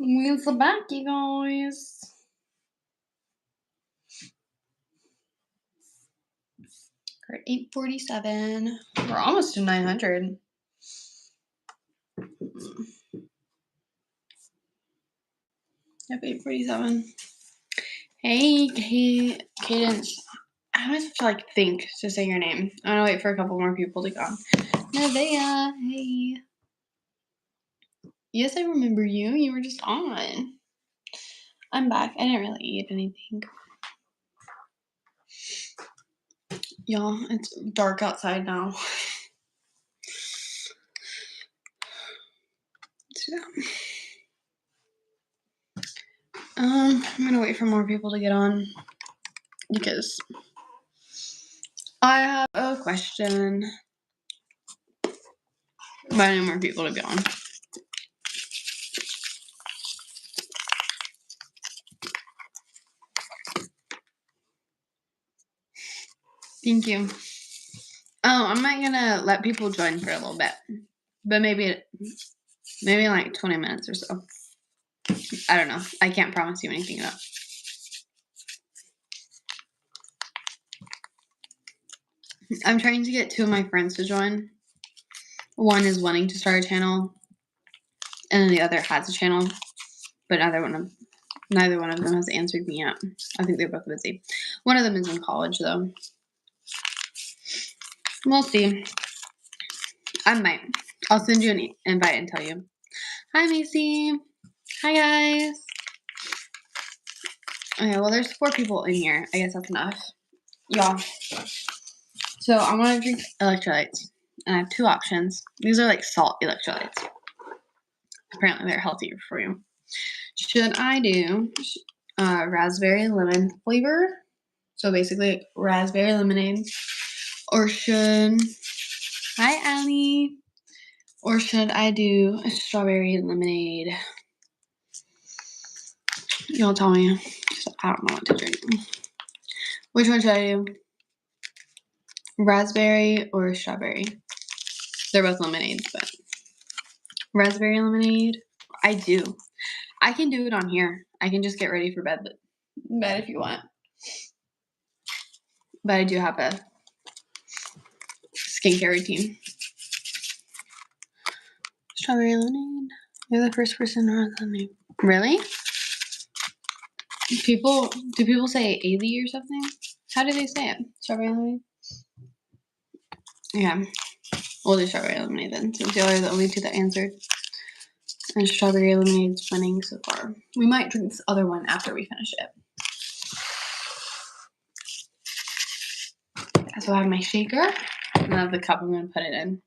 Where's the back, you guys? We're at 847. We're almost to 900. Yep, 847. Hey, Cadence. I always have to like think to say your name. I'm gonna wait for a couple more people to go. Nevaeh, hey. Yes, I remember you. You were just on. I'm back. I didn't really eat anything. Y'all, it's dark outside now. Let's do that. I'm gonna wait for more people to get on because I have a question. But I need more people to be on. Thank you. Oh, I'm not gonna let people join for a little bit, but maybe like 20 minutes or so. I don't know. I can't promise you anything though. I'm trying to get 2 of my friends to join. One is wanting to start a channel, and then the other has a channel, but neither one of them has answered me yet. I think they're both busy. One of them is in college though. We'll see. I might. I'll send you an invite and tell you. Hi, Macy. Hi, guys. Okay, well, there's 4 people in here. I guess that's enough. Y'all. So I want to drink electrolytes, and I have 2 options. These are like salt electrolytes. Apparently, they're healthier for you. Should I do raspberry lemon flavor? So basically, raspberry lemonade. Or should... Hi, Allie. Or should I do a strawberry lemonade? Y'all tell me. I don't know what to drink. Which one should I do? Raspberry or strawberry? They're both lemonades, but raspberry lemonade. I do. I can do it on here. I can just get ready for bed if you want. But I do have a skincare routine. Strawberry lemonade. You're the first person to write that name. Really? Do people say Ailey or something? How do they say it? Strawberry lemonade? Yeah. We'll do strawberry lemonade then, since y'all are the only 2 that answered. And strawberry lemonade's winning so far. We might drink this other one after we finish it. Yeah, so I have my shaker. And I have the cup I'm going to put it in.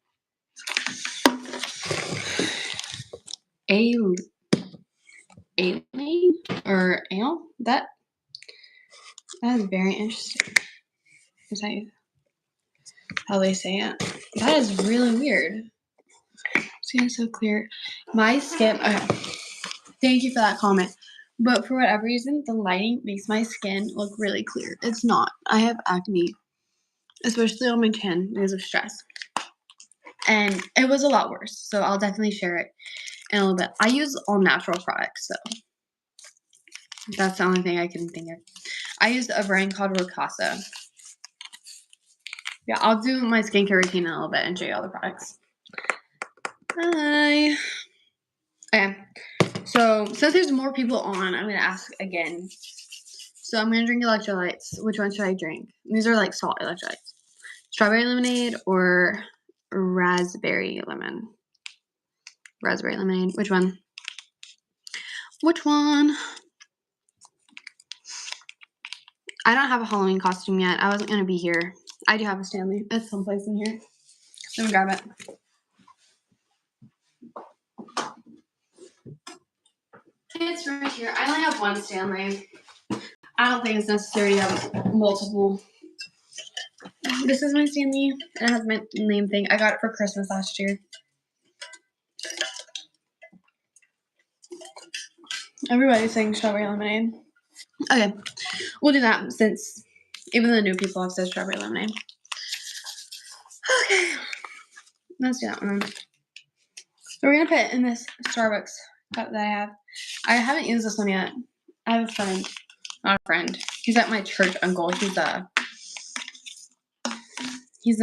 Aileen or ale? That is very interesting. Is that how they say it? That is really weird. Skin's so clear. My skin. Okay. Thank you for that comment. But for whatever reason, the lighting makes my skin look really clear. It's not. I have acne, especially on my chin because of stress. And it was a lot worse. So I'll definitely share it in a little bit. I use all natural products, so that's the only thing I can think of. I use a brand called Ricasa. Yeah, I'll do my skincare routine in a little bit and show you all the products. Hi. Okay. So since there's more people on, I'm going to ask again. So I'm going to drink electrolytes. Which one should I drink? These are like salt electrolytes. Strawberry lemonade or raspberry lemon? Raspberry lemonade. Which one? Which one? I don't have a Halloween costume yet. I wasn't going to be here. I do have a Stanley. It's someplace in here. Let me grab it. It's right here. I only have one Stanley. I don't think it's necessary to have multiple. This is my Stanley. It has my name thing. I got it for Christmas last year. Everybody's saying strawberry lemonade. Okay, we'll do that since even the new people have said strawberry lemonade. Okay, let's do that one. So we're gonna put it in this Starbucks cup that I have. I haven't used this one yet. I have a friend, not a friend. He's at my church uncle. He's the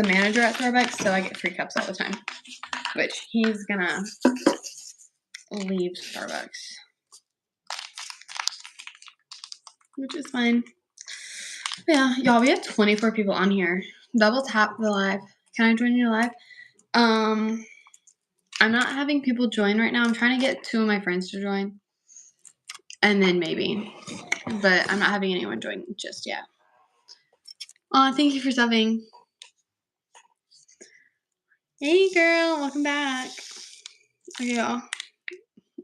manager at Starbucks, so I get free cups all the time. Which he's gonna leave Starbucks, which is fine. But yeah, y'all, we have 24 people on here. Double tap the live. Can I join your live? I'm not having people join right now. I'm trying to get 2 of my friends to join. And then maybe. But I'm not having anyone join just yet. Oh, thank you for subbing. Hey, girl. Welcome back. Okay, y'all.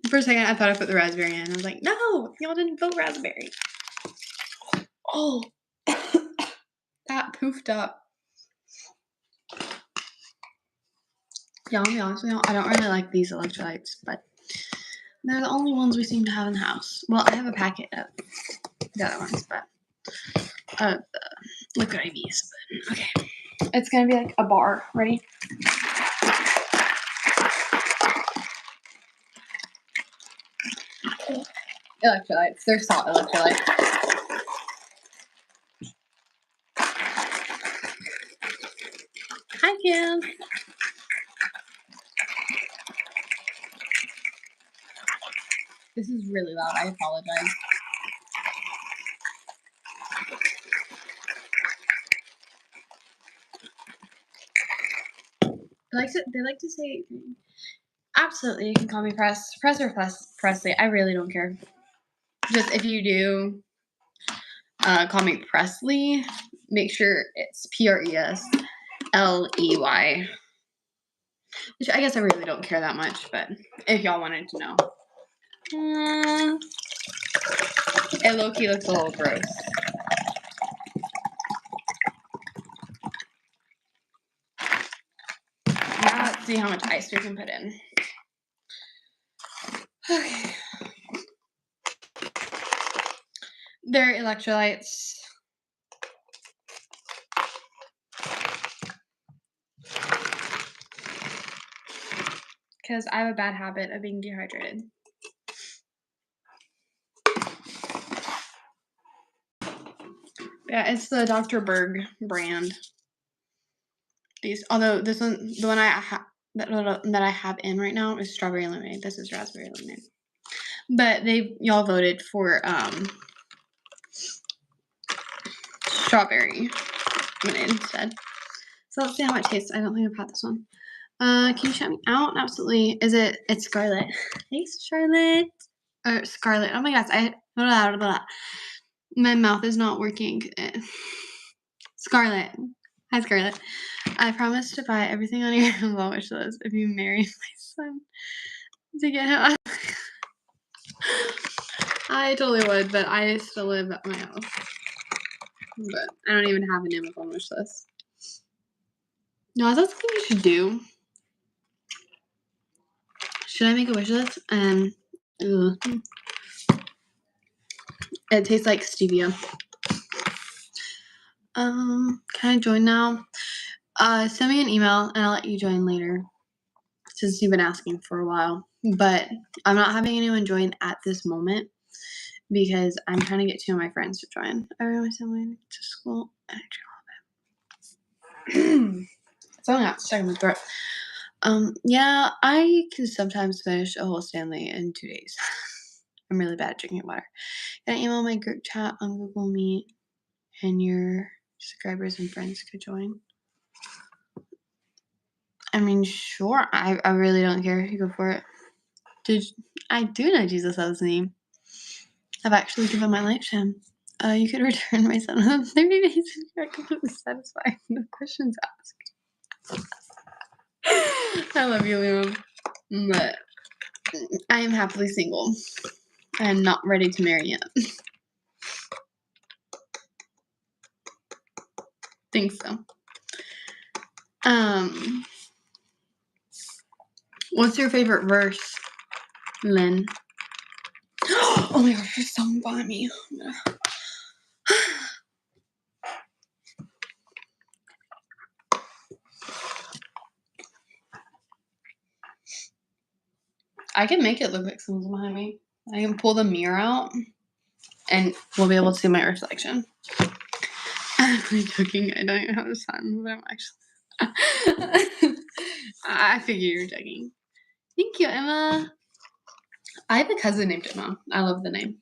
For a second, I thought I put the raspberry in. I was like, no, y'all didn't vote raspberry. Oh, that poofed up. Y'all, to be honest with y'all, I don't really like these electrolytes, but they're the only ones we seem to have in the house. Well, I have a packet of the other ones, but the liquid IVs. But okay, it's gonna be like a bar. Ready? Electrolytes. They're salt electrolytes. Hi, Kim. This is really loud. I apologize. They like to say, absolutely, you can call me Press or Presley. I really don't care. Just if you do call me Presley, make sure it's PRESLEY. Which I guess I really don't care that much, but if y'all wanted to know. It low-key looks a little gross. Now let's see how much ice we can put in. Okay. They're electrolytes. Because I have a bad habit of being dehydrated. Yeah, it's the Dr. Berg brand. These, although this one, the one that I have in right now is strawberry lemonade. This is raspberry lemonade. But y'all voted for strawberry lemonade instead. So let's see how it tastes. I don't think I've had this one. Can you shout me out? Absolutely. It's Scarlett. Thanks, Charlotte. Scarlett. Oh my gosh, my mouth is not working. Scarlett. Hi, Scarlett. I promise to buy everything on your Amazon wish list if you marry my son to get him. I totally would, but I still live at my house. But I don't even have an Amazon wish list. No, that's something you should do. Should I make a wish list? It tastes like stevia. Can I join now? Send me an email and I'll let you join later. Since you've been asking for a while. But I'm not having anyone join at this moment because I'm trying to get 2 of my friends to join. I remember going to school. Something got stuck in my throat. Yeah, I can sometimes finish a whole Stanley in 2 days. I'm really bad at drinking water. Can I email my group chat on Google Meet and your subscribers and friends could join? I mean, sure. I really don't care. You go for it. I do know Jesus loves me. I've actually given my life to him. You could return my son within 30 days if you are completely satisfied. No questions asked. I love you, Liam. But I am happily single. I am not ready to marry yet. Think so. What's your favorite verse, Lynn? Oh my gosh, there's someone behind me. I can make it look like someone's behind me. I can pull the mirror out and we'll be able to see my reflection. I'm really joking. I don't even have a son, but I'm actually. I figure you're joking. Thank you, Emma. I have a cousin named Emma. I love the name.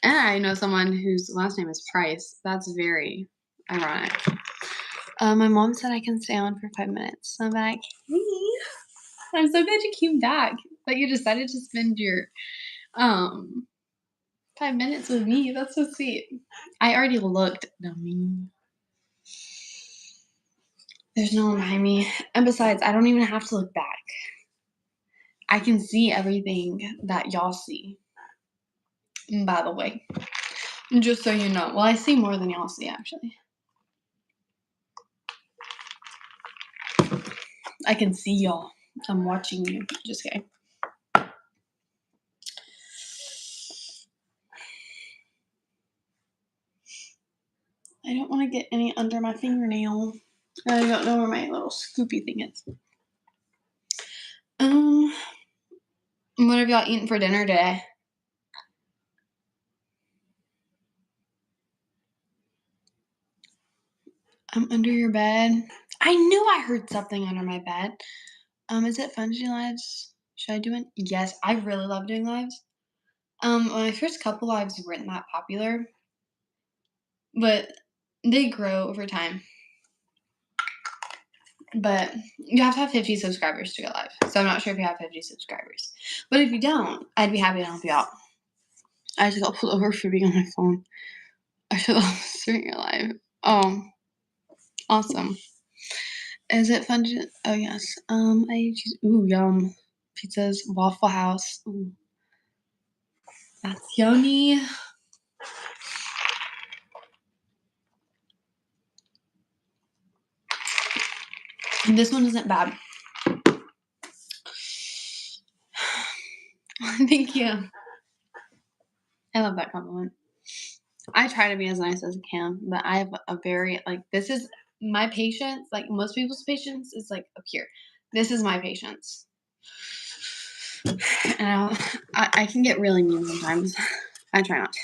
And I know someone whose last name is Price. That's very ironic. My mom said I can stay on for 5 minutes. So I'm like, hey, I'm so glad you came back. That you decided to spend your 5 minutes with me. That's so sweet. I already looked. Dummy. There's no one behind me. And besides, I don't even have to look back. I can see everything that y'all see. By the way. Just so you know. Well, I see more than y'all see, actually. I can see y'all. I'm watching you. Just kidding. I don't want to get any under my fingernail. I don't know where my little scoopy thing is. What have y'all eaten for dinner today? I'm under your bed. I knew I heard something under my bed. Is it Fungi Lives? Should I do it? Yes, I really love doing lives. My first couple lives weren't that popular, but they grow over time. But you have to have 50 subscribers to go live. So I'm not sure if you have 50 subscribers. But if you don't, I'd be happy to help you out. I just got pulled over for being on my phone. I should start your live. Oh, awesome. Is it fun to, oh yes. I choose, ooh, yum. Pizzas, Waffle House. Ooh. That's yummy. And this one isn't bad. Thank you. I love that compliment. I try to be as nice as I can, but I have a very, like, this is my patience. Like, most people's patience is, like, up here. This is my patience. And I can get really mean sometimes. I try not to.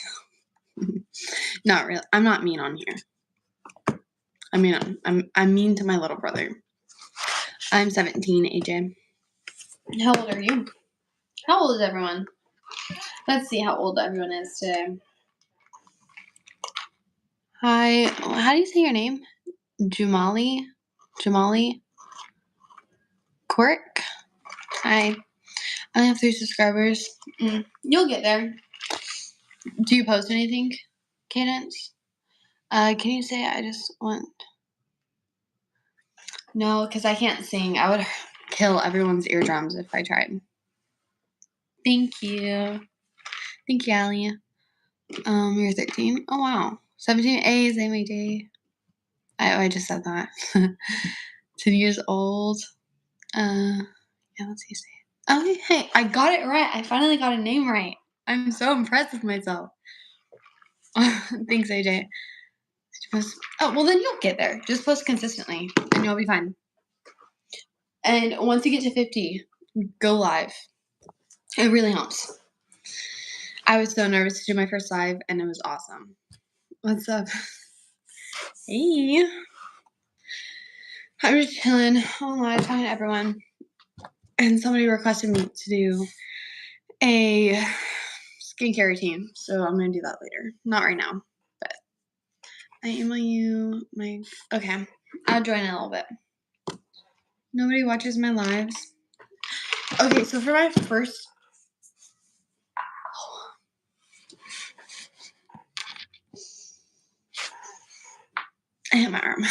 Not really. I'm not mean on here. I mean, I'm mean to my little brother. I'm 17, AJ. How old are you? How old is everyone? Let's see how old everyone is today. Hi. How do you say your name? Jumali? Quirk? Hi. I only have 3 subscribers. You'll get there. Do you post anything, Cadence? Can you say I just want... No, because I can't sing. I would kill everyone's eardrums if I tried. Thank you. Thank you, Allie. You're 13. Oh, wow. 17 A's, AJ. I just said that. 10 years old. Yeah, let's see. Oh, hey, I got it right. I finally got a name right. I'm so impressed with myself. Thanks, AJ. Oh, well, then you'll get there. Just post consistently, and you'll be fine. And once you get to 50, go live. It really helps. I was so nervous to do my first live, and it was awesome. What's up? Hey. I'm just chilling. Oh my, talking to everyone. And somebody requested me to do a skincare routine, so I'm going to do that later. Not right now, but I email you my... Okay, I'll join in a little bit. Nobody watches my lives. Okay, so for my first... I hit my arm.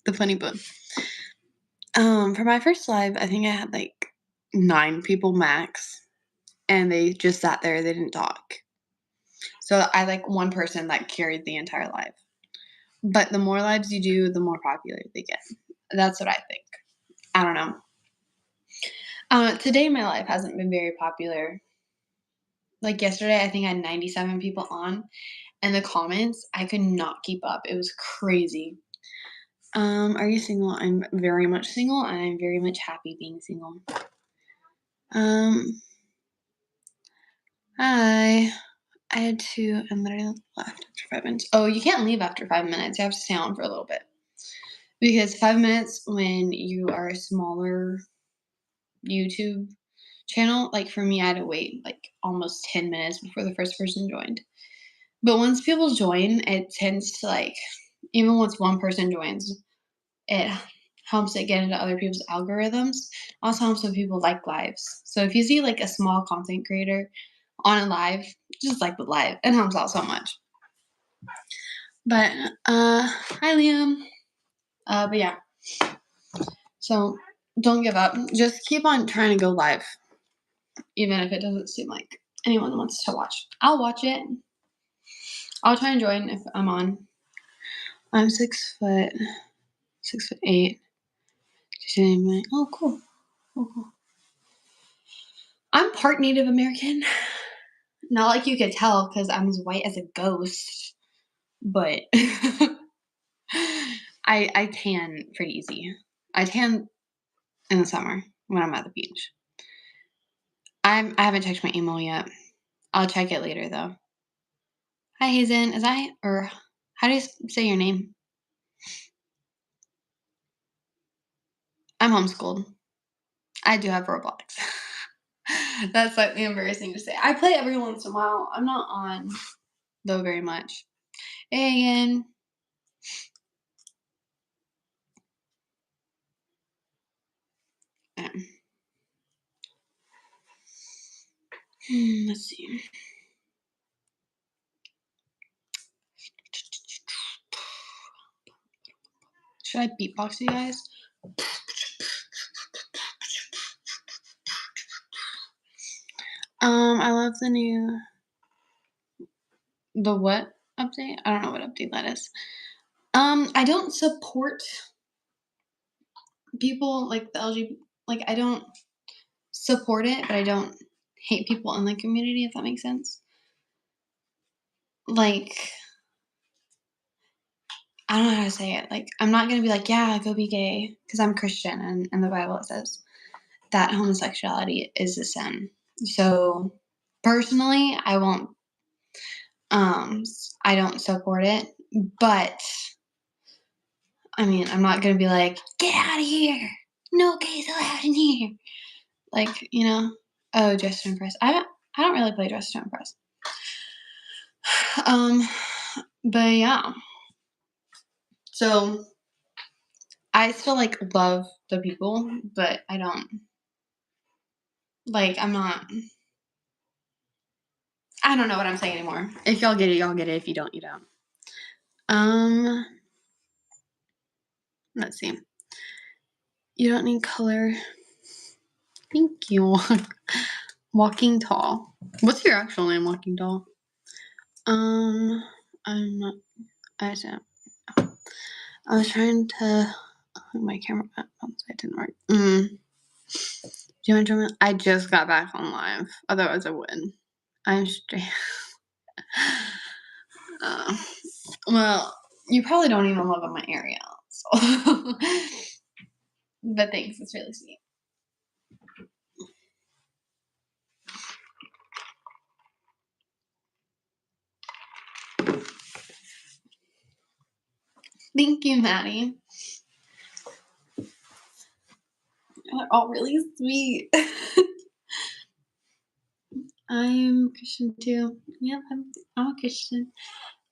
The funny bone. For my first live, I think I had like 9 people max, and they just sat there. They didn't talk. So I like one person that carried the entire live. But the more lives you do, the more popular they get. That's what I think. I don't know. Today my live hasn't been very popular. Like yesterday, I think I had 97 people on, and the comments, I could not keep up. It was crazy. Are you single? I'm very much single, and I'm very much happy being single. Hi. I had to, and literally left after 5 minutes. Oh, you can't leave after 5 minutes. You have to stay on for a little bit. Because 5 minutes when you are a smaller YouTube channel, like for me, I had to wait like almost 10 minutes before the first person joined. But once people join, it tends to like, even once one person joins, it helps it get into other people's algorithms. Also helps when people like lives. So if you see like a small content creator on a live, just like the live, it helps out so much. But hi Liam. But yeah. So don't give up. Just keep on trying to go live. Even if it doesn't seem like anyone wants to watch. I'll watch it. I'll try and join if I'm on. I'm 6'8". Oh, cool. Oh, cool. I'm part Native American. Not like you could tell because I'm as white as a ghost, but I tan pretty easy. I tan in the summer when I'm at the beach. I haven't checked my email yet. I'll check it later though. Hi Hazen, how do you say your name? I'm homeschooled. I do have Roblox. That's slightly embarrassing to say. I play every once in a while. I'm not on though very much. Hey again. Let's see. Should I beatbox you guys? I love the what update? I don't know what update that is. I don't support people like the LGBT, like I don't support it, but I don't hate people in the community, if that makes sense. Like, I don't know how to say it. Like, I'm not going to be like, yeah, go be gay, because I'm Christian, and in the Bible it says that homosexuality is a sin. So, personally, I won't, I don't support it, but, I mean, I'm not going to be like, get out of here! No gays allowed in here! Like, oh, Dress to Impress. I don't really play Dress to Impress. But yeah. So I still like love the people, but I don't like. I don't know what I'm saying anymore. If y'all get it, y'all get it. If you don't, you don't. Let's see. You don't need color. Thank you. Walking Tall. What's your actual name, Walking Tall? I'm not. I was trying to. My camera it didn't work. Do you want to join me? I just got back on live. Otherwise, I would. I'm straight. Well, you probably don't even live in my area, so. But thanks, it's really sweet. Thank you, Maddie. They're all really sweet. I'm Christian too. Yep, I'm a Christian.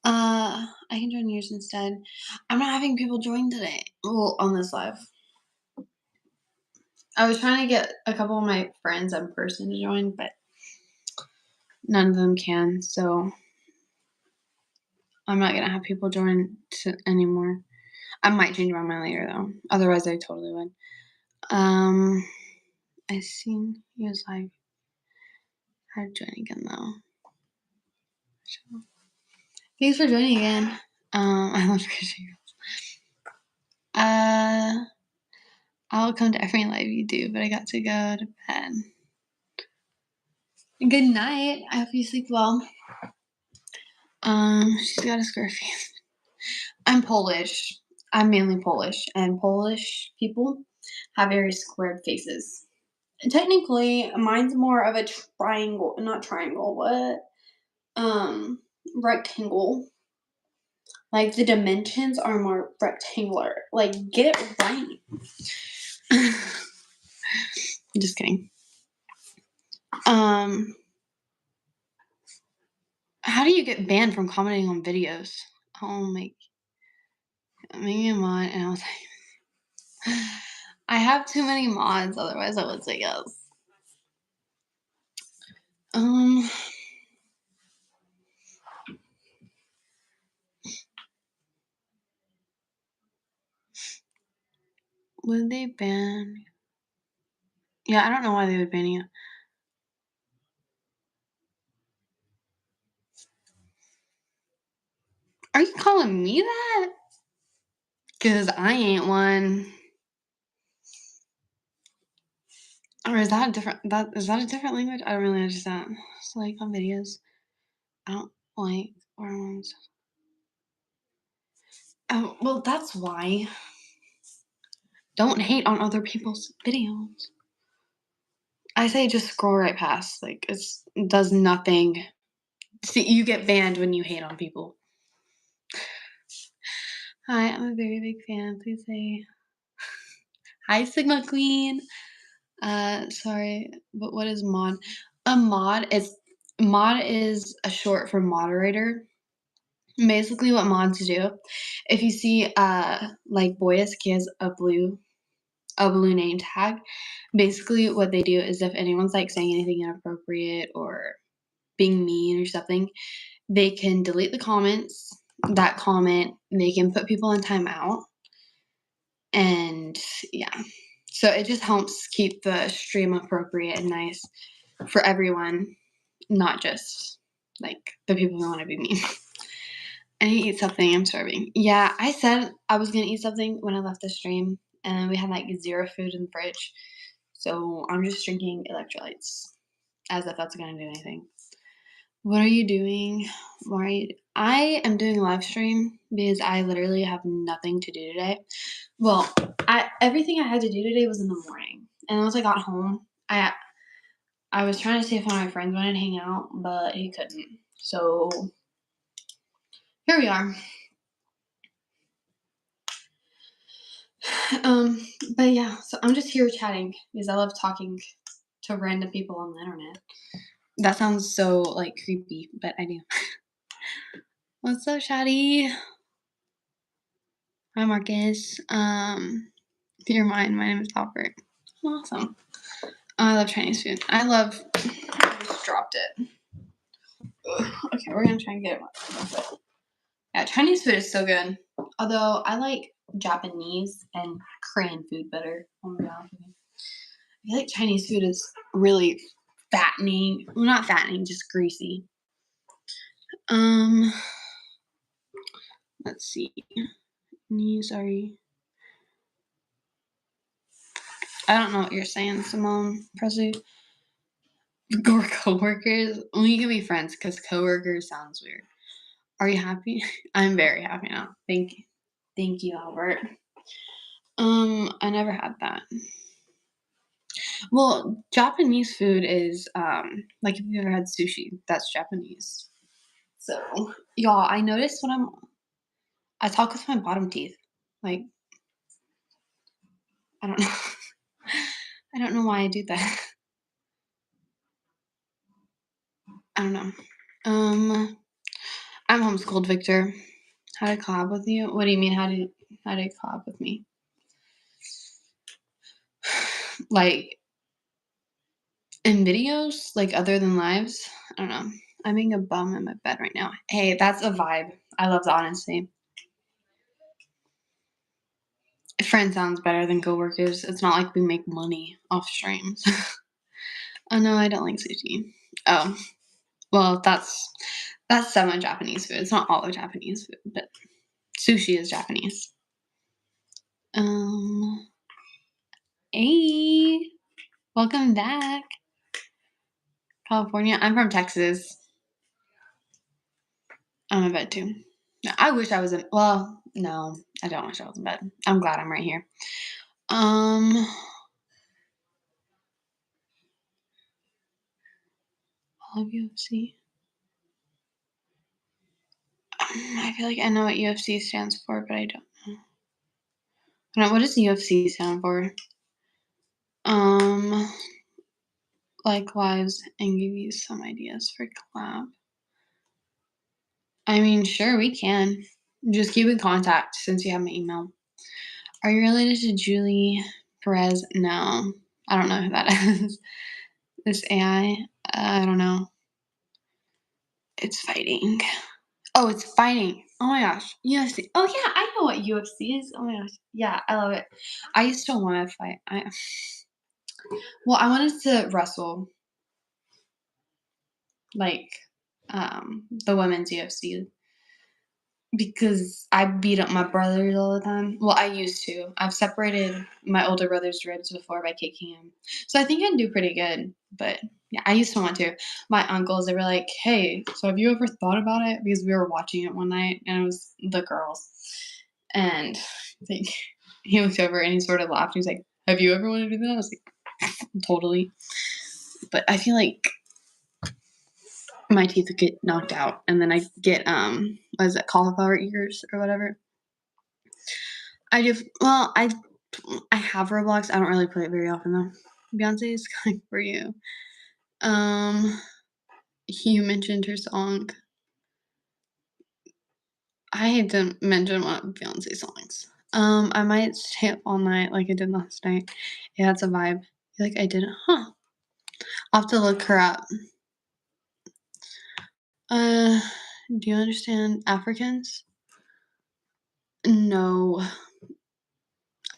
I can join yours instead. I'm not having people join today. Well, on this live. I was trying to get a couple of my friends in person to join, but none of them can, so I'm not gonna have people join anymore. I might change my mind later though. Otherwise, I totally would. I seen he was like, I'd join again though. So, thanks for joining again. I love Christian girls. I'll come to every live you do, but I got to go to bed. Good night. I hope you sleep well. She's got a square face. I'm Polish. I'm mainly Polish, and Polish people have very squared faces. Technically, mine's more of a triangle, not triangle. What? Rectangle. Like the dimensions are more rectangular. Like, get it right. Just kidding. How do you get banned from commenting on videos? Oh my, me and mine, and I was like, I have too many mods, otherwise I would say yes. Would they ban? Yeah, I don't know why they would ban you. Are you calling me that? Because I ain't one. Or is that a different language? I don't really understand. It's like on videos. I don't like hormones. Oh, well, that's why. Don't hate on other people's videos. I say just scroll right past. Like, it does nothing. See, you get banned when you hate on people. Hi, I'm a very big fan. Please say hi, Sigma Queen. Sorry, but what is mod? A mod is a short for moderator. Basically, what mods do, if you see like Boyus, he has a blue name tag. Basically, what they do is if anyone's like saying anything inappropriate or being mean or something, they can delete the comments. That comment, they can put people in timeout, and yeah. So it just helps keep the stream appropriate and nice for everyone, not just like the people who want to be mean. I need to eat something. I'm starving. Yeah, I said I was gonna eat something when I left the stream, and we had like 0 food in the fridge. So I'm just drinking electrolytes, as if that's gonna do anything. What are you doing? Why are you? I am doing a live stream because I literally have nothing to do today. Well, everything I had to do today was in the morning, and once I got home, I was trying to see if one of my friends wanted to hang out, but he couldn't. So here we are. But yeah, so I'm just here chatting because I love talking to random people on the internet. That sounds so like creepy, but I do. What's up, Shadi? Hi, Marcus. You're mine. My name is Albert. Awesome. I love Chinese food. I just dropped it. Ugh. Okay, we're gonna try and get it. Yeah, Chinese food is so good. Although I like Japanese and Korean food better. Oh my god. I feel like Chinese food is really fattening. Well, not fattening, just greasy. Let's see. Sorry. I don't know what you're saying, Simone Presley. Or coworkers. Well, you can be friends because coworkers sounds weird. Are you happy? I'm very happy now. Thank you. Thank you, Albert. I never had that. Well, Japanese food is like if you've ever had sushi, that's Japanese. So, y'all, I noticed when I talk with my bottom teeth. Like, I don't know. I don't know why I do that. I don't know. I'm homeschooled, Victor. How to collab with you? What do you mean? How to collab with me? Like in videos, like other than lives? I don't know. I'm being a bum in my bed right now. Hey, that's a vibe. I love the honesty. Friend sounds better than coworkers. It's not like we make money off streams. Oh no, I don't like sushi. Oh, well, that's some Japanese food. It's not all of Japanese food, but sushi is Japanese. Hey, welcome back. California. I'm from Texas. I'm in bed too. I wish I was in. Well, no, I don't wish I was in bed. I'm glad I'm right here. I love UFC. I feel like I know what UFC stands for, but I don't know. What does UFC stand for? Like lives and give you some ideas for collab. I mean, sure, we can. Just keep in contact since you have my email. Are you related to Julie Perez? No. I don't know who that is. This AI? I don't know. It's fighting. Oh, it's fighting. Oh my gosh. UFC. Oh yeah, I know what UFC is. Oh my gosh. Yeah, I love it. I used to want to fight. I wanted to wrestle like the women's UFC because I beat up my brothers all the time. Well, I used to. I've separated my older brother's ribs before by kicking him. So I think I'd do pretty good. But yeah, I used to want to. My uncles, they were like, hey, so have you ever thought about it? Because we were watching it one night and it was the girls. And I think he looked over and he sort of laughed. He was like, have you ever wanted to do that? I was like, totally. But I feel like my teeth would get knocked out and then I get what is it, cauliflower ears or whatever. I do. Well, I have Roblox. I don't really play it very often though. Beyonce is coming for you. You mentioned her song. I didn't mention one of Beyonce's songs. I might stay up all night like I did last night. Yeah, that's a vibe. I feel like I didn't. Huh. I'll have to look her up. Do you understand Africans? No.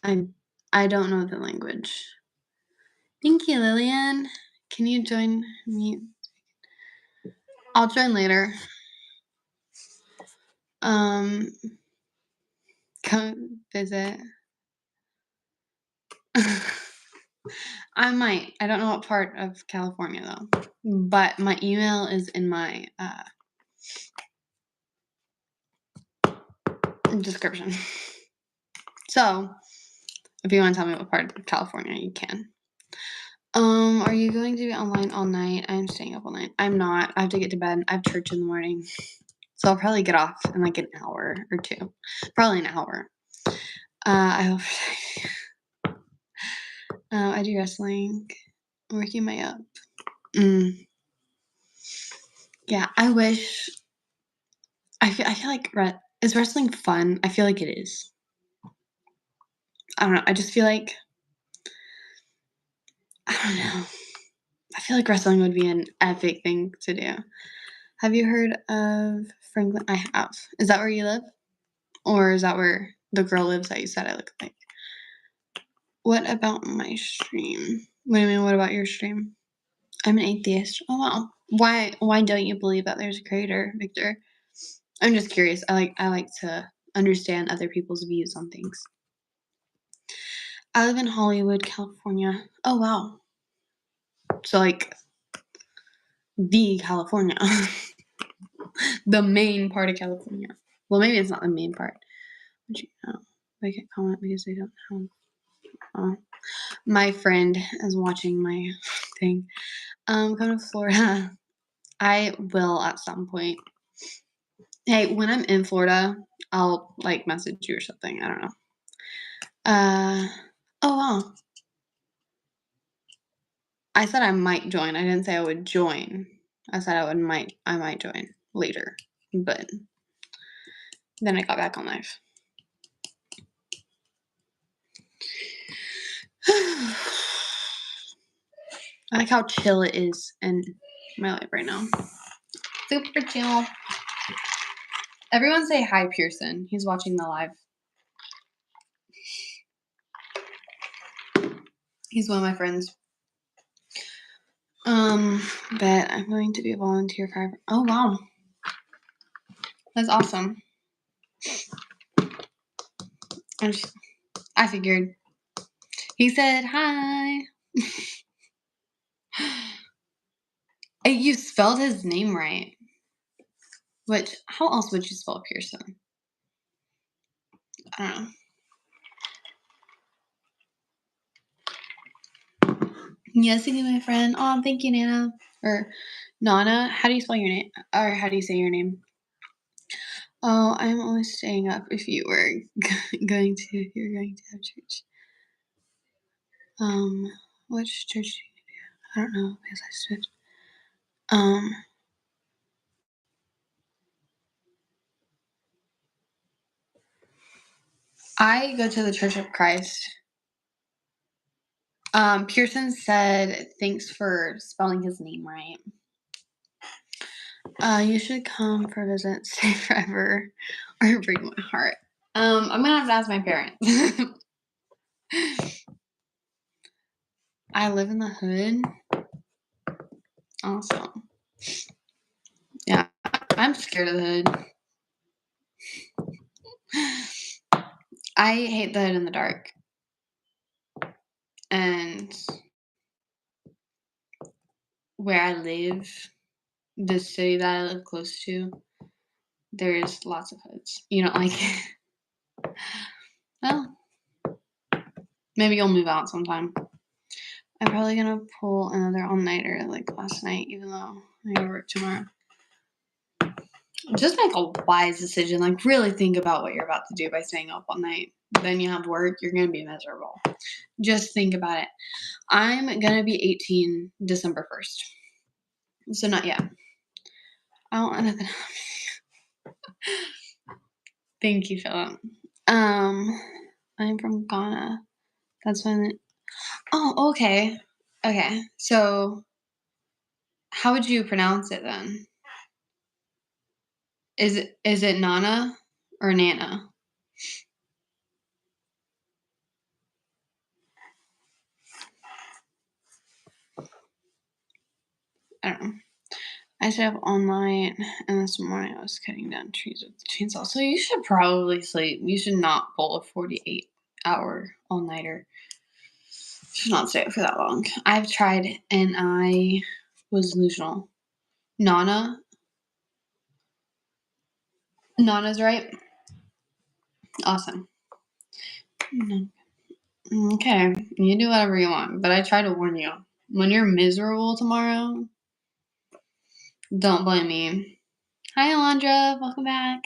I don't know the language. Thank you, Lillian. Can you join me? I'll join later. Come visit. I might. I don't know what part of California though. But my email is in my description. So if you want to tell me what part of California, you can. Are you going to be online all night? I'm staying up all night. I'm not. I have to get to bed. I have church in the morning. So I'll probably get off in like an hour or two. Probably an hour. I hope I do wrestling. I'm working my up. Yeah, I wish. I feel like is wrestling fun? I feel like it is. I don't know. I just feel like I don't know. I feel like wrestling would be an epic thing to do. Have you heard of Franklin? I have. Is that where you live? Or is that where the girl lives that you said I look like? What about my stream? What do you mean, what about your stream? I'm an atheist. Oh wow. Why don't you believe that there's a creator, Victor? I'm just curious. I like to understand other people's views on things. I live in Hollywood, California. Oh wow. So like the California. The main part of California. Well, maybe it's not the main part. But you know, they can't comment because they don't have. Oh, my friend is watching my thing. Come to Florida. I will at some point. Hey, when I'm in Florida, I'll like message you or something. I don't know. Oh wow. I said I might join. I didn't say I would join. I said I might join later. But then I got back on live. I like how chill it is in my life right now. Super chill. Everyone say hi, Pearson. He's watching the live. He's one of my friends. But I'm going to be a volunteer forever. Oh wow. That's awesome. I figured. He said hi. You spelled his name right. Which, how else would you spell Pearson? I don't know. Yes, you, my friend. Oh, thank you, Nana. Or Nana. How do you spell your name? Or how do you say your name? Oh, I'm only staying up if you were going to, if you're going to have church. Which church do you do? I don't know, because I switched. I go to the Church of Christ. Pearson said, thanks for spelling his name right. You should come for a visit, stay forever, or break my heart. I'm gonna have to ask my parents. I live in the hood. Awesome. Yeah, I'm scared of the hood. I hate the hood in the dark. And where I live, the city that I live close to, there's lots of hoods. You don't like it? Well, maybe you'll move out sometime. I'm probably gonna pull another all-nighter like last night, even though I gotta work tomorrow. Just make a wise decision. Like, really think about what you're about to do by staying up all night. Then you have work, you're gonna be miserable. Just think about it. I'm gonna be 18 December 1st. So not yet. I don't want nothing. Thank you, Philip. I'm from Ghana. That's when. Oh, okay. Okay. So, how would you pronounce it then? Is it Nana or Nana? I don't know. I should have all night, and this morning I was cutting down trees with the chainsaw. So you should probably sleep. You should not pull a 48-hour all-nighter. You should not stay up for that long. I've tried, and I was delusional. Nana's right? Awesome. Okay, you do whatever you want, but I try to warn you. When you're miserable tomorrow, don't blame me. Hi, Alondra. Welcome back.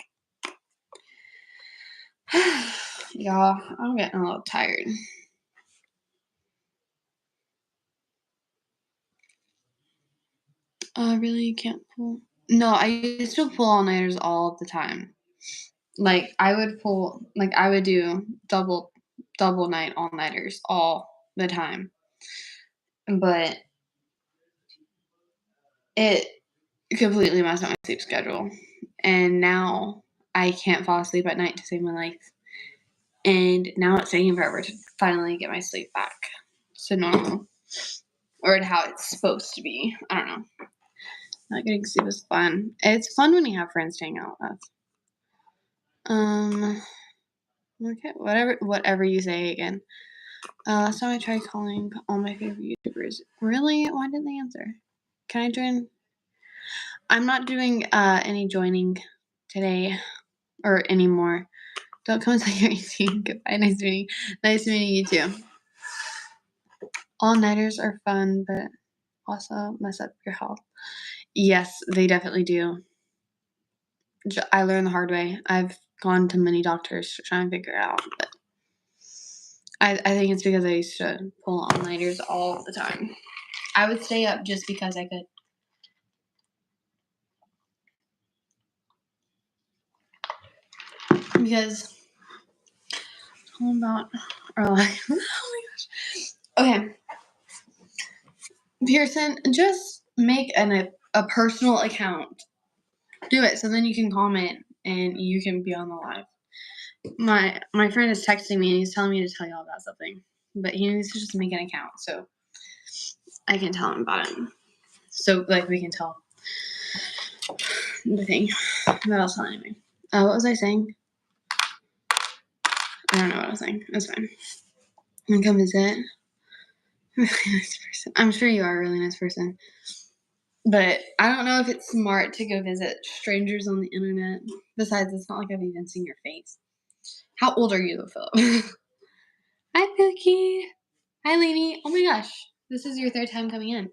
Y'all, I'm getting a little tired. Really, you can't pull? No, I used to pull all-nighters all the time. Like, I would do double night all-nighters all the time. But it completely messed up my sleep schedule. And now I can't fall asleep at night to save my life. And now it's taking forever to finally get my sleep back to normal. Or how it's supposed to be. I don't know. Not getting sleep is fun. It's fun when you have friends to hang out with. Okay, whatever you say again. Last time I tried calling all my favorite YouTubers. Really? Why didn't they answer? Can I join? I'm not doing any joining today or anymore. Don't come until you're 18. Goodbye. Nice meeting you too. All-nighters are fun, but also mess up your health. Yes, they definitely do. I learned the hard way. I've gone to many doctors to try and figure it out, but I think it's because I used to pull all-nighters all the time. I would stay up just because I could. Because all about oh my gosh. Okay. Pearson, just make a personal account. Do it so then you can comment and you can be on the live. My friend is texting me and he's telling me to tell y'all about something. But he needs to just make an account so I can tell him about it. So like we can tell the thing. What else telling me? What was I saying? I don't know what I was saying. It's fine. And come visit. Really nice person. I'm sure you are a really nice person. But I don't know if it's smart to go visit strangers on the internet. Besides, it's not like I've even seen your face. How old are you, though, Philip? Hi, Pookie. Hi, Lany. Oh my gosh. This is your third time coming in.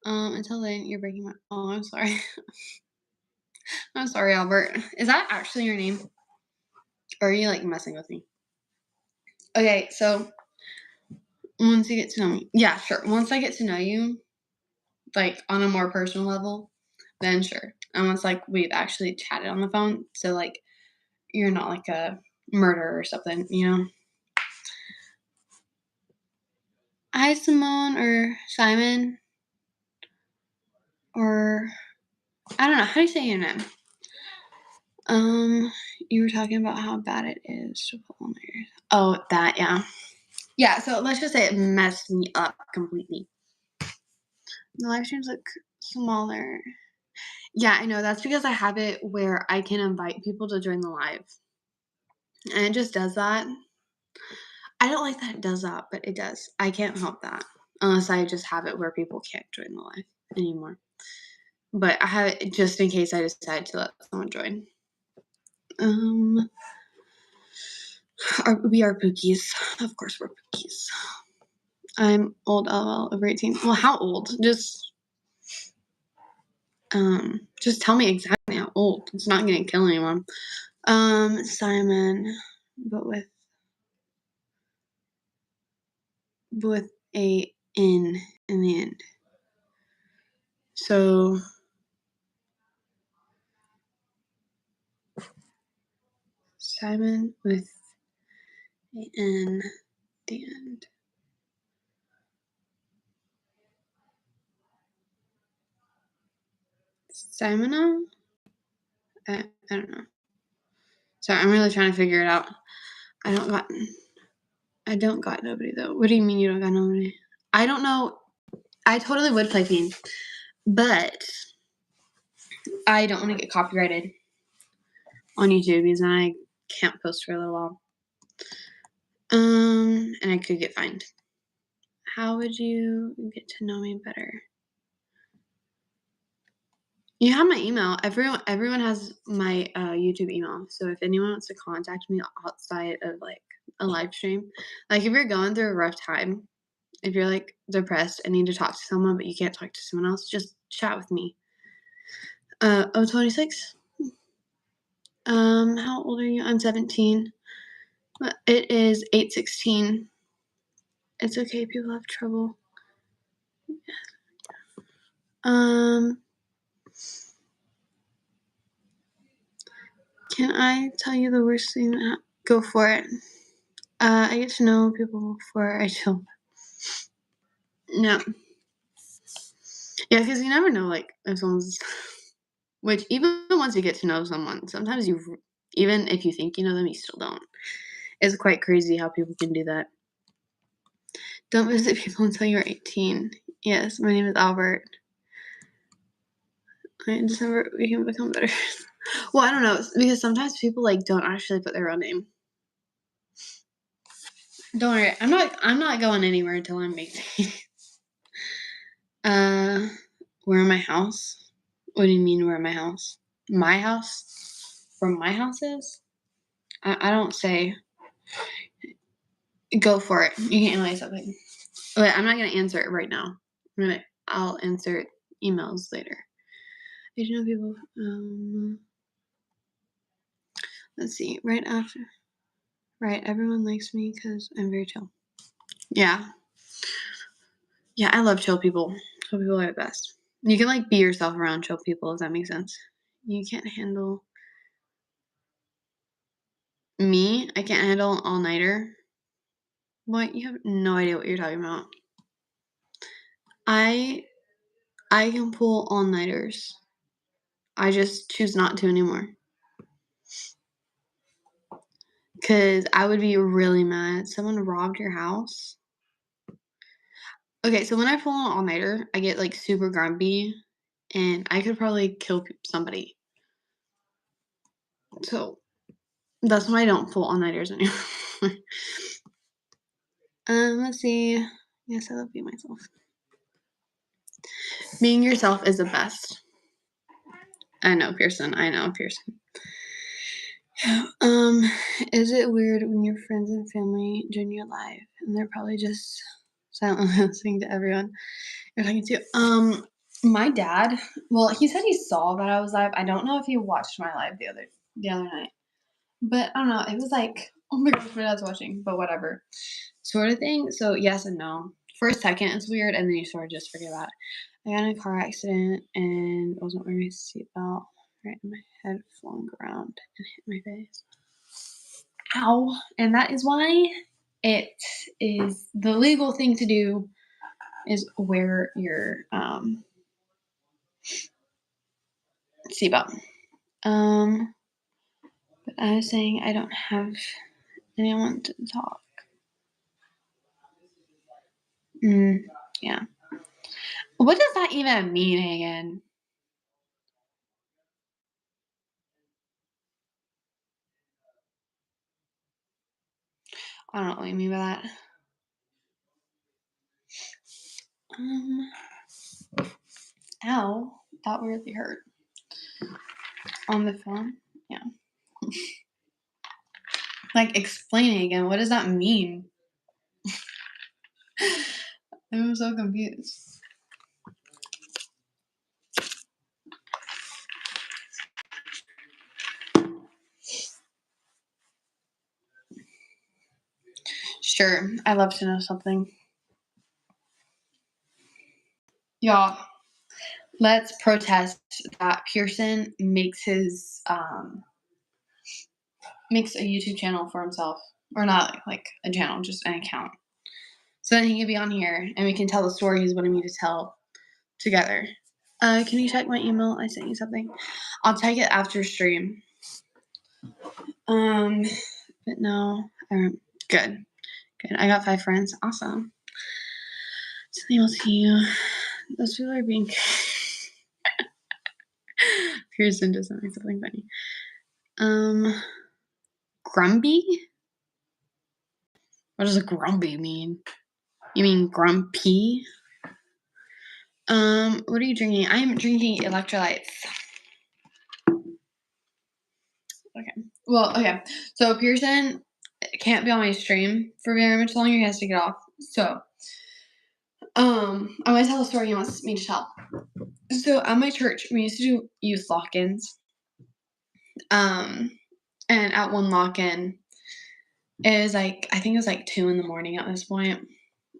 Until then, you're breaking my... Oh, I'm sorry. I'm sorry, Albert. Is that actually your name? Or are you, like, messing with me? Okay, so once you get to know me... Yeah, sure. Once I get to know you, like, on a more personal level, then sure. And once, like, we've actually chatted on the phone, so, like, you're not, like, a murderer or something, you know? Hi, Simone or Simon. Or... I don't know. How do you say your name? You were talking about how bad it is to pull on your... Oh, that, yeah. Yeah, so let's just say it messed me up completely. The live streams look smaller. Yeah, I know. That's because I have it where I can invite people to join the live. And it just does that. I don't like that it does that, but it does. I can't help that. Unless I just have it where people can't join the live anymore. But I have it just in case I decide to let someone join. We are Pookies. Of course we're Pookies. I'm old, LOL, over 18. Well, how old? Just tell me exactly how old. It's not gonna kill anyone. Simon, but with a N in the end. So Simon with a N at the end. Simona? I don't know. Sorry, I'm really trying to figure it out. I don't got nobody though. What do you mean you don't got nobody? I don't know. I totally would play Fiend, but I don't want to get copyrighted on YouTube because then I can't post for a little while. And I could get fined. How would you get to know me better? You have my email. Everyone has my YouTube email. So if anyone wants to contact me outside of like a live stream, like if you're going through a rough time, if you're like depressed and need to talk to someone but you can't talk to someone else, just chat with me. 26. How old are you? I'm 17. It is 8:16. It's okay. People have trouble. Can I tell you the worst thing that go for it? I get to know people before I chill. No. Yeah, because you never know, like, if someone's... Which, even once you get to know someone, sometimes even if you think you know them, you still don't. It's quite crazy how people can do that. Don't visit people until you're 18. Yes, my name is Albert. In December, we can become better. Well, I don't know, because sometimes people, like, don't actually put their real name. Don't worry, I'm not going anywhere until I'm 18. Where my house? What do you mean where my house? My house? Where my house is? I don't say. Go for it. You can analyze something. But I'm not gonna answer it right now. I'll answer emails later. I do know people. Let's see. Right, everyone likes me because I'm very chill. Yeah, I love chill people. Chill people are the best. You can like be yourself around chill people, if that makes sense. You can't handle me. I can't handle an all-nighter. What? You have no idea what you're talking about. I can pull all-nighters. I just choose not to anymore. Because I would be really mad. Someone robbed your house. Okay, so when I pull an all-nighter, I get like super grumpy. And I could probably kill somebody. So that's why I don't pull all-nighters anymore. Let's see. Yes, I love being myself. Being yourself is the best. I know, Pearson. Is it weird when your friends and family join your live and they're probably just silently listening to everyone you're talking to? My dad, well, he said he saw that I was live. I don't know if he watched my live the other night, but I don't know. It was like, oh my gosh, my dad's watching, but whatever, sort of thing. So yes and no. For a second, it's weird, and then you sort of just forget about it. I got in a car accident and wasn't wearing my seatbelt. Right, and my head flung around and hit my face. Ow! And that is why it is the legal thing to do is wear your seatbelt. But I was saying I don't have anyone to talk. Yeah. What does that even mean, Hagen? I don't know what you mean by that. Ow, that really hurt. On the phone? Yeah. Like, explaining again, what does that mean? I'm so confused. Sure, I'd love to know something. Y'all, let's protest that Pearson makes his makes a YouTube channel for himself. Or not like a channel, just an account. So then he can be on here and we can tell the story he's wanting me to tell together. Can you check my email? I sent you something. I'll check it after stream. But no. Good. I got 5 friends. Awesome. Something else to you. Those people are being Pearson just sent me something funny. Grumpy? What does a grumpy mean? You mean grumpy? What are you drinking? I am drinking electrolytes. Okay. Well, okay. So Pearson can't be on my stream for very much longer. He has to get off. So, I'm gonna tell a story he wants me to tell. So at my church, we used to do youth lock-ins. And at one lock-in, it was like, I think it was like 2 a.m. at this point.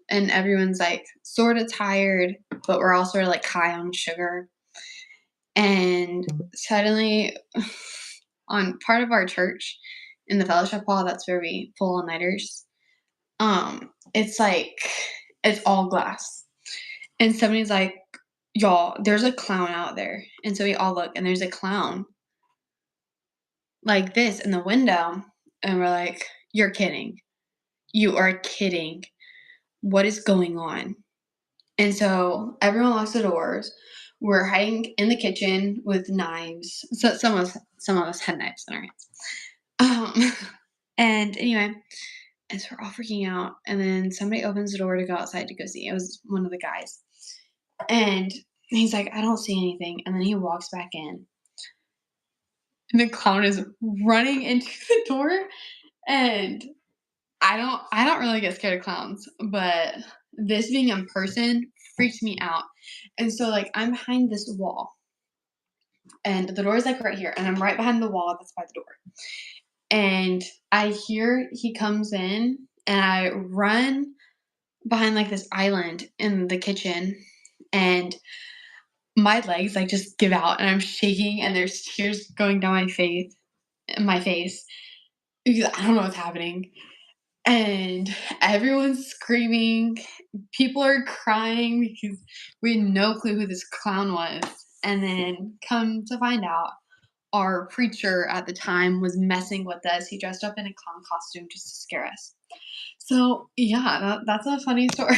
And everyone's like sort of tired, but we're all sort of like high on sugar. And suddenly, on part of our church in the fellowship hall, that's where we pull all-nighters. It's like, it's all glass. And somebody's like, y'all, there's a clown out there. And so we all look, and there's a clown like this in the window. And we're like, you're kidding. You are kidding. What is going on? And so everyone locks the doors. We're hiding in the kitchen with knives. So some of us had knives in our hands. And anyway, and so we're all freaking out. And then somebody opens the door to go outside to go see. It was one of the guys. And he's like, I don't see anything. And then he walks back in. And the clown is running into the door. And I don't really get scared of clowns, but this being in person freaked me out. And so like I'm behind this wall. And the door is like right here. And I'm right behind the wall that's by the door. And I hear he comes in and I run behind like this island in the kitchen and my legs like just give out and I'm shaking and there's tears going down my face because I don't know what's happening. And everyone's screaming. People are crying because we had no clue who this clown was. And then come to find out, our preacher at the time was messing with us. He dressed up in a clown costume just to scare us. So yeah, that's a funny story.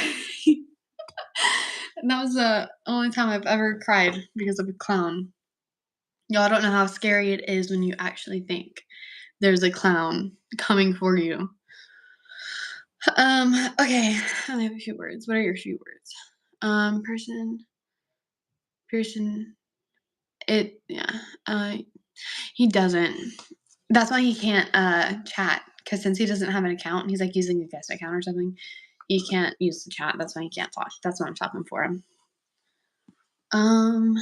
And that was the only time I've ever cried because of a clown. Y'all don't know how scary it is when you actually think there's a clown coming for you. Okay, I have a few words. What are your few words? Person. Pearson, he doesn't. That's why he can't chat, because since he doesn't have an account, he's like using a guest account or something. He can't use the chat. That's why he can't talk. That's why I'm talking for him. I'm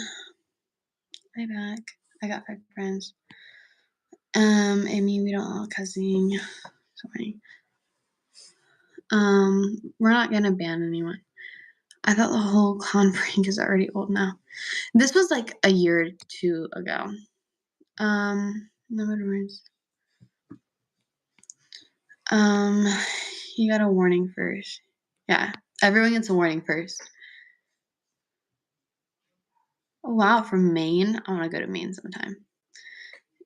back. I got 5 friends. Amy, we don't all cussing. Sorry. We're not gonna ban anyone. I thought the whole con prank is already old now. This was like a year or 2 ago. No worries. You got a warning first. Yeah, everyone gets a warning first. Oh wow, from Maine. I want to go to Maine sometime.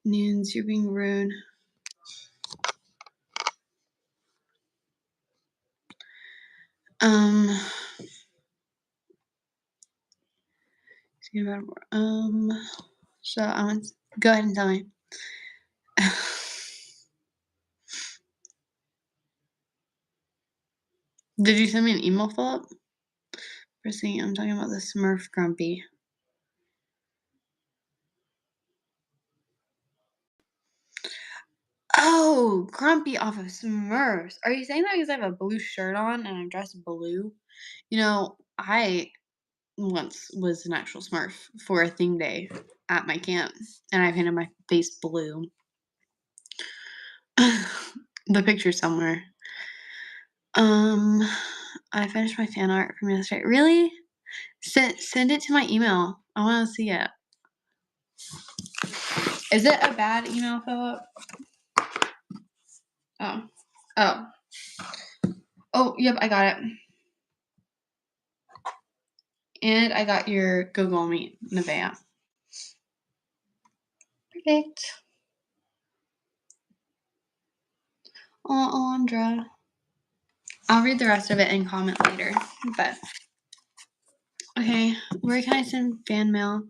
Noons, you're being rude. So I want to go ahead and tell me. Did you send me an email, Philip? I'm talking about the Smurf Grumpy. Oh, Grumpy off of Smurfs. Are you saying that because I have a blue shirt on and I'm dressed blue? You know, I once was an actual Smurf for a theme day at my camp, and I painted my face blue. The picture somewhere. I finished my fan art from yesterday. Really? Send it to my email. I want to see it. Is it a bad email, Philip? Oh, yep, I got it. And I got your Google Meet, Nevaeh. Perfect. Oh, Alondra. I'll read the rest of it and comment later. But okay, where can I send fan mail?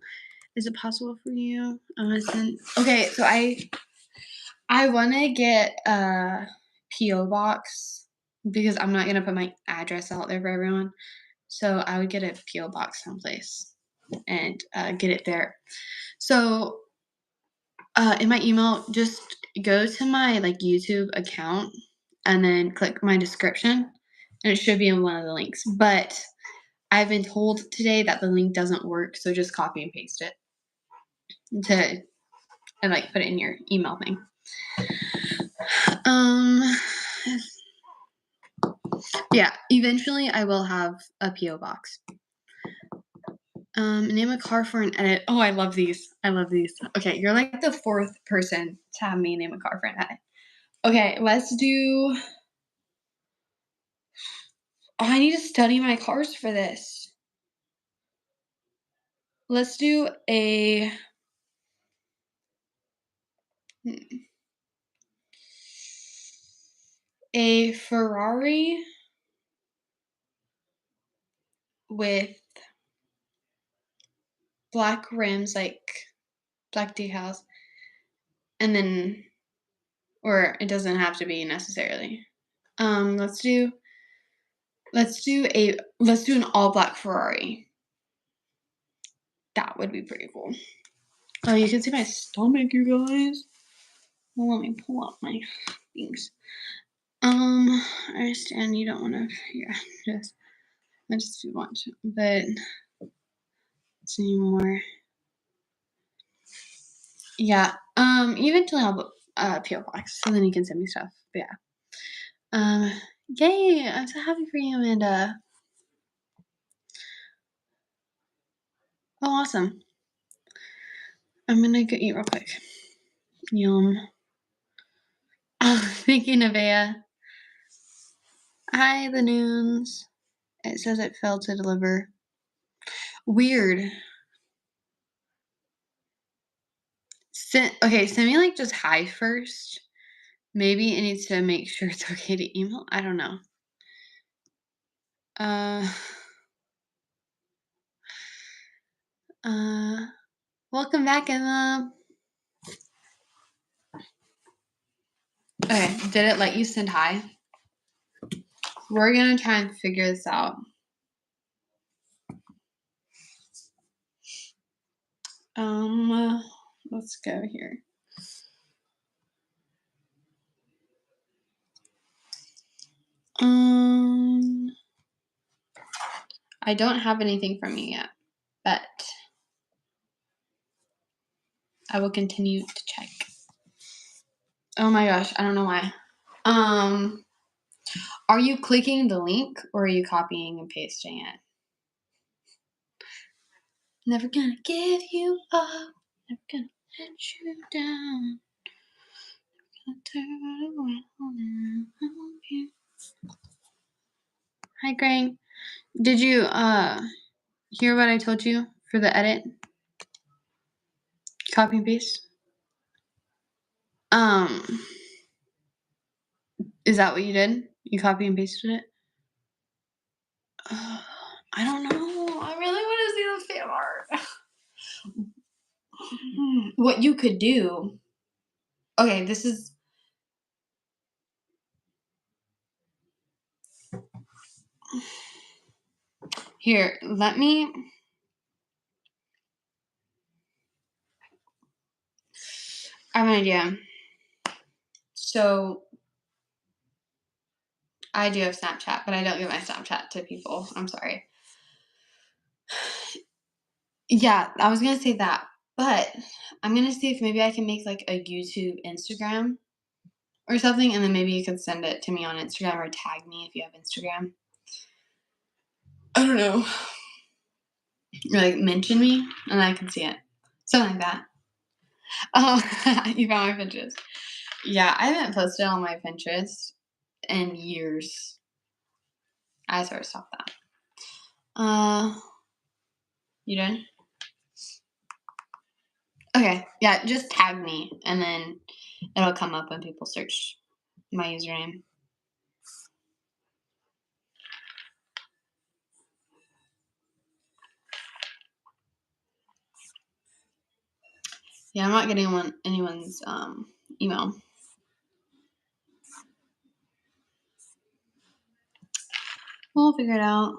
Is it possible for you? I'm gonna send. Okay, so I want to get a PO box because I'm not gonna put my address out there for everyone. So I would get a PO box someplace and get it there. So in my email, just go to my like YouTube account and then click my description, and it should be in one of the links. But I've been told today that the link doesn't work, so just copy and paste it and like put it in your email thing. Yeah, eventually I will have a PO box. Name a car for an edit. Oh, I love these. Okay, you're like the 4th person to have me name a car for an edit. Okay, let's do. Oh, I need to study my cars for this. Let's do a Ferrari with black rims, like black decals, and then, or it doesn't have to be necessarily. Let's do an all black Ferrari. That would be pretty cool. Oh, you can see my stomach, you guys. Well, let me pull up my things. I understand you don't want to. Yeah, I just want to, but let's see more. Yeah. Eventually I'll PO box, so then you can send me stuff. But yeah. Yay! I'm so happy for you, Amanda. Oh, awesome. I'm gonna go eat real quick. Yum. Oh, thank you, Nevaeh. Hi, the Noons. It says it failed to deliver. Weird. Send me like just hi first. Maybe it needs to make sure it's okay to email. I don't know. Welcome back, Emma. Okay, did it let you send hi? We're gonna try and figure this out. Let's go here. I don't have anything from you yet, but I will continue to check. Oh my gosh, I don't know why. Are you clicking the link or are you copying and pasting it? Never gonna give you up. Never gonna let you down. Never gonna turn around and help you. Hi, Greg. Did you hear what I told you for the edit? Copy and paste. Is that what you did? You copy and pasted it? I don't know. I really want to see the fan art. What you could do. Okay, this is. Here, let me. I have an idea. So, I do have Snapchat, but I don't give my Snapchat to people. I'm sorry. Yeah, I was going to say that. But I'm going to see if maybe I can make like a YouTube Instagram or something. And then maybe you could send it to me on Instagram or tag me if you have Instagram. I don't know. Or like mention me and I can see it. Something like that. Oh, you found my Pinterest. Yeah, I haven't posted on my Pinterest in years. I sort of stopped that. You done? Okay, yeah, just tag me and then it'll come up when people search my username. Yeah, I'm not getting anyone's email. We'll figure it out.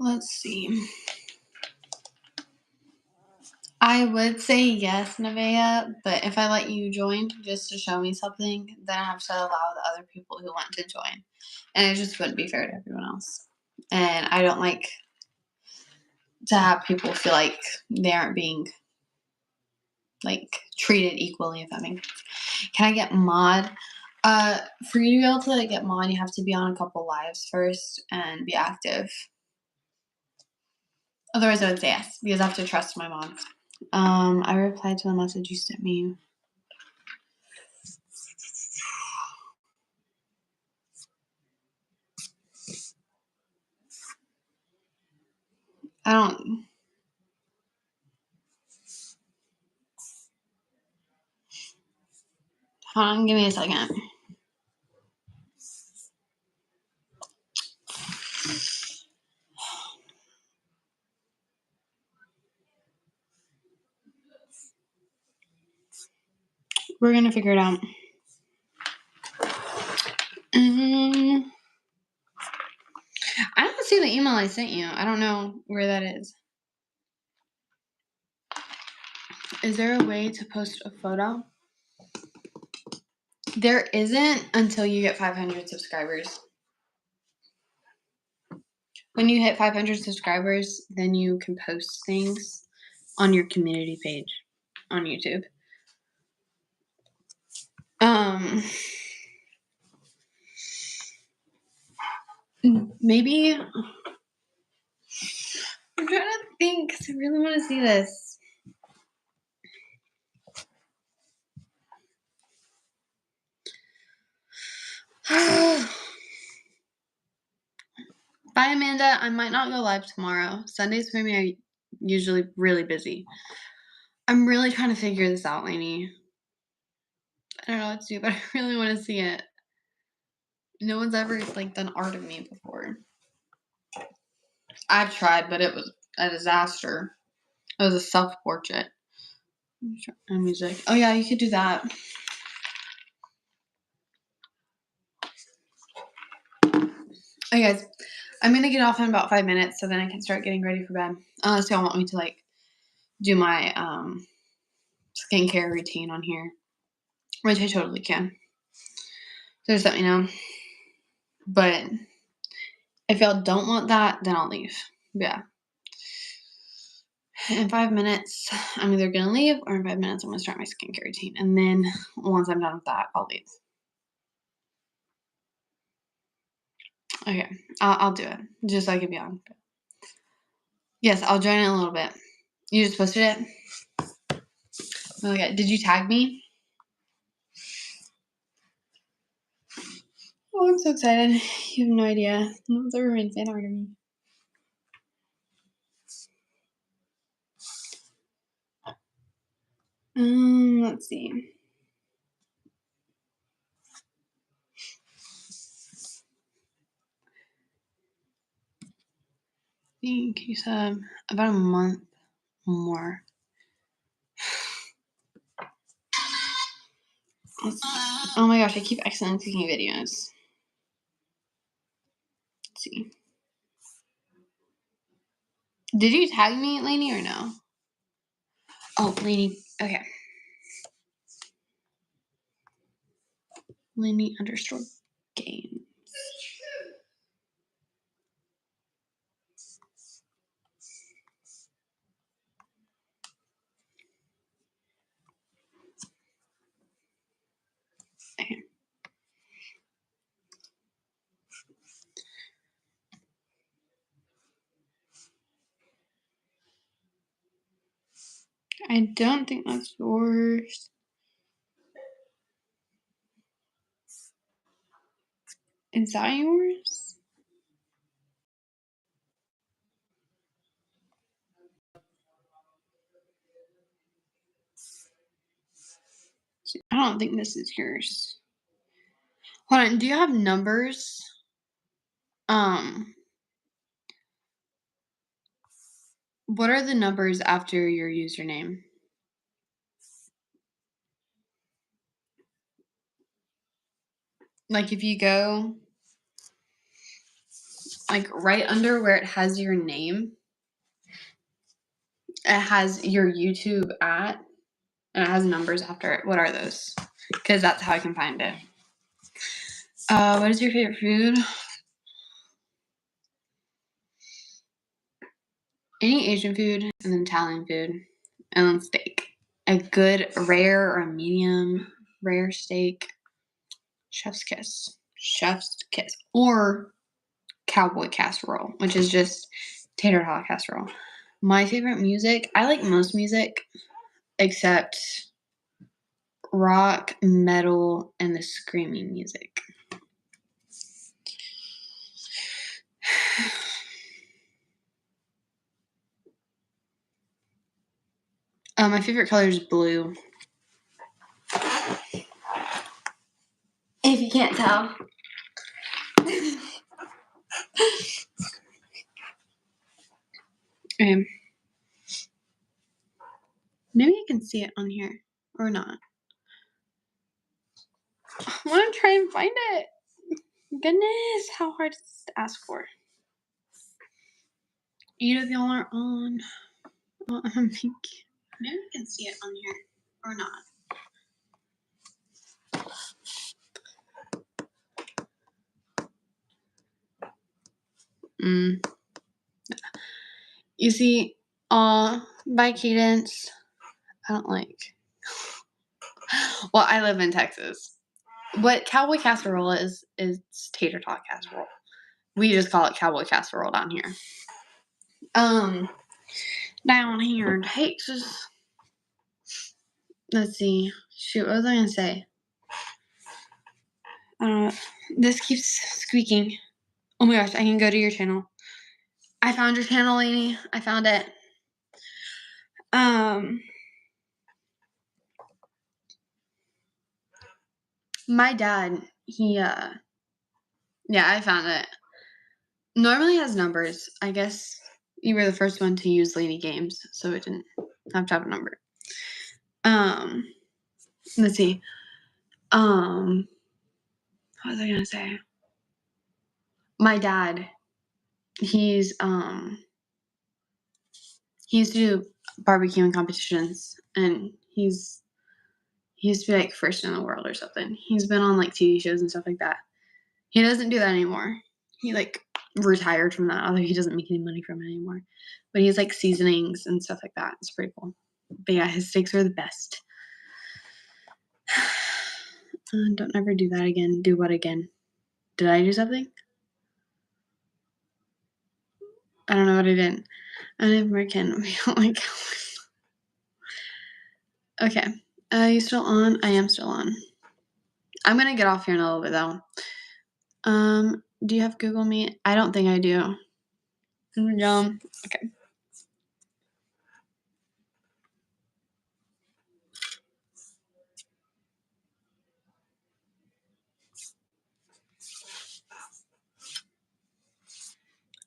Let's see. I would say yes, Nevaeh, but if I let you join just to show me something, then I have to allow the other people who want to join. And it just wouldn't be fair to everyone else. And I don't like to have people feel like they aren't being like treated equally, if that makes sense. Can I get mod? For you to be able to get mod, you have to be on a couple lives first and be active. Otherwise, I would say yes, because I have to trust my mods. I replied to the message you sent me. Hold on, give me a second. We're gonna figure it out. I don't see the email I sent you. I don't know where that is. Is there a way to post a photo? There isn't until you get 500 subscribers. When you hit 500 subscribers, then you can post things on your community page on YouTube. Maybe I'm trying to think because I really want to see this. Bye, Amanda. I might not go live tomorrow. Sundays for me are usually really busy. I'm really trying to figure this out, Lany. I don't know what to do, but I really want to see it. No one's ever done art of me before. I've tried, but it was a disaster. It was a self-portrait. Music. Oh yeah, you could do that. Okay, guys, I'm gonna get off in about 5 minutes so then I can start getting ready for bed. Unless y'all want me to like do my skincare routine on here, which I totally can. So just let me know. But if y'all don't want that, then I'll leave. Yeah. In 5 minutes, I'm either gonna leave, or in 5 minutes, I'm gonna start my skincare routine. And then once I'm done with that, I'll leave. Okay, I'll do it. Just so I can be on. Yes, I'll join in a little bit. You just posted it? Okay, did you tag me? Oh, I'm so excited. You have no idea. The roommate fan art of me. Let's see. I think you said about a month more. Oh my gosh, I keep accidentally clicking videos. Let's see. Did you tag me, Lany, or no? Oh, Lany. Okay. Lany _ game. Okay. I don't think that's yours. Is that yours? I don't think this is yours. Hold on, do you have numbers? What are the numbers after your username? Like if you go like right under where it has your name, it has your YouTube at, and it has numbers after it. What are those? Because that's how I can find it. What is your favorite food? Any Asian food, and then Italian food, and then steak. A good rare or a medium rare steak. Chef's kiss. Chef's kiss. Or Cowboy casserole, which is just tater tot casserole. My favorite music, I like most music except rock, metal, and the screaming music. My favorite color is blue. If you can't tell. Okay. Maybe you can see it on here or not. I want to try and find it. Goodness, how hard is this to ask for? Either of y'all are on. Maybe we can see it on here or not. You see, by Cadence, I don't like. Well, I live in Texas. What Cowboy casserole is tater tot casserole. We just call it Cowboy casserole down here. Down here in Texas. Let's see. Shoot, what was I gonna say? This keeps squeaking. Oh my gosh, I can go to your channel. I found your channel, Lany. I found it. My dad, yeah, I found it. Normally has numbers. I guess you were the first one to use Lany Games, so it didn't have to have a number. Let's see. What was I gonna say? My dad, he used to do barbecuing competitions, and he used to be like first in the world or something. He's been on like TV shows and stuff like that. He doesn't do that anymore. He like retired from that, although he doesn't make any money from it anymore. But he's like seasonings and stuff like that. It's pretty cool. But yeah, his steaks are the best. Don't ever do that again. Do what again? Did I do something? I don't know what I did. I'm American. We don't like Cowboys. Okay. Are you still on? I am still on. I'm gonna get off here in a little bit though. Do you have Google Meet? I don't think I do. Okay.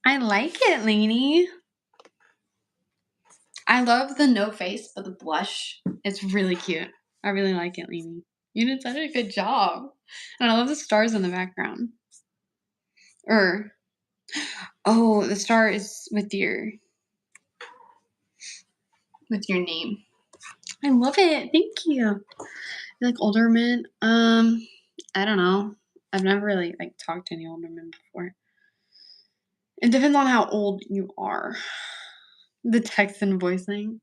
I like it, Lany. I love the no face, but the blush, it's really cute. I really like it, Lany. You did such a good job. And I love the stars in the background. Oh, the star is with your name. I love it. Thank you. Like older men? I don't know. I've never really like talked to any older men before. It depends on how old you are. The text and voice thing.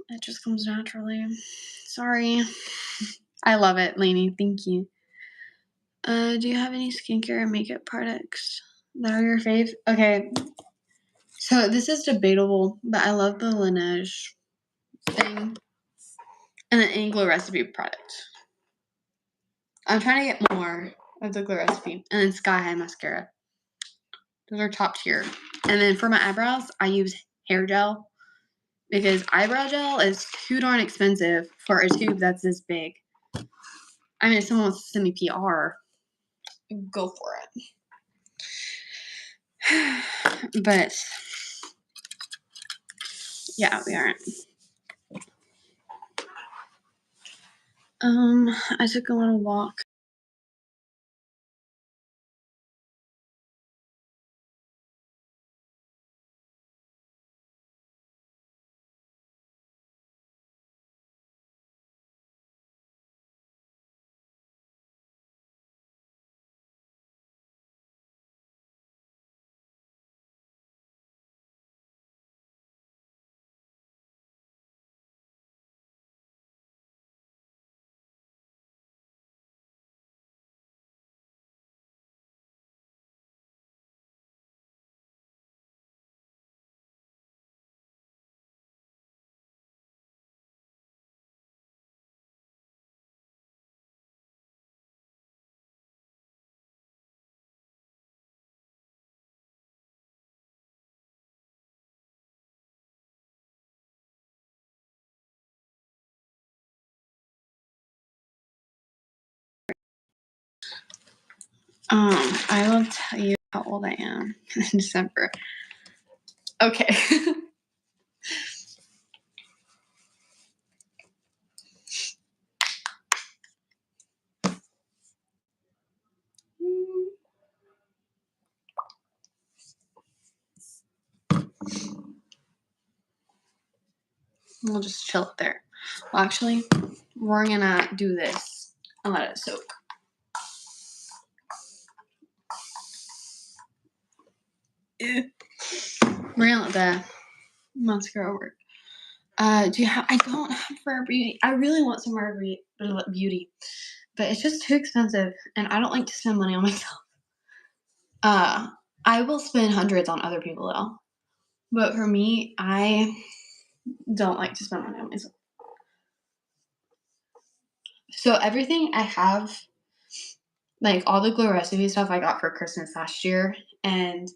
It just comes naturally. Sorry. I love it, Lany. Thank you. Do you have any skincare and makeup products that are your fave? Okay. So this is debatable, but I love the Laneige thing and the Anglo Recipe product. I'm trying to get more of the Glow Recipe. And then Sky High Mascara. Those are top tier. And then for my eyebrows, I use hair gel because eyebrow gel is too darn expensive for a tube that's this big. I mean, if someone wants to send me PR, go for it. But yeah, we aren't. I took a little walk. I will tell you how old I am in December. Okay. We'll just chill it there. Well, actually, we're gonna do this and let it soak. We're gonna let the mascara work. Do you have? I don't have Forever Beauty. I really want some Forever Beauty, but it's just too expensive, and I don't like to spend money on myself. I will spend hundreds on other people though, but for me, I don't like to spend money on myself. So everything I have, like all the Glow Recipe stuff, I got for Christmas last year, and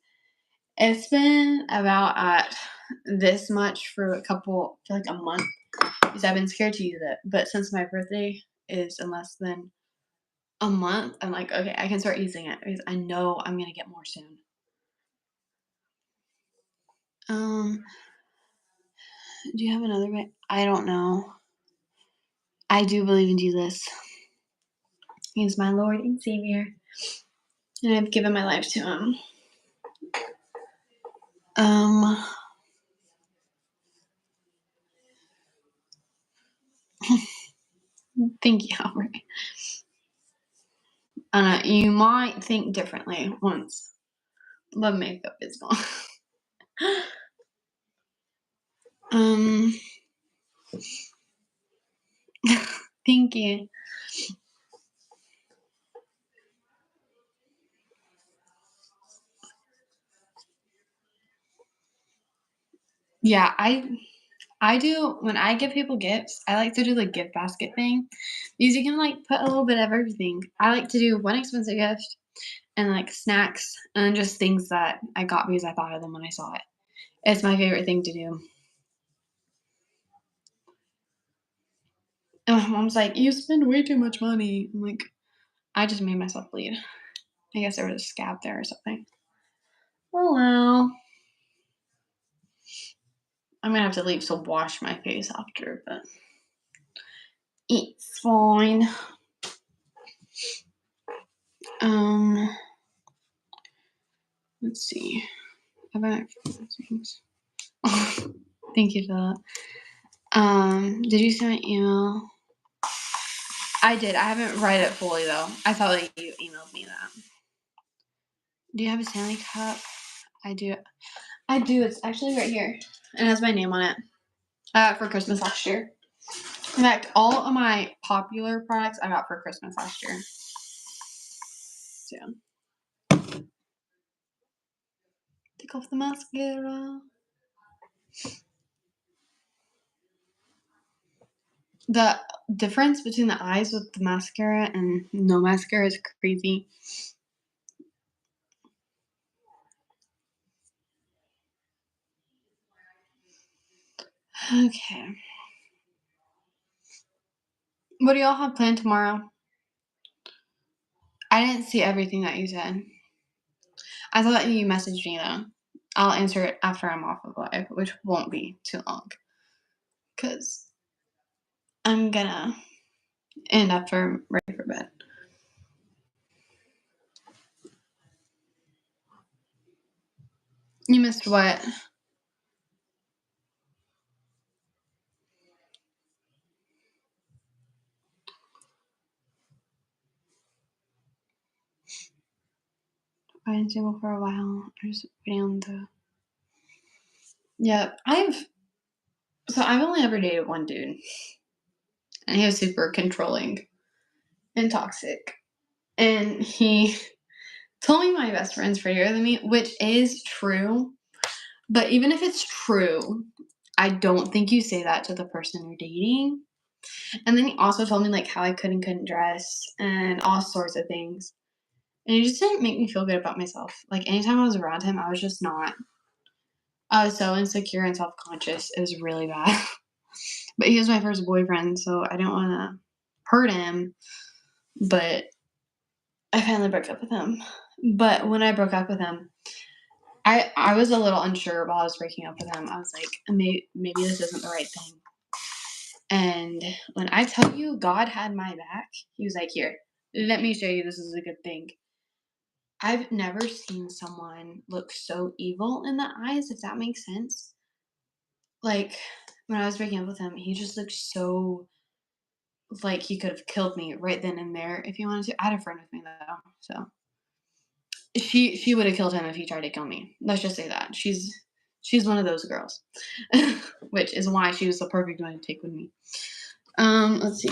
it's been about at this much for I feel like a month, because I've been scared to use it. But since my birthday is in less than a month, I'm like, okay, I can start using it because I know I'm gonna get more soon. Do you have another way? I don't know. I do believe in Jesus. He's my Lord and Savior. And I've given my life to him. Thank you, Albert. You might think differently once the makeup is gone. Thank you. Yeah, I do when I give people gifts, I like to do the gift basket thing. Because you can like put a little bit of everything. I like to do one expensive gift and like snacks and just things that I got because I thought of them when I saw it. It's my favorite thing to do. And my mom's like, "You spend way too much money." I'm like, I just made myself bleed. I guess there was a scab there or something. Oh well. I'm gonna have to leave to wash my face after, but it's fine. Let's see. About things. Thank you for that. Did you see my email? I did. I haven't read it fully though. I thought that you emailed me that. Do you have a Stanley Cup? I do. I do. It's actually right here. It has my name on it. I got it for Christmas last year. In fact, all of my popular products I got for Christmas last year. So, take off the mascara. The difference between the eyes with the mascara and no mascara is crazy. Okay. What do y'all have planned tomorrow? I didn't see everything that you said. I thought that you messaged me though. I'll answer it after I'm off of live, which won't be too long. Because I'm gonna end up ready for bed. You missed what? I've been single for a while. I just waiting on the. Yeah, I've only ever dated one dude, and he was super controlling and toxic, and he told me my best friend's prettier than me, which is true. But even if it's true, I don't think you say that to the person you're dating. And then he also told me like how I couldn't dress and all sorts of things. And it just didn't make me feel good about myself. Like anytime I was around him, I was just not. I was so insecure and self-conscious. It was really bad. But he was my first boyfriend, so I didn't want to hurt him. But I finally broke up with him. But when I broke up with him, I was a little unsure while I was breaking up with him. I was like, maybe this isn't the right thing. And when I tell you God had my back, he was like, here, let me show you this is a good thing. I've never seen someone look so evil in the eyes, if that makes sense. Like, when I was breaking up with him, he just looked so like he could have killed me right then and there if he wanted to. I had a friend with me, though, so she would have killed him if he tried to kill me. Let's just say that. She's one of those girls, which is why she was the perfect one to take with me. Let's see.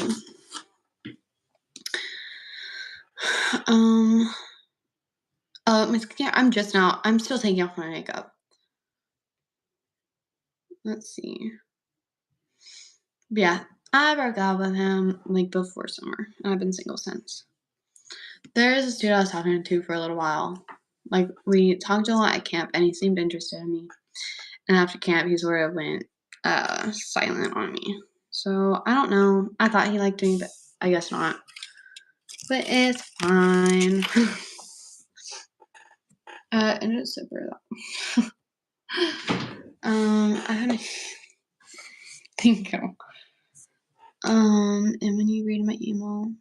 Yeah, I'm still taking off my makeup. Let's see. Yeah, I broke up with him like before summer, and I've been single since. There's a dude I was talking to for a little while. Like, we talked a lot at camp, and he seemed interested in me. And after camp, he sort of went silent on me. So, I don't know. I thought he liked me, but I guess not. But it's fine. And it's super though. I had a thank you. And when you read my email,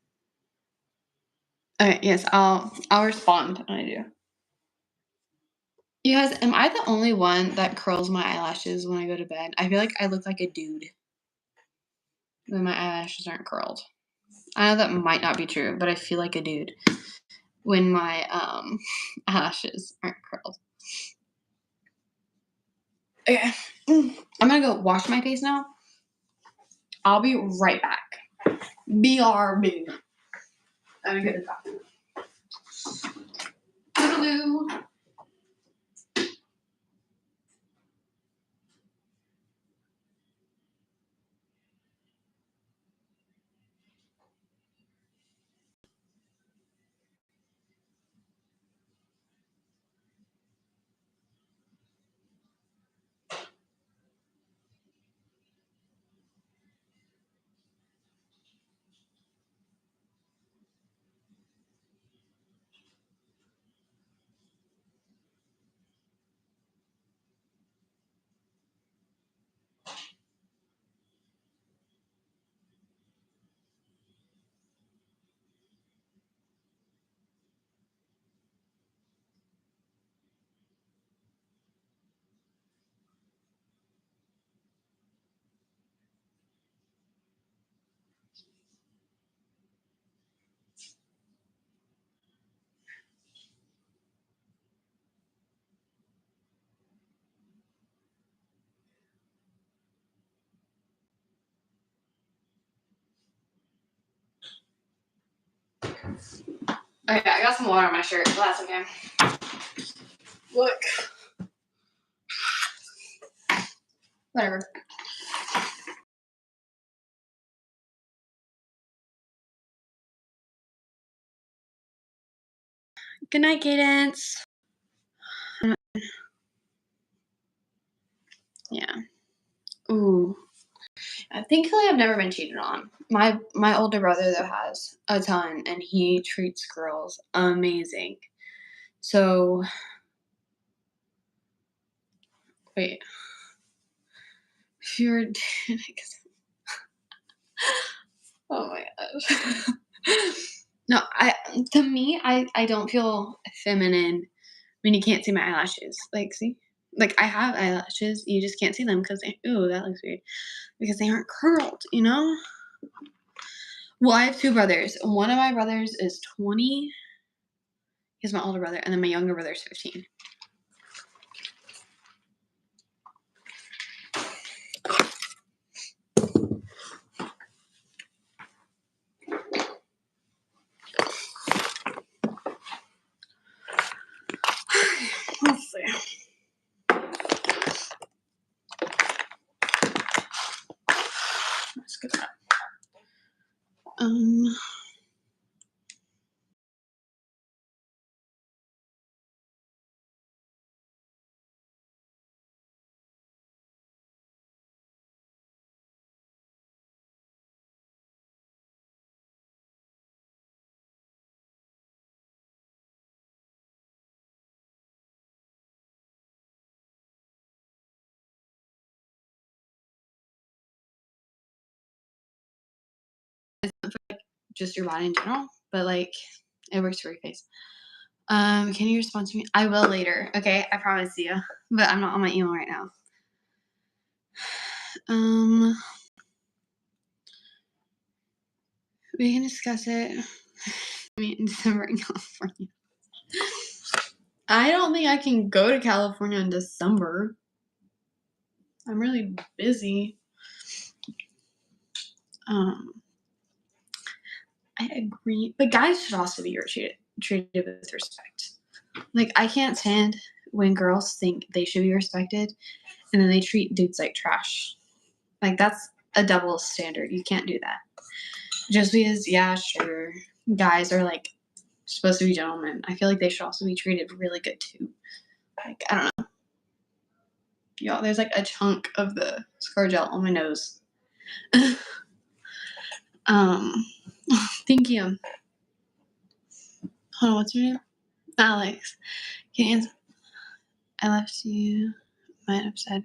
Okay, yes, I'll respond when I do. You guys, am I the only one that curls my eyelashes when I go to bed? I feel like I look like a dude when my eyelashes aren't curled. I know that might not be true, but I feel like a dude when my eyelashes aren't curled. Okay. I'm gonna go wash my face now. I'll be right back. BRB. I'm gonna get the coffee. Toodaloo. Okay, I got some water on my shirt, but that's okay. Look. Whatever. Good night, Cadence. Yeah. Ooh. Thankfully, I've never been cheated on. My older brother though has a ton, and he treats girls amazing. So wait, if you're oh my gosh. No, to me, I don't feel feminine when you can't see my eyelashes. Like, see, like I have eyelashes, you just can't see them because ooh, that looks weird because they aren't curled, you know. Well, I have two brothers. One of my brothers is 20. He's my older brother, and then my younger brother is 15. Let's see. Let's get that. Just your body in general, but like it works for your face. Can you respond to me? I will later. Okay, I promise you. But I'm not on my email right now. We can discuss it. I mean, in December in California. I don't think I can go to California in December. I'm really busy. I agree, but guys should also be treated with respect. Like I can't stand when girls think they should be respected, and then they treat dudes like trash. Like that's a double standard. You can't do that. Just because, yeah, sure, guys are like supposed to be gentlemen. I feel like they should also be treated really good too. Like I don't know, y'all. There's like a chunk of the scar gel on my nose. Thank you. Hold on, what's your name? Alex. Can you answer? I left you. Might have said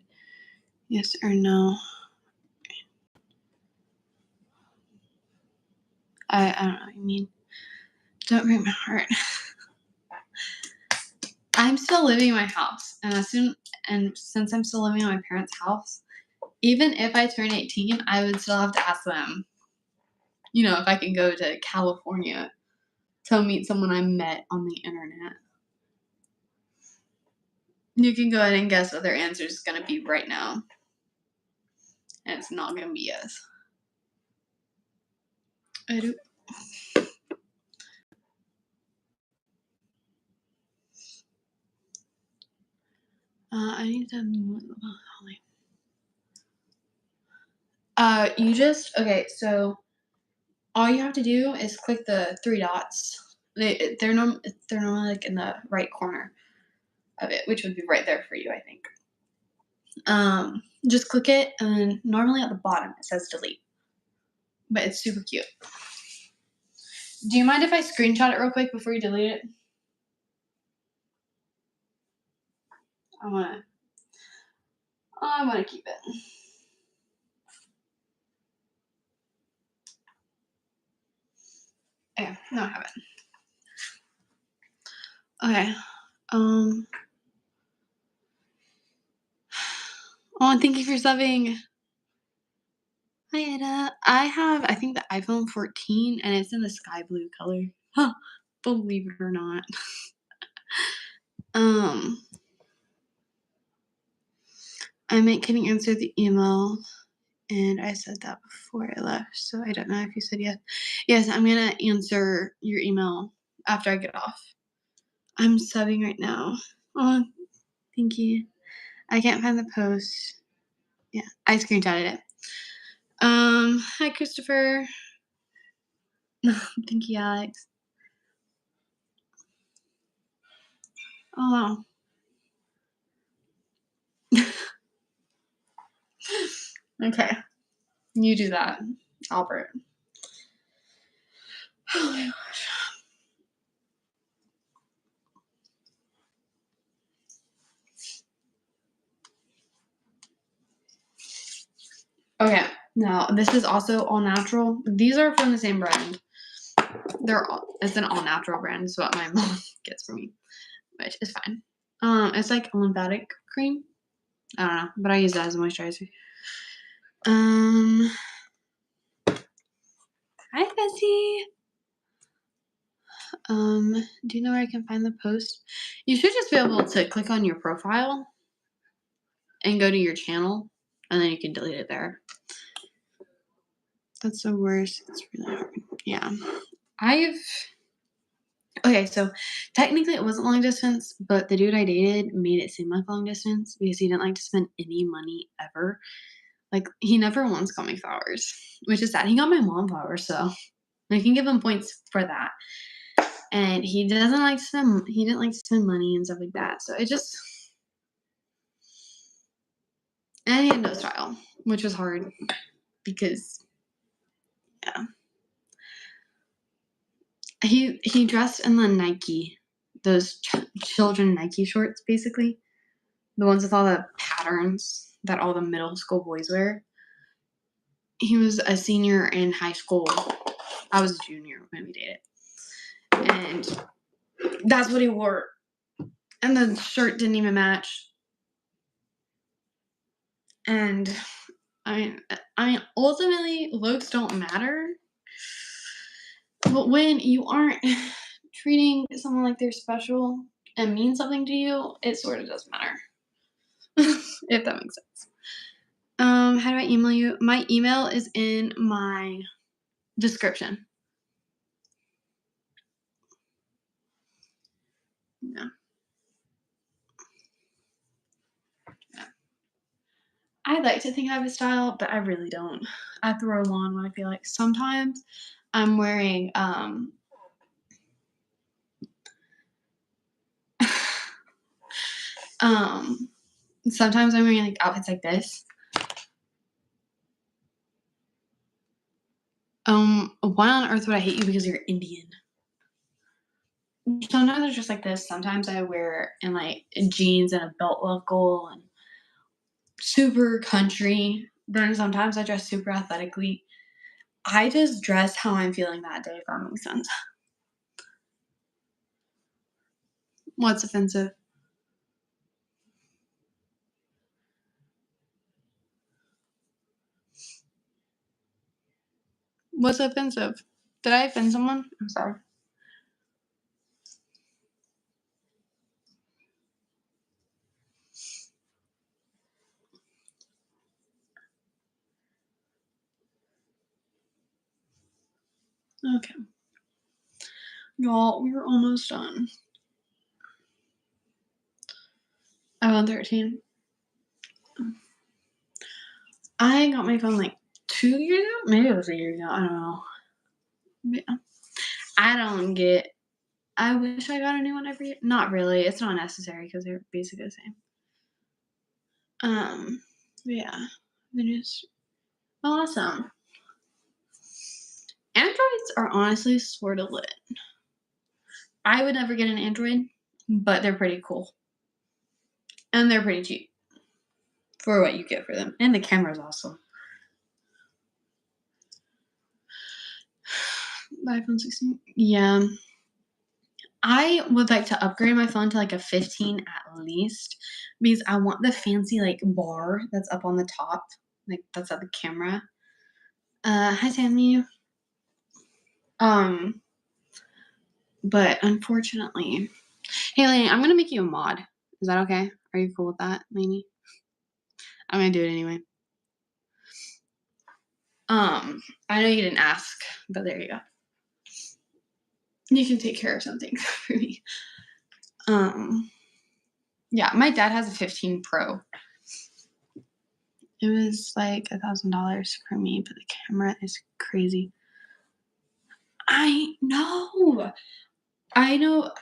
yes or no. I don't know what you mean. Don't break my heart. I'm still living in my house, and since I'm still living in my parents' house, even if I turn 18, I would still have to ask them, if I can go to California to meet someone I met on the internet. You can go ahead and guess what their answer is going to be right now. And it's not going to be yes. I do. I need to move. Okay, so all you have to do is click the three dots. They're normally like in the right corner of it, which would be right there for you, I think. Just click it, and then normally at the bottom it says delete. But it's super cute. Do you mind if I screenshot it real quick before you delete it? I wanna keep it. Okay, no, I haven't. Okay. Oh, thank you for subbing. Hi, Ada. I think, the iPhone 14, and it's in the sky blue color. Huh, believe it or not. I couldn't answer the email, and I said that before I left, so I don't know if you said yes. Yes, I'm gonna answer your email after I get off. I'm subbing right now. Oh, thank you. I can't find the post. Yeah, I screenshotted it. Hi, Christopher. Thank you, Alex. Oh, wow. Okay. You do that, Albert. Oh my gosh. Okay, now this is also all natural. These are from the same brand. It's an all natural brand, is what my mom gets for me, which is fine. It's like a lymphatic cream. I don't know, but I use that as a moisturizer. Hi, Bessie. Do you know where I can find the post? You should just be able to click on your profile and go to your channel, and then you can delete it there. That's the worst. It's really hard. Yeah. Okay, so technically it wasn't long distance, but the dude I dated made it seem like long distance because he didn't like to spend any money ever. Like, he never once got me flowers, which is sad. He got my mom flowers, so I can give him points for that. And he didn't like to spend money and stuff like that. So and he had no style, which was hard because, yeah. He dressed in the Nike, those children Nike shorts, basically. The ones with all the patterns that all the middle school boys wear. He was a senior in high school. I was a junior when we dated. And that's what he wore. And the shirt didn't even match. And I mean, ultimately, looks don't matter. But when you aren't treating someone like they're special and mean something to you, it sort of does matter. If that makes sense. How do I email you? My email is in my description. Yeah. I like to think I have a style, but I really don't. I throw on when I feel like. Sometimes I'm wearing sometimes I'm wearing like outfits like this. Why on earth would I hate you because you're Indian? Sometimes it's just like this. Sometimes I wear in like jeans and a belt buckle and super country. Then sometimes I dress super athletically. I just dress how I'm feeling that day, if that makes sense. What's offensive? What's offensive? Did I offend someone? I'm sorry. Okay. Y'all, we're almost done. iPhone 13. I got my phone like 2 years ago. Maybe it was a year ago. I don't know. Yeah. I wish I got a new one every year. Not really. It's not necessary because they're basically the same. Yeah. They're just awesome. Androids are honestly sort of lit. I would never get an Android, but they're pretty cool. And they're pretty cheap for what you get for them. And the camera's awesome. The iPhone 16? Yeah. I would like to upgrade my phone to like a 15 at least because I want the fancy like bar that's up on the top. Like that's at the camera. Hi Sammy. But unfortunately, hey Lany, I'm gonna make you a mod. Is that okay? Are you cool with that, Lany? I'm gonna do it anyway. I know you didn't ask, but there you go. You can take care of something for me. Yeah, my dad has a 15 Pro. It was like $1,000 for me, but the camera is crazy. I know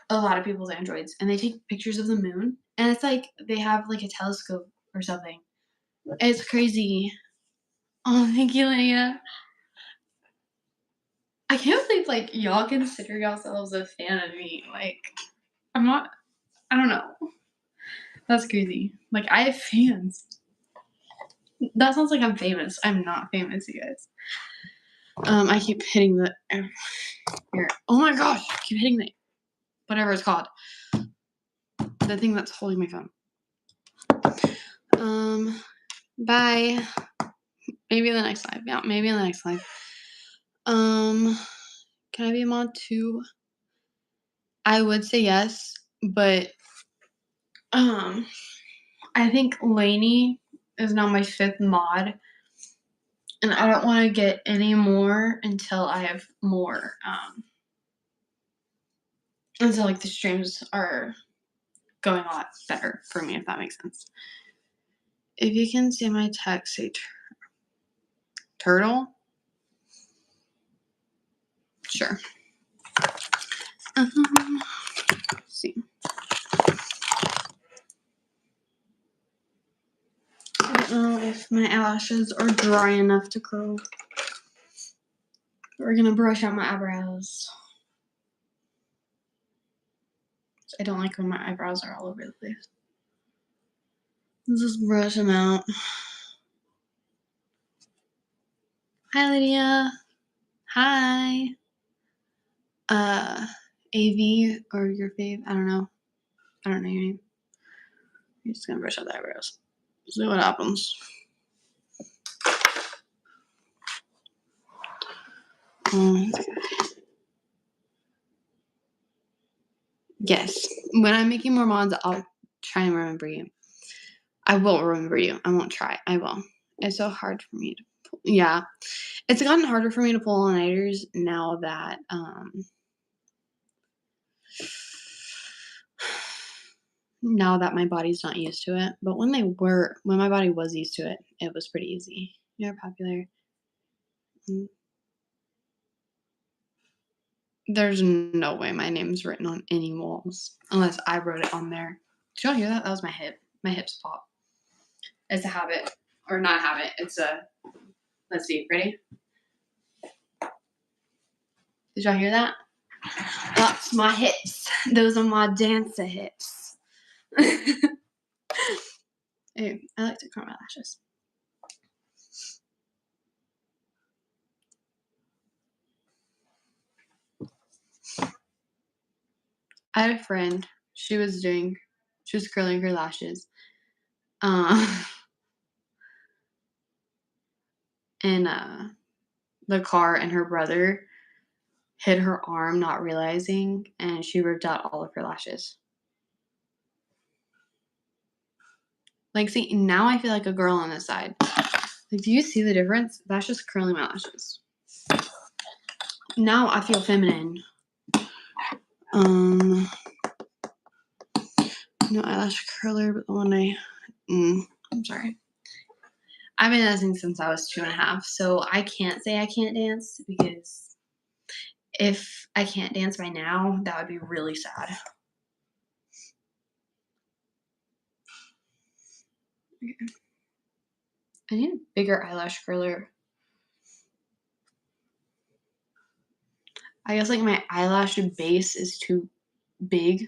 a lot of people's Androids, and they take pictures of the moon, and it's like they have like a telescope or something. It's crazy. Oh, thank you, Lydia. I can't believe like y'all consider yourselves a fan of me. Like, I'm not. I don't know. That's crazy. Like, I have fans. That sounds like I'm famous. I'm not famous, you guys. I keep hitting the. Here. Oh my gosh! I keep hitting the. Whatever it's called. The thing that's holding my phone. Bye. Maybe in the next live. Yeah, maybe in the next live. Can I be a mod too? I would say yes, but I think Lany is now my 5th mod, and I don't want to get any more until I have more. Until like the streams are going a lot better for me, if that makes sense. If you can see my text, say turtle. Sure. Let's see. I don't know if my eyelashes are dry enough to curl. We're gonna brush out my eyebrows. I don't like when my eyebrows are all over the place. Let's just brush them out. Hi, Lydia. Hi. AV or your fave. I don't know. I don't know your name. You're just gonna brush out the eyebrows. See what happens. Yes. When I'm making more mods, I'll try and remember you. I will remember you. I won't try. I will. It's so hard for me to pull. Yeah. It's gotten harder for me to pull all-nighters now that my body's not used to it. But when my body was used to it, it was pretty easy. You're popular. There's no way my name's written on any walls unless I wrote it on there. Did y'all hear that? That was my hip. My hips pop. It's a habit. Or not a habit. It's a, let's see, ready? Did y'all hear that? That's my hips. Those are my dancer hips. Hey, I like to curl my lashes. I had a friend She was curling her lashes. In the car, and her brother hit her arm, not realizing, and she ripped out all of her lashes. Like, see, now I feel like a girl on this side. Like, do you see the difference? That's just curling my lashes. Now I feel feminine. No eyelash curler, but the one I'm sorry. I've been dancing since I was 2.5, so I can't say I can't dance, because if I can't dance by now, that would be really sad. Okay. I need a bigger eyelash curler. I guess like my eyelash base is too big.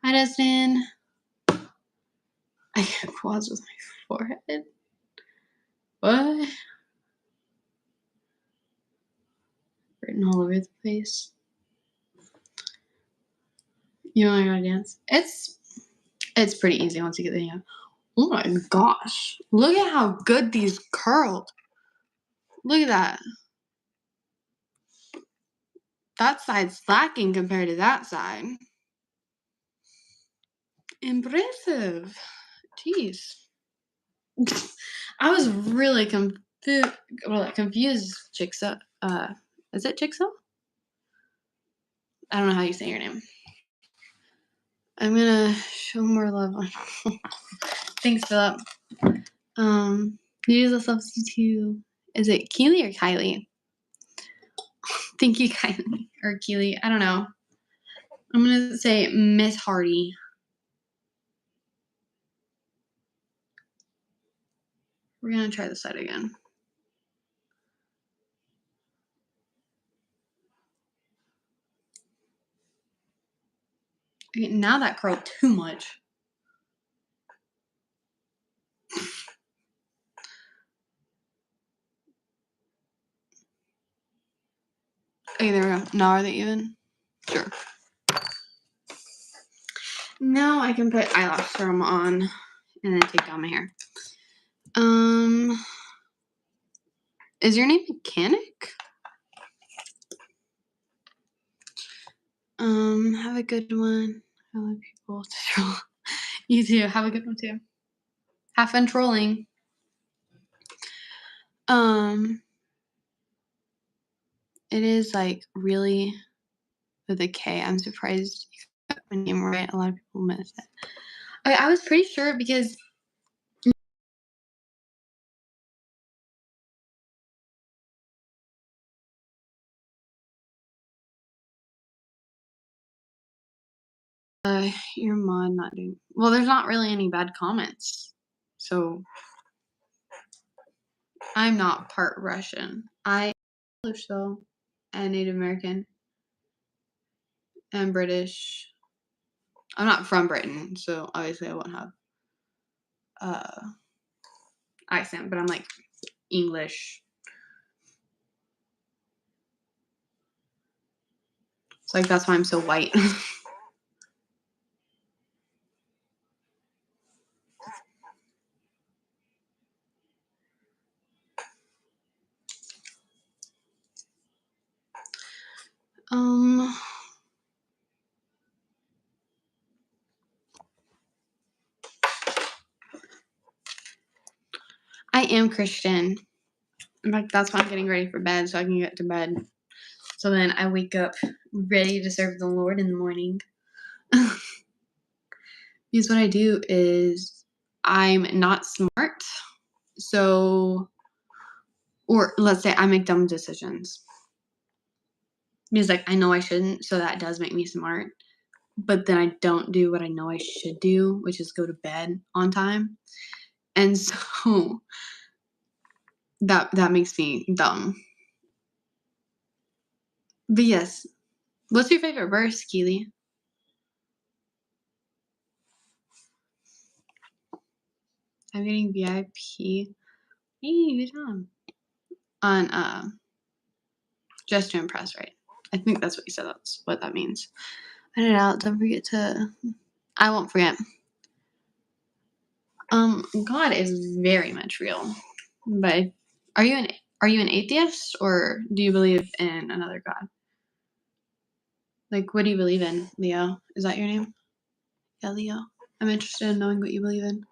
Hi, Destin. I get quads with my forehead. What? Written all over the place. You know I gotta dance. It's pretty easy once you get the hang of it. Oh my gosh. Look at how good these curled. Look at that. That side's slacking compared to that side. Impressive. Jeez. I was really confused. Chicksa. Is it Chicksa? I don't know how you say your name. I'm gonna show more love on. Thanks, Philip. Use a substitute. Is it Keely or Kylie? Thank you, Kylie. Or Keely. I don't know. I'm gonna say Miss Hardy. We're gonna try this side again. Okay, now that curled too much. Okay, there we go. Now are they even? Sure. Now I can put eyelash serum on and then take down my hair. Is your name Mechanic? Have a good one. I love people to troll. You too. Have a good one too. Have fun trolling. It is like really with a K. I'm surprised you got my name right. A lot of people miss it. Okay, I was pretty sure because your mod not doing well. There's not really any bad comments, so I'm not part Russian. I English though, and Native American, and British. I'm not from Britain, so obviously I won't have accent, but I'm like English. It's like that's why I'm so white. I am Christian. In fact, that's why I'm getting ready for bed, so I can get to bed. So then I wake up ready to serve the Lord in the morning. Because what I do is I'm not smart. So, or let's say I make dumb decisions. Because like I know I shouldn't, so that does make me smart. But then I don't do what I know I should do, which is go to bed on time. And so that makes me dumb. But yes. What's your favorite verse, Keely? I'm getting VIP. Hey, good job. On Just to Impress, right? I think that's what you said. That's what that means. Cut it out. Don't forget to. I won't forget. God is very much real. But are you an atheist, or do you believe in another God? Like, what do you believe in, Leo? Is that your name? Yeah, Leo. I'm interested in knowing what you believe in.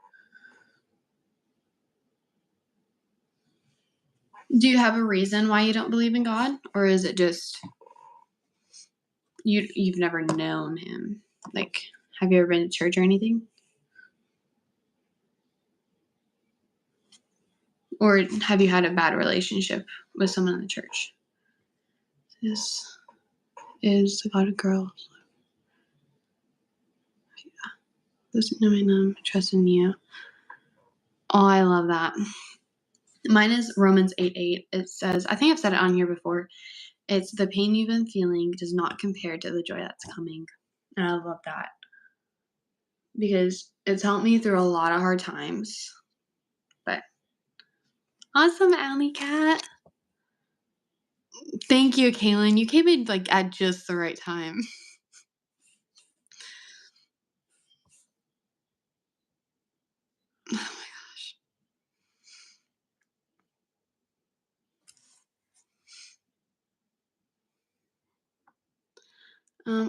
Do you have a reason why you don't believe in God, or is it just you've never known him? Like, have you ever been to church or anything? Or have you had a bad relationship with someone in the church? This is the God of girls. Listen to my trust in you. Oh, I love that. Mine is Romans 8:8. It says, I think I've said it on here before. It's the pain you've been feeling does not compare to the joy that's coming. And I love that. Because it's helped me through a lot of hard times. But awesome, Alley Cat. Thank you, Kaylin. You came in like at just the right time. Oh my gosh.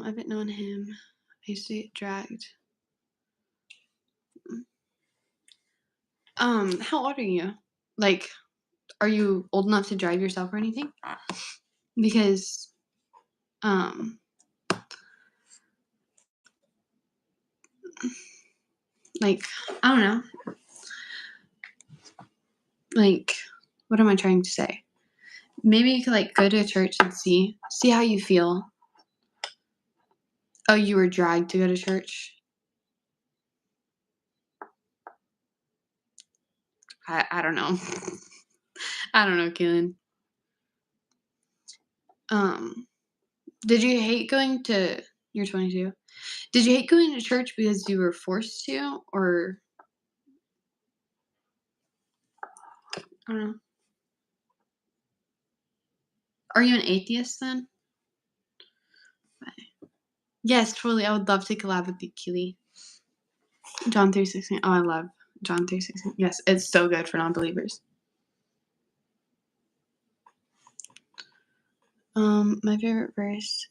I've been knowing him. I used to get dragged. How old are you? Like, are you old enough to drive yourself or anything? Because, like, I don't know. Like, what am I trying to say? Maybe you could like go to a church and see how you feel. Oh, you were dragged to go to church? I don't know. I don't know, Kaylin. Did you hate going to, you're 22. Did you hate going to church because you were forced to, or, I don't know. Are you an atheist then? Yes, totally. I would love to collab with you, Keely. John 3:16. Oh, I love John 3:16. Yes, it's so good for non-believers. My favorite verse.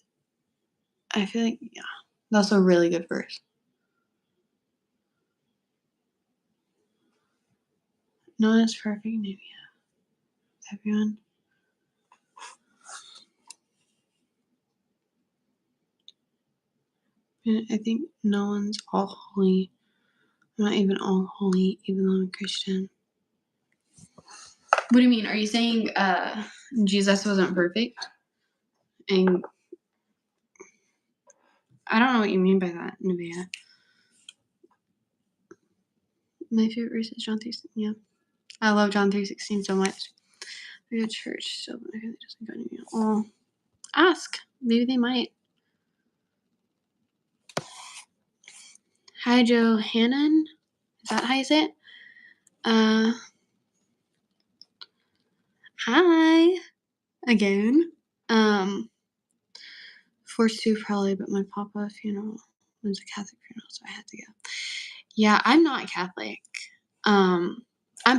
I feel like, yeah, that's a really good verse. No one is perfect, maybe. Everyone. And I think no one's all holy. I'm not even all holy, even though I'm a Christian. What do you mean? Are you saying Jesus wasn't perfect? And I don't know what you mean by that, Nevaeh. My favorite verse is John 3:16. Yeah, I love John 3:16 so much. I go to church, so my family doesn't go anymore. Oh, ask. Maybe they might. Hi, Johannan. Is that how you say it? Hi again. Forced to probably, but my papa funeral was a Catholic funeral, so I had to go. Yeah, I'm not Catholic. I'm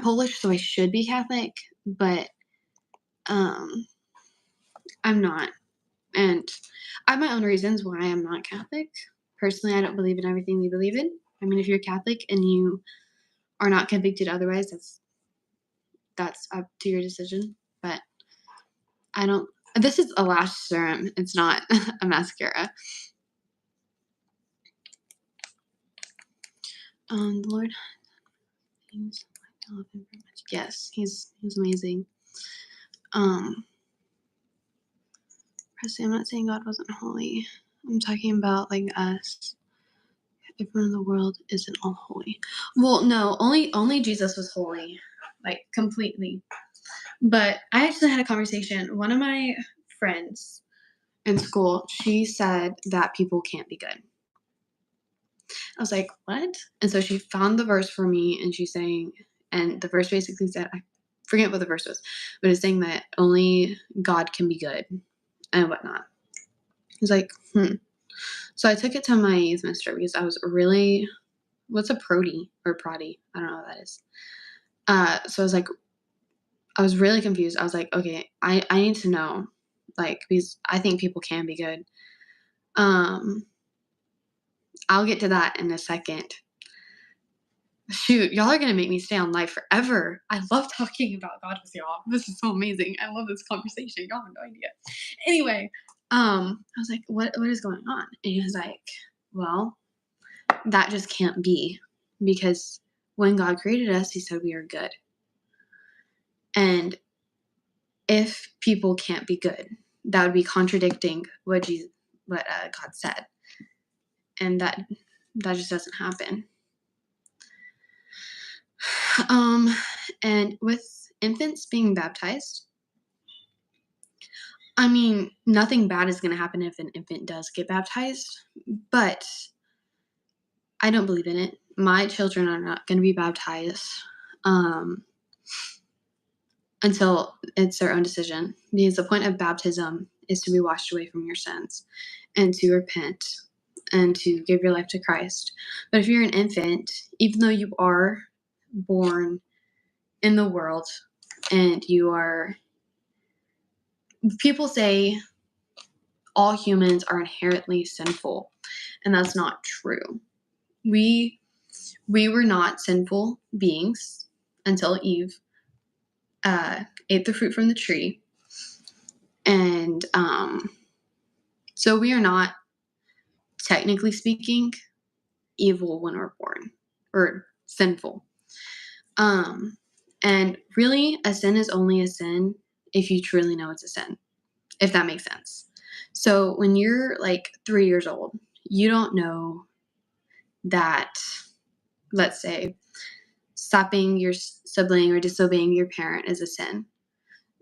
Polish, so I should be Catholic, but I'm not. And I have my own reasons why I'm not Catholic. Personally, I don't believe in everything we believe in. I mean, if you're Catholic and you are not convicted otherwise, that's up to your decision. But I don't. This is a lash serum. It's not a mascara. The Lord, things I love him very much. Yes, he's amazing. Presley, I'm not saying God wasn't holy. I'm talking about like us. Everyone in the world isn't all holy. Well, no, only Jesus was holy, like completely. But I actually had a conversation. One of my friends in school, she said that people can't be good. I was like, what? And so she found the verse for me, and she's saying, and the verse basically said, I forget what the verse was, but it's saying that only God can be good and whatnot. I was like, So I took it to my youth minister because I was really, what's a prody or proddy? I don't know what that is. So I was really confused. I was like, okay, I need to know, like, because I think people can be good. I'll get to that in a second. Shoot, y'all are going to make me stay on live forever. I love talking about God with y'all. This is so amazing. I love this conversation. Y'all have no idea. Anyway, I was like, what is going on? And he was like, well, that just can't be, because when God created us, he said we are good. And if people can't be good, that would be contradicting what God said. And that just doesn't happen. And with infants being baptized, I mean, nothing bad is going to happen if an infant does get baptized, but I don't believe in it. My children are not going to be baptized until it's their own decision, because the point of baptism is to be washed away from your sins and to repent and to give your life to Christ. But if you're an infant, even though you are born in the world and you are, people say all humans are inherently sinful, and that's not true. We were not sinful beings until Eve ate the fruit from the tree. And so we are not, technically speaking, evil when we're born, or sinful. And really, a sin is only a sin if you truly know it's a sin, if that makes sense. So when you're like 3 years old, you don't know that, let's say, stopping your sibling or disobeying your parent is a sin.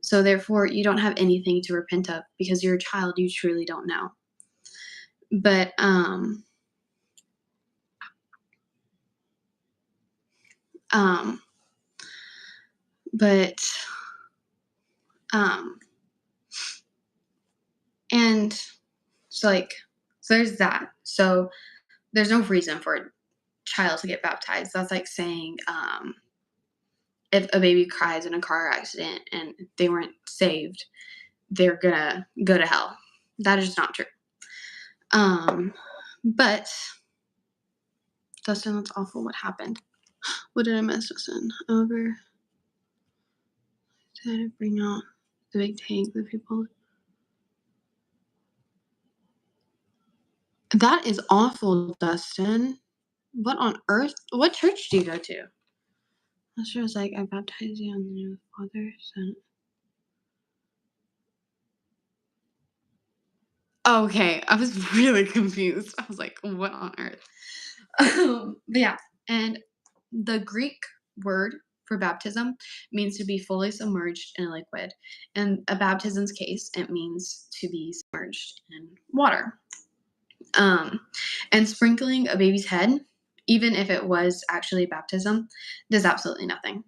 So therefore, you don't have anything to repent of, because you're a child, you truly don't know. But and so there's that. So there's no reason for a child to get baptized. That's like saying if a baby cries in a car accident and they weren't saved, they're gonna go to hell. That is not true. But Dustin, that's awful. What happened? What did I miss, Dustin? Over. Did I bring out the big tank that people? That is awful, Dustin. What on earth? What church do you go to? Pastor was like, I baptize you in the name of the Father, Son. Okay, I was really confused. I was like, what on earth? But yeah, and the Greek word for baptism means to be fully submerged in a liquid. In a baptism's case, it means to be submerged in water. And sprinkling a baby's head, even if it was actually baptism, does absolutely nothing.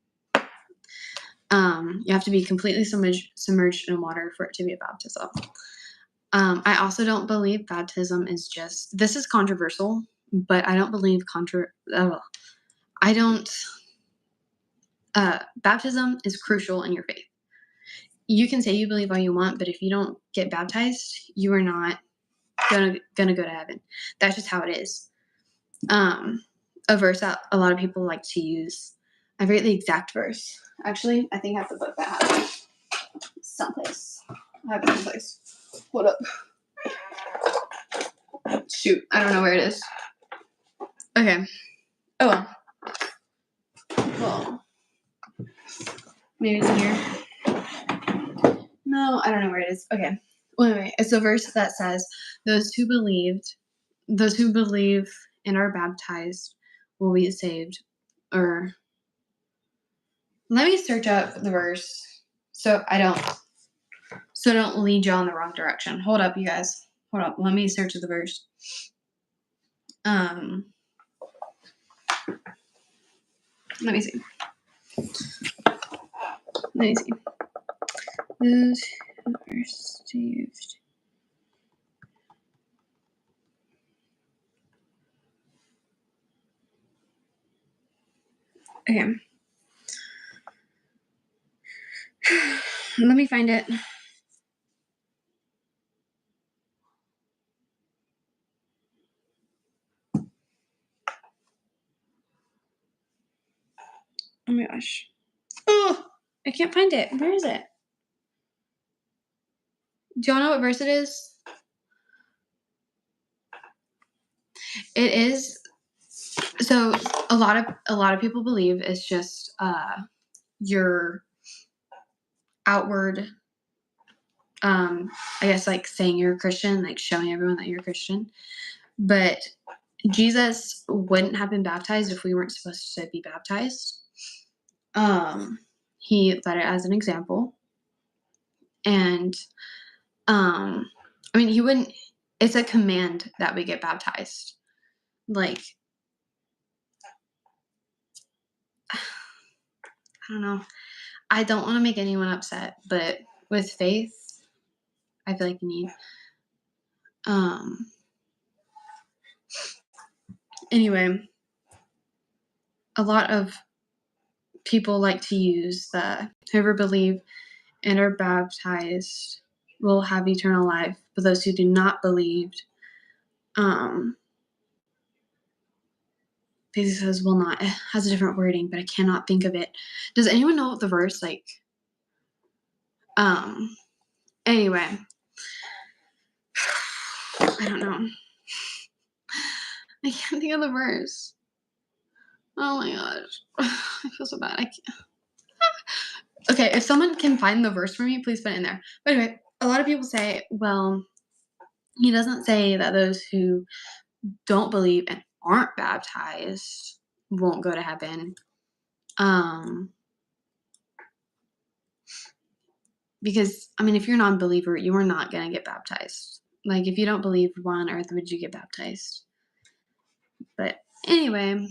You have to be completely submerged in water for it to be a baptism. I also don't believe baptism is just, this is controversial, but I don't believe baptism is crucial in your faith. You can say you believe all you want, but if you don't get baptized, you are not gonna go to heaven. That's just how it is. A verse that a lot of people like to use. I forget the exact verse. Actually, I think I have the book that has it someplace. I have it someplace. Hold up. Shoot, I don't know where it is. Okay. Oh well. Well, maybe it's in here. No, I don't know where it is. Okay. Well, anyway, it's a verse that says, those who believe and are baptized will be saved. Or let me search up the verse so I don't lead you on the wrong direction. Hold up, you guys. Hold up. Let me search the verse. Let me see. Those who are saved Okay. Let me find it. Oh my gosh. Oh, I can't find it. Where is it? Do y'all know what verse it is? It is. So a lot of people believe it's just your outward, I guess, like saying you're a Christian, like showing everyone that you're a Christian. But Jesus wouldn't have been baptized if we weren't supposed to be baptized. He led it as an example. And I mean, he wouldn't, it's a command that we get baptized. Like, I don't know. I don't want to make anyone upset, but with faith, I feel like you need. Anyway, a lot of people like to use the whoever believe and are baptized will have eternal life, but those who do not believe, basically says will not. It has a different wording, but I cannot think of it. Does anyone know what the verse like? Anyway, I don't know. I can't think of the verse. Oh my gosh. I feel so bad. I can't. Okay, if someone can find the verse for me, please put it in there. But anyway, a lot of people say, well, he doesn't say that those who don't believe and aren't baptized won't go to heaven. Because, I mean, if you're a non-believer, you are not going to get baptized. Like, if you don't believe, why on earth would you get baptized? But anyway,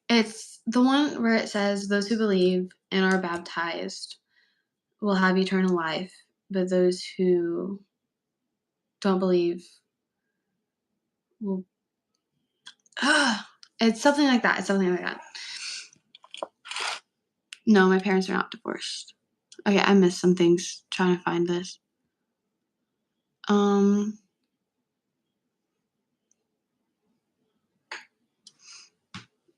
it's the one where it says, those who believe and are baptized will have eternal life, but those who don't believe will... It's something like that. It's something like that. No, my parents are not divorced. Okay, I missed some things trying to find this.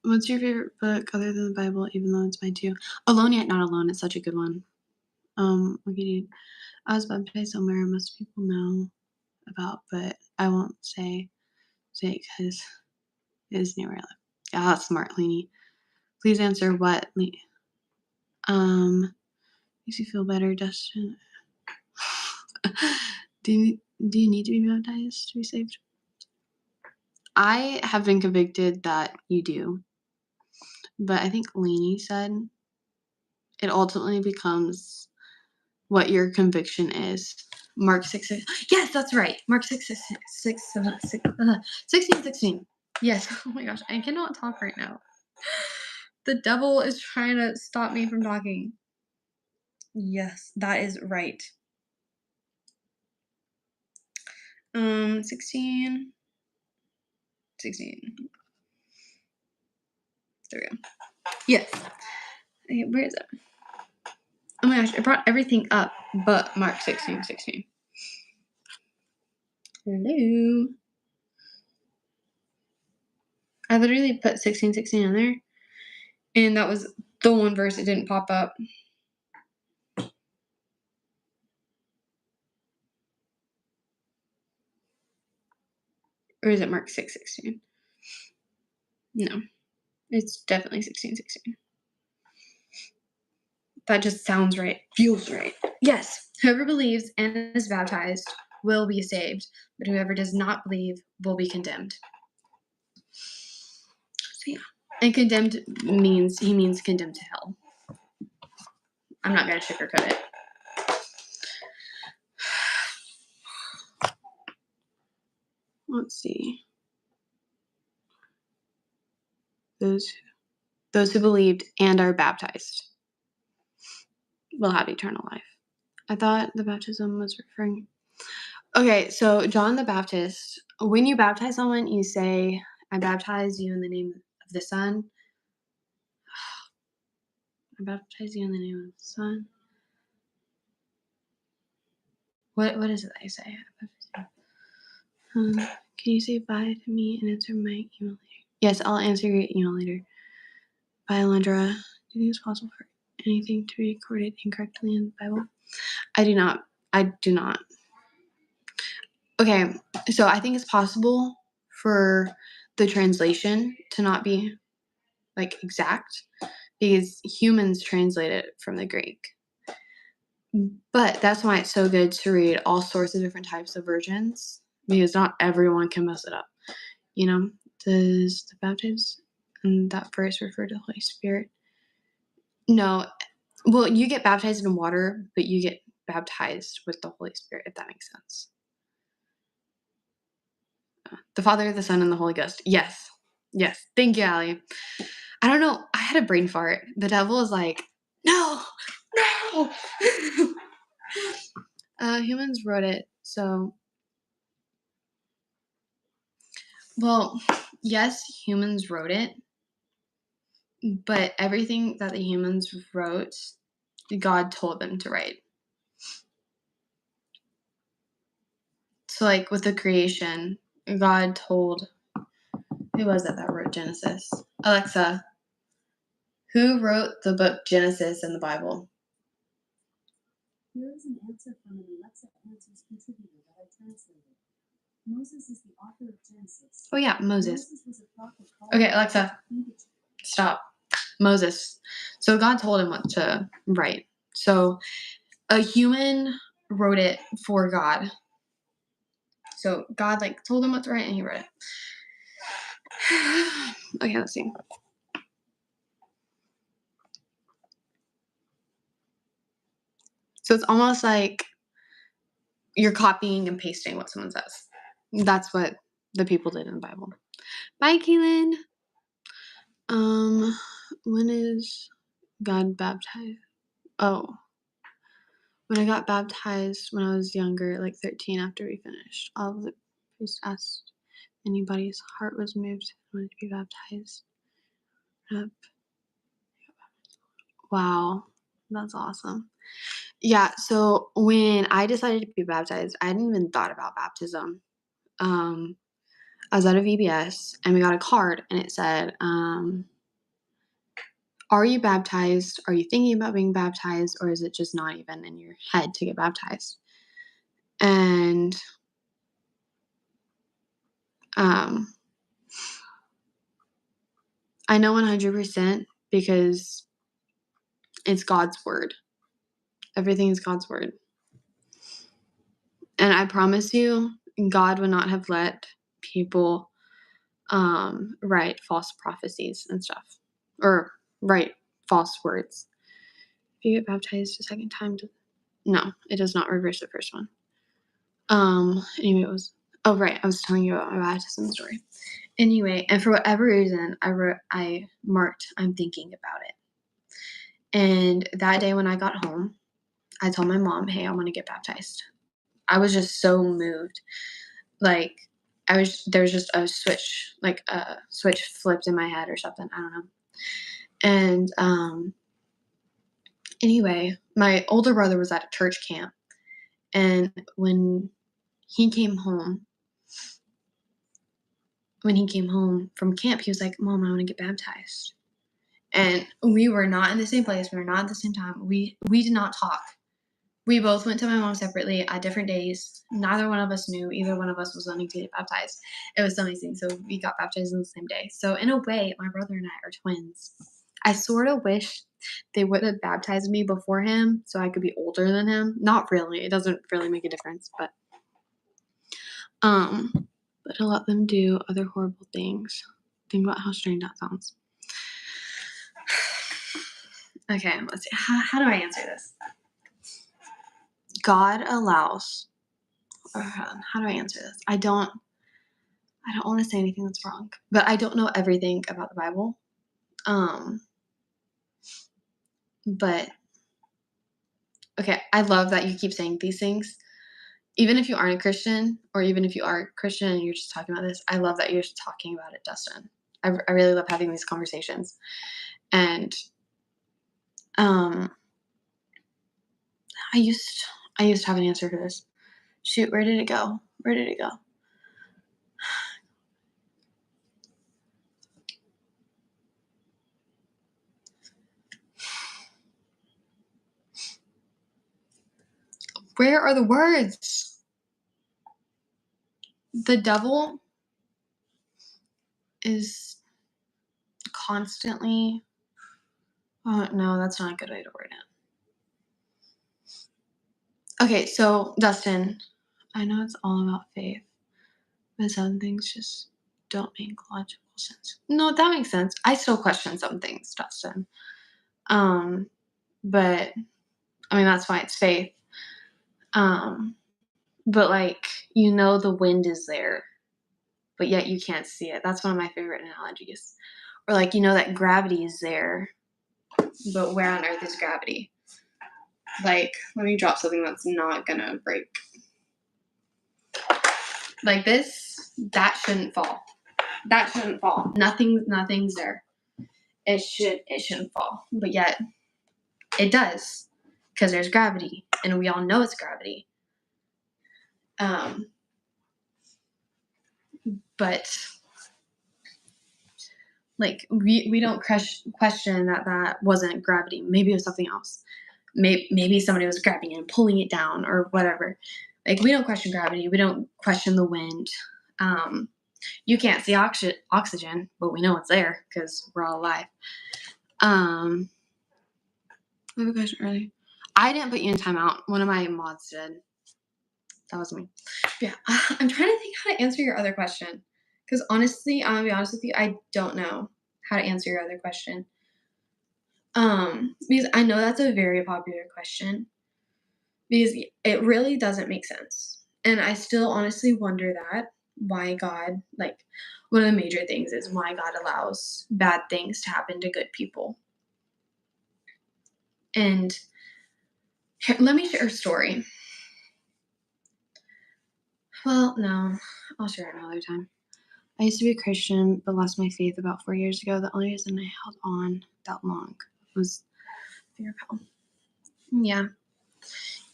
What's your favorite book other than the Bible, even though it's mine too? Alone Yet Not Alone. It's such a good one. What can you... I was baptized somewhere most people know about, but I won't say it because it is near where I live. Yeah, that's smart, Lany. Please answer what. Makes you feel better, Dustin. Do you need to be baptized to be saved? I have been convicted that you do, but I think Lany said it ultimately becomes what your conviction is. Mark 6:6. Yes, that's right. Mark 16:16. Yes. Oh my gosh, I cannot talk right now. The devil is trying to stop me from talking. Yes, that is right. 16. There we go. Yes. Okay, where is it? Oh my gosh, it brought everything up but Mark 16:16. Hello. I literally put 16:16 in there, and that was the one verse it didn't pop up. Or is it Mark 6:16? No, it's definitely 16:16. That just sounds right. Feels right. Yes, whoever believes and is baptized will be saved, but whoever does not believe will be condemned. So yeah, and condemned means condemned to hell. I'm not gonna sugarcoat it. Let's see. Those who believed and are baptized will have eternal life. I thought the baptism was referring... Okay, so John the Baptist, when you baptize someone, you say, I baptize you in the name of the Son. I baptize you in the name of the Son. What is it that I say? Can you say bye to me and answer my email later? Yes, I'll answer your email later. Bye, Alondra. Do you think it's possible for anything to be recorded incorrectly in the Bible? I do not. Okay, so I think it's possible for the translation to not be like exact because humans translate it from the Greek. But that's why it's so good to read all sorts of different types of versions because not everyone can mess it up. You know, does the baptism and that verse refer to the Holy Spirit? No. Well, you get baptized in water, but you get baptized with the Holy Spirit, if that makes sense. The Father, the Son, and the Holy Ghost. Yes. Yes. Thank you, Allie. I don't know. I had a brain fart. The devil is like, no. Humans wrote it. So, well, yes, humans wrote it. But everything that the humans wrote, God told them to write. So, like with the creation, God told, who was it that wrote Genesis? Alexa, who wrote the book Genesis in the Bible? Here is an answer from an Alexa Answers contributor that I translated. Moses is the author of Genesis. Oh, yeah, Moses. Moses was a prophet called Okay, Alexa, stop. Moses. So God told him what to write. So a human wrote it for God. So God like told him what to write and he wrote it. Okay, let's see. So it's almost like you're copying and pasting what someone says. That's what the people did in the Bible. Bye, Kaylin. When is God baptized? Oh, when I got baptized when I was younger, like 13 after we finished. All of the priests asked anybody's heart was moved and wanted to be baptized. Wow, that's awesome. Yeah, so when I decided to be baptized, I hadn't even thought about baptism. I was at a VBS and we got a card and it said, are you baptized? Are you thinking about being baptized? Or is it just not even in your head to get baptized? And I know 100% because it's God's word. Everything is God's word. And I promise you, God would not have let people write false prophecies and stuff. Or write false words. If you get baptized a second time, no, it does not reverse the first one. Anyway, it was, oh, right, I was telling you about my baptism story. Anyway, and for whatever reason, I marked, I'm thinking about it. And that day when I got home, I told my mom, hey, I want to get baptized. I was just so moved. Like, there was just a switch, like a switch flipped in my head or something. I don't know. And, anyway, my older brother was at a church camp. And when he came home from camp, he was like, Mom, I want to get baptized. And we were not in the same place. We were not at the same time. We did not talk. We both went to my mom separately at different days. Neither one of us knew either one of us was wanting to get baptized. It was so amazing. So we got baptized on the same day. So in a way, my brother and I are twins. I sort of wish they would have baptized me before him so I could be older than him. Not really. It doesn't really make a difference, but to let them do other horrible things. Think about how strange that sounds. Okay, let's see. How do I answer this? God allows, or how do I answer this? I don't want to say anything that's wrong, but I don't know everything about the Bible. But okay, I love that you keep saying these things. even if you aren't a Christian, or even if you are a Christian and you're just talking about this, I love that you're just talking about it, Dustin. I really love having these conversations. And I used to have an answer for this. Shoot, where did it go? Where did it go? Where are the words? The devil is constantly. Oh, no, that's not a good way to word it. Okay, so Dustin, I know it's all about faith, but some things just don't make logical sense. No, that makes sense. I still question some things, Dustin. But I mean, that's why it's faith. But like, the wind is there, but yet you can't see it. That's one of my favorite analogies. Or like, that gravity is there, but where on earth is gravity? Like, let me drop something that's not gonna break. Like this, that shouldn't fall. That shouldn't fall. Nothing's there. It shouldn't fall. But yet it does. Because there's gravity. And we all know it's gravity. But like we don't question that wasn't gravity. Maybe it was something else. Maybe somebody was grabbing it and pulling it down or whatever. Like, we don't question gravity. We don't question the wind. You can't see oxygen, but we know it's there because we're all alive. I have a question earlier. I didn't put you in timeout. One of my mods did. That was me. Yeah, I'm trying to think how to answer your other question. Because honestly, I'm going to be honest with you, I don't know how to answer your other question. Because I know that's a very popular question. Because it really doesn't make sense. And I still honestly wonder why God, like, one of the major things is why God allows bad things to happen to good people. And here, let me share a story. Well, no, I'll share it another time. I used to be a Christian, but lost my faith about 4 years ago. The only reason I held on that long was fear of hell. Yeah.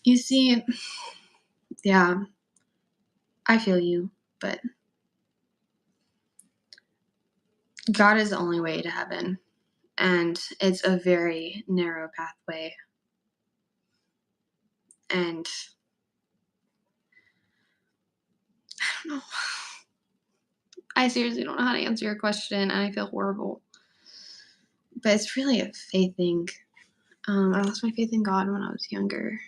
You see, yeah, I feel you, but God is the only way to heaven, and it's a very narrow pathway. And I don't know. I seriously don't know how to answer your question, and I feel horrible. But it's really a faith thing. I lost my faith in God when I was younger.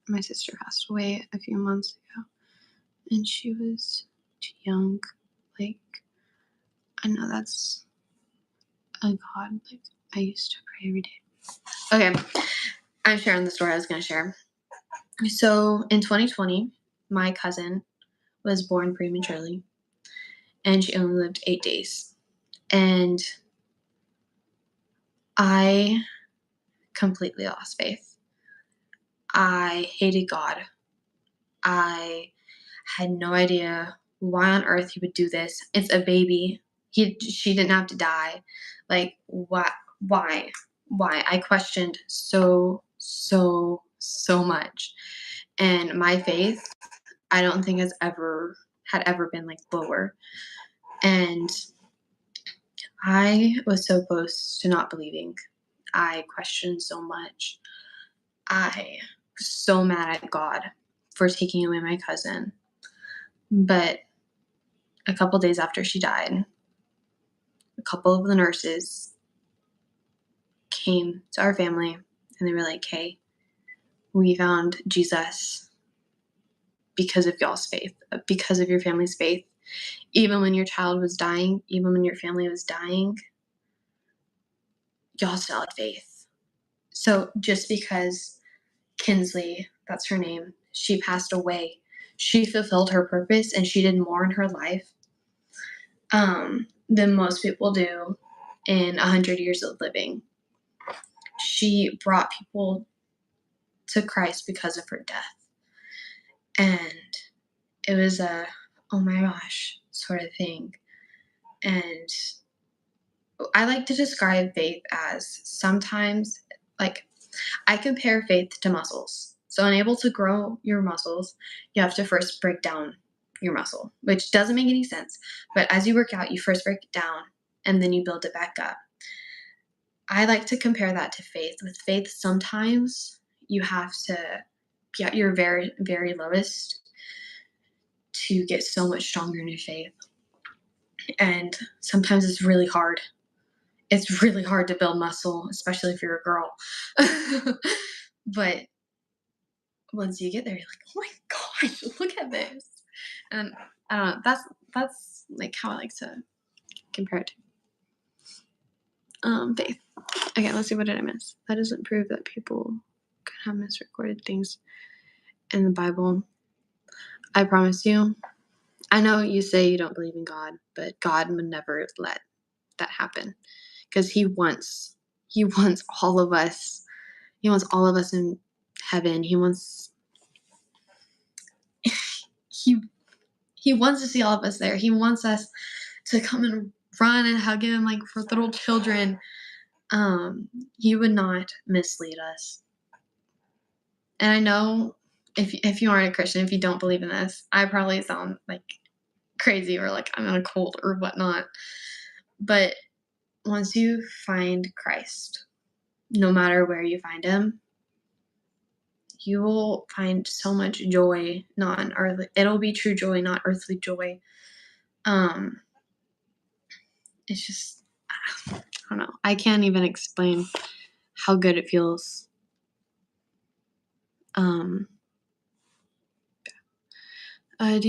My sister passed away a few months ago, and she was too young. Like, I know that's a God. Like, I used to pray every day. Okay, I'm sharing the story I was going to share. So in 2020, my cousin was born prematurely, and she only lived 8 days. And I completely lost faith. I hated God. I had no idea why on earth he would do this. It's a baby. She didn't have to die. Like, what? Why? I questioned so much. And my faith, I don't think had ever been like lower. And I was so close to not believing. I questioned so much. I was so mad at God for taking away my cousin. But a couple days after she died, a couple of the nurses came to our family and they were like, hey, we found Jesus because of y'all's faith, because of your family's faith. Even when your child was dying, even when your family was dying, y'all still had faith. So just because Kinsley, that's her name, she passed away, she fulfilled her purpose and she did more in her life than most people do in 100 years of living. She brought people to Christ because of her death. And it was a, oh my gosh, sort of thing. And I like to describe faith as sometimes, like, I compare faith to muscles. So, unable to grow your muscles, you have to first break down your muscle, which doesn't make any sense. But as you work out, you first break it down and then you build it back up. I like to compare that to faith. With faith, sometimes you have to be at your very, very lowest to get so much stronger in your faith. And sometimes it's really hard. It's really hard to build muscle, especially if you're a girl. But once you get there, you're like, oh my gosh, look at this. And I don't know, that's like how I like to compare it to faith. Okay, let's see, what did I miss? That doesn't prove that people could have misrecorded things in the Bible. I promise you, I know you say you don't believe in God, but God would never let that happen, because he wants all of us. He wants all of us in heaven. He wants to see all of us there. He wants us to come and run and hug him like for little children. He would not mislead us. And I know if you aren't a Christian, if you don't believe in this, I probably sound like crazy or like I'm in a cult or whatnot. But once you find Christ, no matter where you find him, you will find so much joy, not an earthly. It'll be true joy, not earthly joy. It's just, I don't know. I can't even explain how good it feels. Do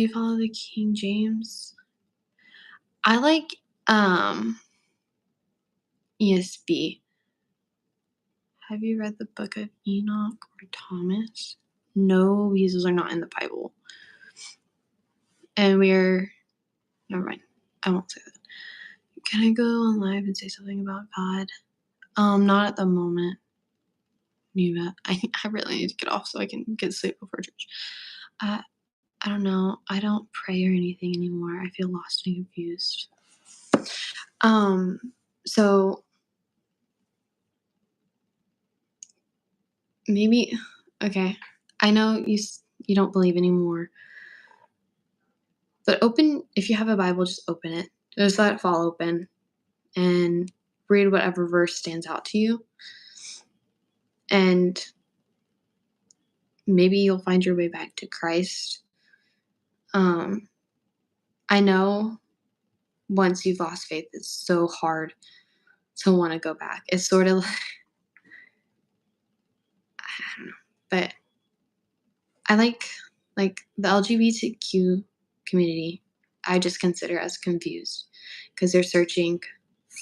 you follow the King James? I like ESV. Have you read the book of Enoch or Thomas? No, these are not in the Bible. And never mind. I won't say that. Can I go on live and say something about God? Not at the moment. Neva, I really need to get off so I can get sleep before church. I don't know. I don't pray or anything anymore. I feel lost and confused. So maybe, okay. I know you don't believe anymore, but if you have a Bible, just open it. Just let it fall open and read whatever verse stands out to you. And maybe you'll find your way back to Christ. I know once you've lost faith, it's so hard to want to go back. It's sort of like, I don't know, but I like the LGBTQ community. I just consider as confused because they're searching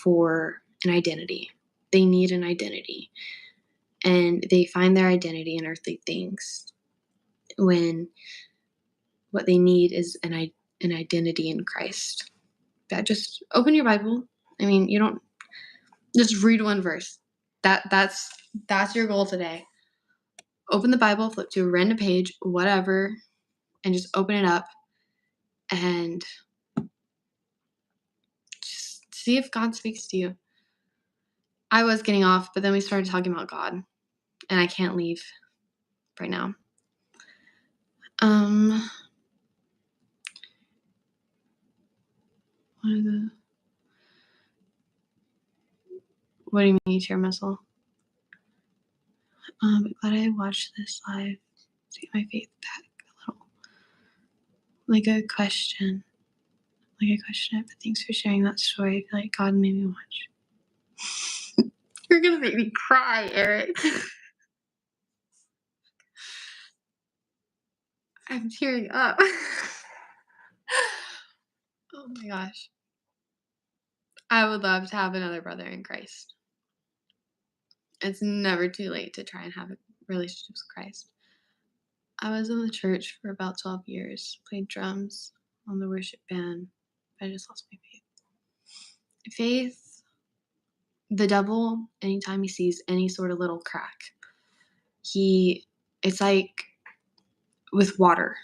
for an identity. They need an identity, and they find their identity in earthly things when what they need is an identity in Christ. That just open your Bible. I mean, you don't just read one verse. That's your goal today. Open the Bible, flip to a random page, whatever, and just open it up and just see if God speaks to you. I was getting off, but then we started talking about God, and I can't leave right now. What do you mean, chair muscle? But glad I watched this live to get my faith back a little. Like a question, but thanks for sharing that story. I feel like God made me watch. You're gonna make me cry, Eric. I'm tearing up. Oh my gosh. I would love to have another brother in Christ. It's never too late to try and have a relationship with Christ. I was in the church for about 12 years, played drums on the worship band, but I just lost my faith. Faith, the devil, anytime he sees any sort of little crack, it's like with water.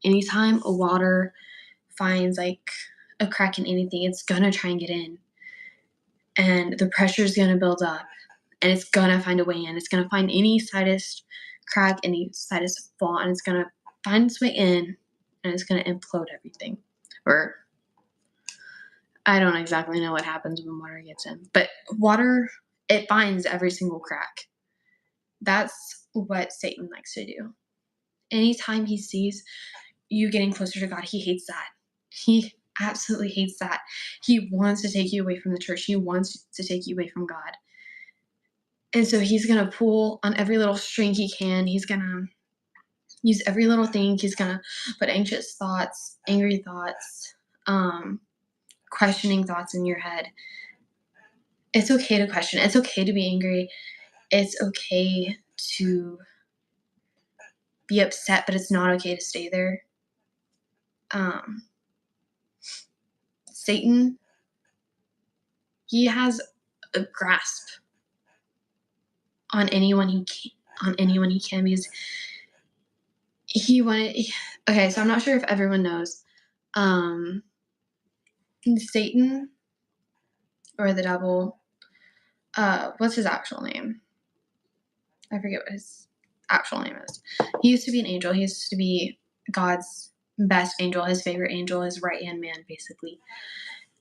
Anytime a water finds like a crack in anything, it's gonna try and get in. And the pressure is gonna build up and it's gonna find a way in. It's gonna find any slightest crack, any slightest flaw, and it's gonna find its way in and it's gonna implode everything. Or I don't exactly know what happens when water gets in, but water, it finds every single crack. That's what Satan likes to do. Anytime he sees you getting closer to God, he hates that. He absolutely hates that. He wants to take you away from the church. He wants to take you away from God. And so he's going to pull on every little string he can. He's going to use every little thing. He's going to put anxious thoughts, angry thoughts, questioning thoughts in your head. It's okay to question. It's okay to be angry. It's okay to be upset, but it's not okay to stay there. Satan, he has a grasp on anyone he can because he wanted. Okay, so I'm not sure if everyone knows. Satan or the devil. What's his actual name? I forget what his actual name is. He used to be an angel. He used to be God's best angel, his favorite angel, his right-hand man, basically.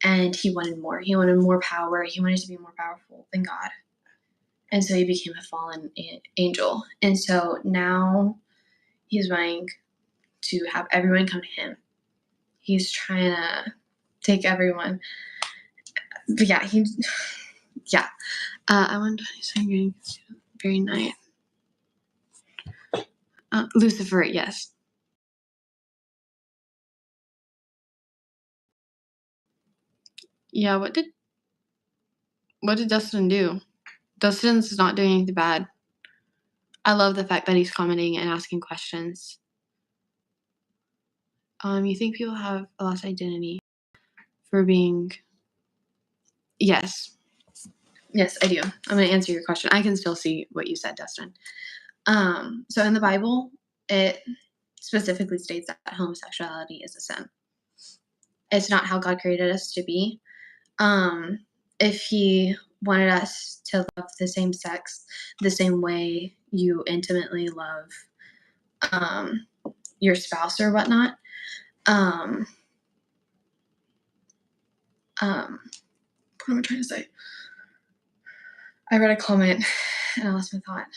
And he wanted more. He wanted more power. He wanted to be more powerful than God. And so he became a fallen angel. And so now he's wanting to have everyone come to him. He's trying to take everyone. But yeah, I want to say very nice. Lucifer, yes. Yeah, what did Dustin do? Dustin's not doing anything bad. I love the fact that he's commenting and asking questions. You think people have a lost identity for being... Yes. Yes, I do. I'm going to answer your question. I can still see what you said, Dustin. So in the Bible, it specifically states that homosexuality is a sin. It's not how God created us to be. If he wanted us to love the same sex the same way you intimately love your spouse or whatnot, what am I trying to say? I read a comment and I lost my thought.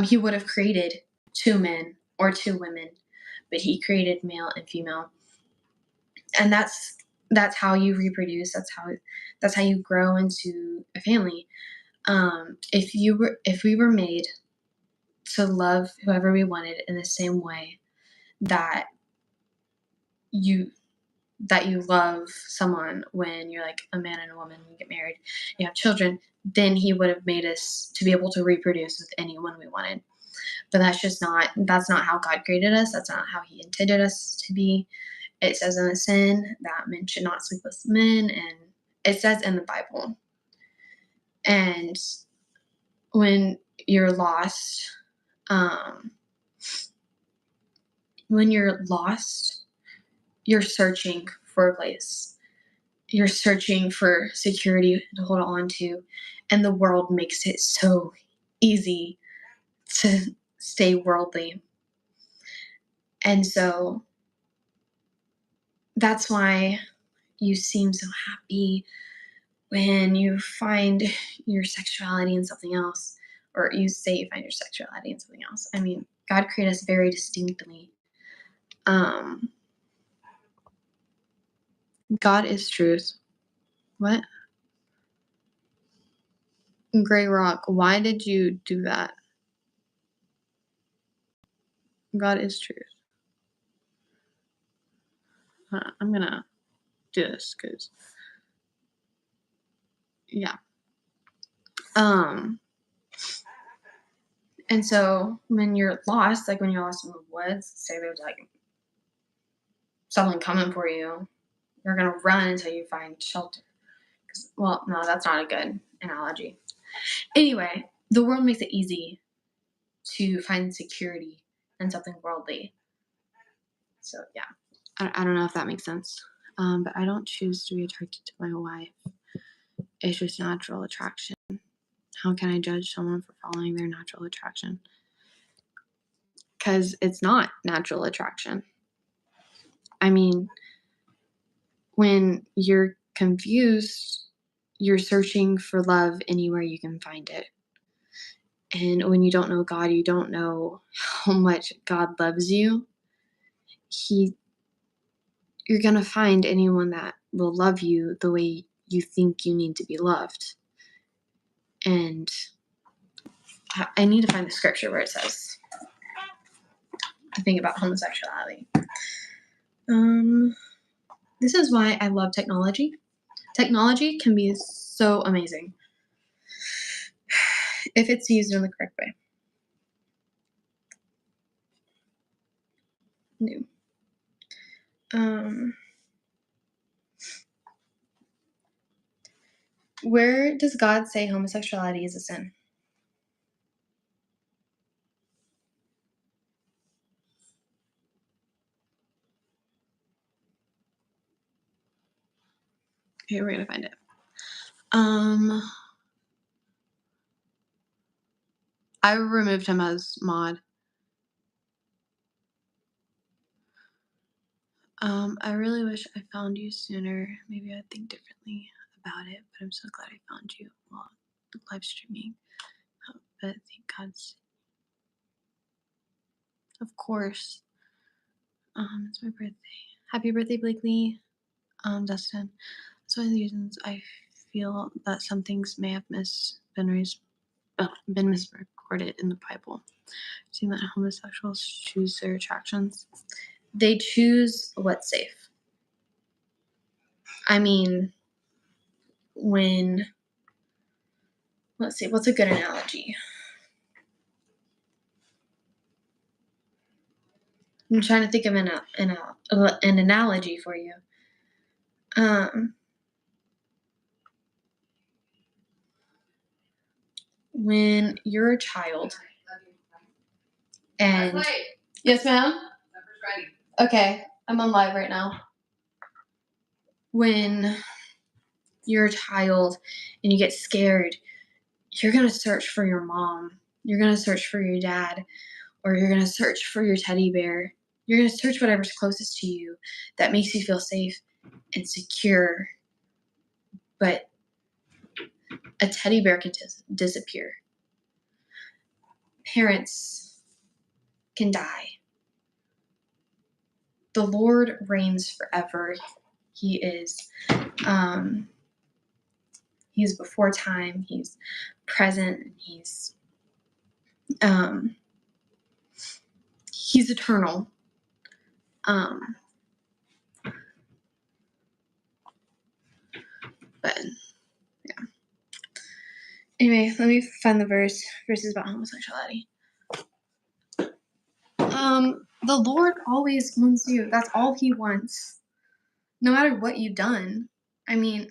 He would have created 2 men or 2 women, but he created male and female. And that's how you reproduce. That's how you grow into a family. If we were made to love whoever we wanted in the same way that you love someone when you're like a man and a woman, when you get married, you have children, then he would have made us to be able to reproduce with anyone we wanted. But that's not how God created us. That's not how he intended us to be. It says in the sin that men should not sleep with men, and it says in the Bible. And when you're lost, you're searching for a place. You're searching for security to hold on to, and the world makes it so easy to stay worldly. And so that's why you seem so happy when you find your sexuality in something else, or you say you find your sexuality in something else. I mean, God created us very distinctly. God is truth. What? Gray Rock, why did you do that? God is truth. I'm gonna do this because, yeah. And so when you're lost, like when you're lost in the woods, say there's like someone coming for you, you're gonna run until you find shelter. Well, no, that's not a good analogy. Anyway, the world makes it easy to find security in something worldly. So yeah, I don't know if that makes sense. But I don't choose to be attracted to my wife. It's just natural attraction. How can I judge someone for following their natural attraction? Because it's not natural attraction. I mean, when you're confused, you're searching for love anywhere you can find it. And when you don't know God, you don't know how much God loves you. You're going to find anyone that will love you the way you think you need to be loved. And I need to find the scripture where it says to think about homosexuality. This is why I love technology. Technology can be so amazing if it's used in the correct way. New. Where does God say homosexuality is a sin? Okay, we're gonna find it. I removed him as mod. I really wish I found you sooner. Maybe I'd think differently about it, but I'm so glad I found you while live streaming. But thank God's. Of course. It's my birthday. Happy birthday, Blakely. Dustin. That's one of the reasons I feel that some things may have been misrecorded in the Bible. Seeing that homosexuals choose their attractions. They choose what's safe. I mean, let's see, what's a good analogy? I'm trying to think of an analogy for you. When you're a child and yes, ma'am. Okay, I'm on live right now. When you're a child and you get scared, you're gonna search for your mom. You're gonna search for your dad, or you're gonna search for your teddy bear. You're gonna search whatever's closest to you that makes you feel safe and secure. But a teddy bear can disappear. Parents can die. The Lord reigns forever. He is before time. He's present. He's eternal. But yeah. Anyway, let me find the verses about homosexuality. The Lord always wants you. That's all He wants. No matter what you've done. I mean,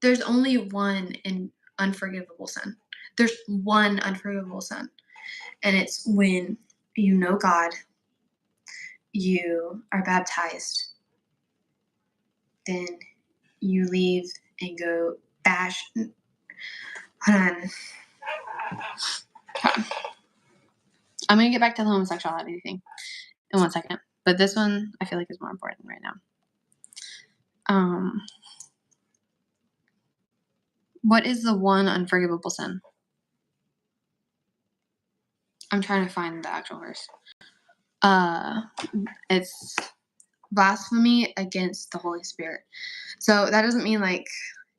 there's only one unforgivable sin. There's one unforgivable sin. And it's when you know God, you are baptized, then you leave and go bash. Hold on. I'm going to get back to the homosexuality thing in 1 second. But this one I feel like is more important right now. What is the one unforgivable sin? I'm trying to find the actual verse. It's blasphemy against the Holy Spirit. So that doesn't mean like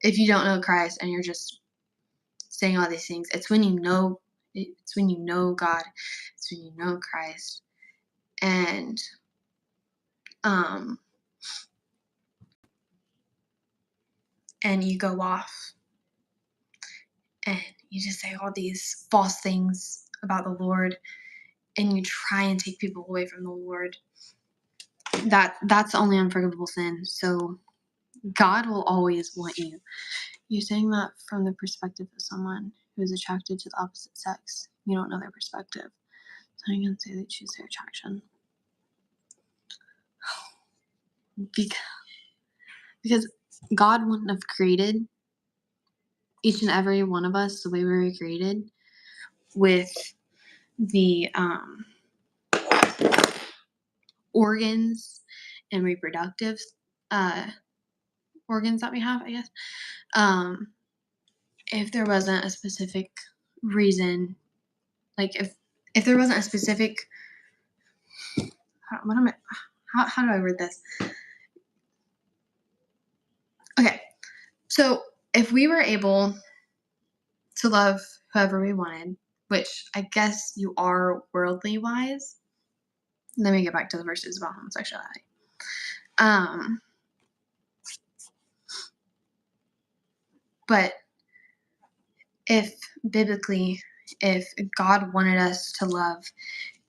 if you don't know Christ and you're just saying all these things. It's when you know. It's when you know God. It's when you know Christ, and you go off and you just say all these false things about the Lord, and you try and take people away from the Lord. That's the only unforgivable sin. So God will always want you. You're saying that from the perspective of someone who is attracted to the opposite sex. You don't know their perspective. So you can say they choose their attraction. because God wouldn't have created each and every one of us the way we were created with the organs and reproductive organs that we have, I guess. If there wasn't a specific reason, like if there wasn't a specific, how do I word this? Okay, so if we were able to love whoever we wanted, which I guess you are worldly wise. Let me get back to the verses about homosexuality. But if biblically, if God wanted us to love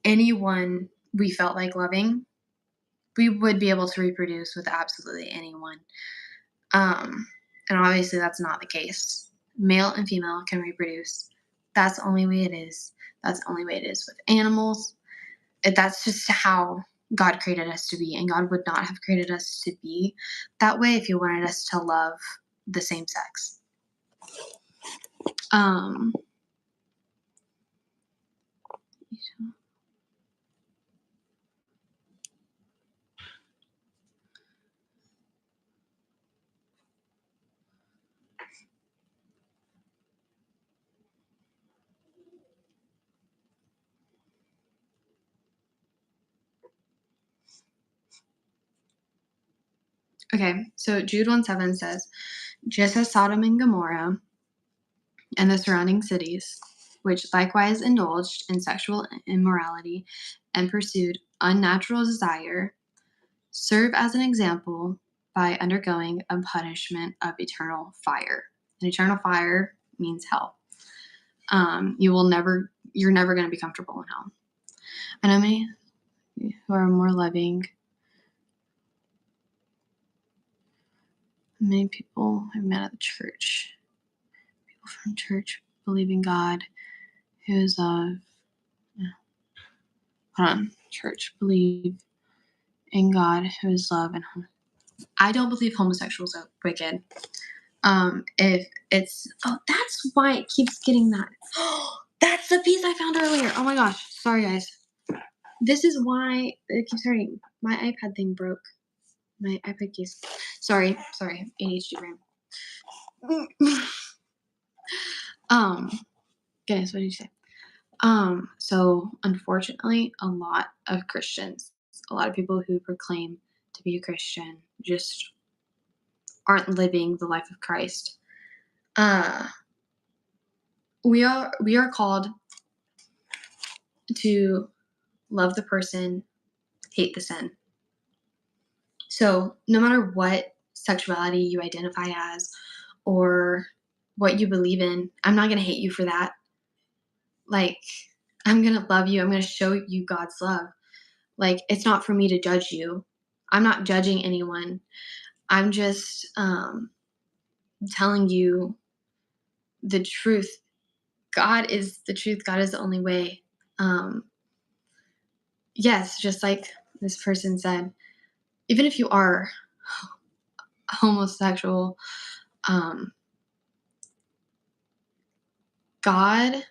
anyone we felt like loving, we would be able to reproduce with absolutely anyone. And obviously that's not the case. Male and female can reproduce. That's the only way it is. That's the only way it is with animals. That's just how God created us to be. And God would not have created us to be that way if He wanted us to love the same sex. Okay, so Jude 1:7 says, just as Sodom and Gomorrah and the surrounding cities, which likewise indulged in sexual immorality and pursued unnatural desire, serve as an example by undergoing a punishment of eternal fire. And eternal fire means hell. You're never going to be comfortable in hell. I know many who are more loving. Many people I've met at the church. People from church believe in God, who is church believe in God, who is love, and I don't believe homosexuals are wicked. If it's that's why it keeps getting that. That's the piece I found earlier. Oh my gosh, sorry guys. This is why it keeps hurting. My iPad thing broke. My iPad case. Sorry, ADHD brain. Goodness, what did you say? So unfortunately, a lot of Christians, a lot of people who proclaim to be a Christian just aren't living the life of Christ. We are called to love the person, hate the sin. So no matter what sexuality you identify as or what you believe in, I'm not going to hate you for that. Like, I'm going to love you. I'm going to show you God's love. Like, it's not for me to judge you. I'm not judging anyone. I'm just telling you the truth. God is the truth. God is the only way. Yes, just like this person said, even if you are homosexual, God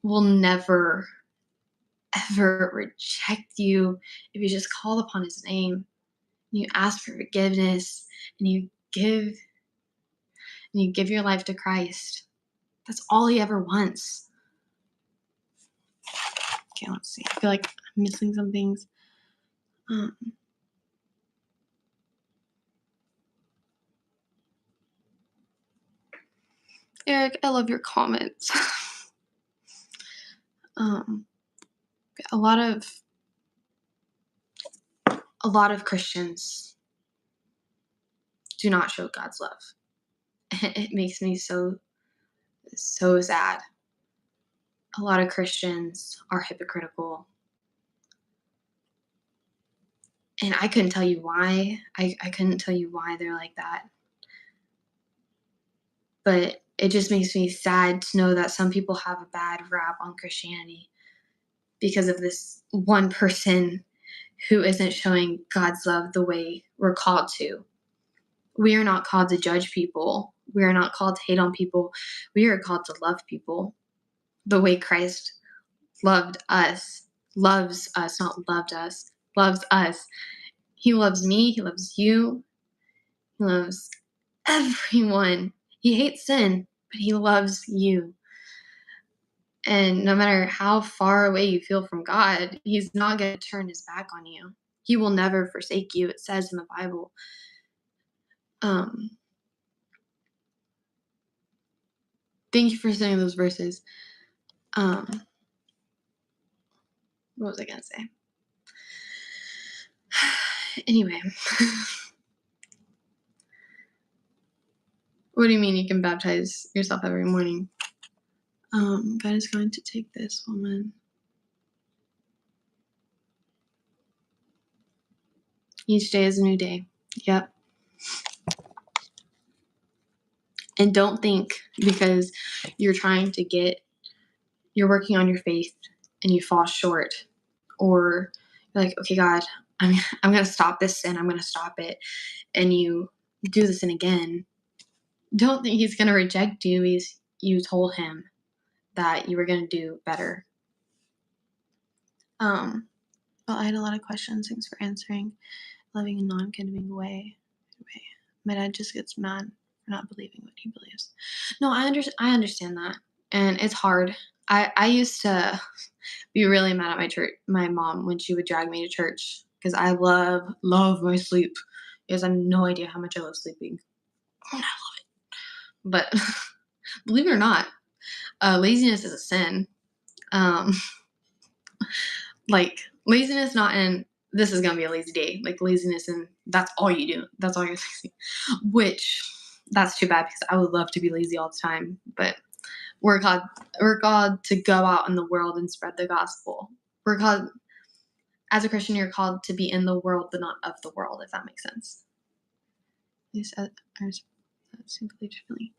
will never, ever reject you if you just call upon His name, and you ask for forgiveness, and you give your life to Christ. That's all He ever wants. Okay, let's see. I feel like I'm missing some things. Eric, I love your comments. A lot of Christians do not show God's love. It makes me so sad. A lot of Christians are hypocritical. And I couldn't tell you why. I couldn't tell you why they're like that. But it just makes me sad to know that some people have a bad rap on Christianity because of this one person who isn't showing God's love the way we're called to. We are not called to judge people. We are not called to hate on people. We are called to love people the way Christ loves us, not loved us, loves us. He loves me. He loves you. He loves everyone. He hates sin, but he loves you. And no matter how far away you feel from God, he's not going to turn his back on you. He will never forsake you. It says in the Bible. Thank you for saying those verses. What was I going to say? Anyway. What do you mean you can baptize yourself every morning? God is going to take this woman. Each day is a new day. Yep. And don't think because you're working on your faith and you fall short, or you're like, okay, God, I'm going to stop this sin. I'm going to stop it. And you do the sin again. Don't think he's going to reject you because you told him that you were going to do better. Well, I had a lot of questions. Thanks for answering. Loving a non-condemning way. My dad just gets mad for not believing what he believes. No, I understand that, and it's hard. I used to be really mad at my mom when she would drag me to church because I love my sleep. Because I have no idea how much I love sleeping. I love it. But believe it or not, laziness is a sin. Like laziness, not in this is gonna be a lazy day. Like laziness, and that's all you do. That's all you're lazy. Which that's too bad because I would love to be lazy all the time. But we're called to go out in the world and spread the gospel. We're called, as a Christian, you're called to be in the world, but not of the world, if that makes sense. These are simply differently.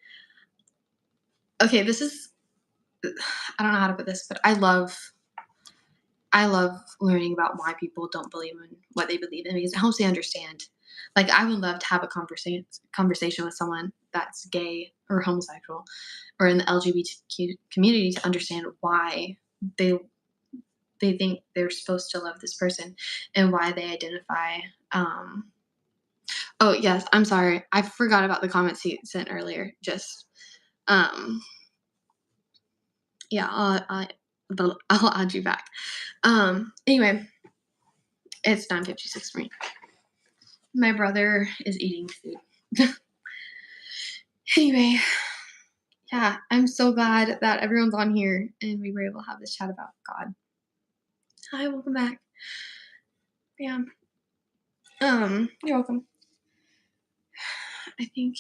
Okay, this is, I don't know how to put this, but I love learning about why people don't believe in what they believe in because it helps me understand. Like, I would love to have a conversation with someone that's gay or homosexual or in the LGBTQ community to understand why they think they're supposed to love this person and why they identify. Oh, yes, I'm sorry. I forgot about the comments he sent earlier. Just, yeah, I'll add you back. Anyway, it's 9:56 for me. My brother is eating food. Anyway, yeah, I'm so glad that everyone's on here and we were able to have this chat about God. Hi, welcome back. Yeah. You're welcome. I think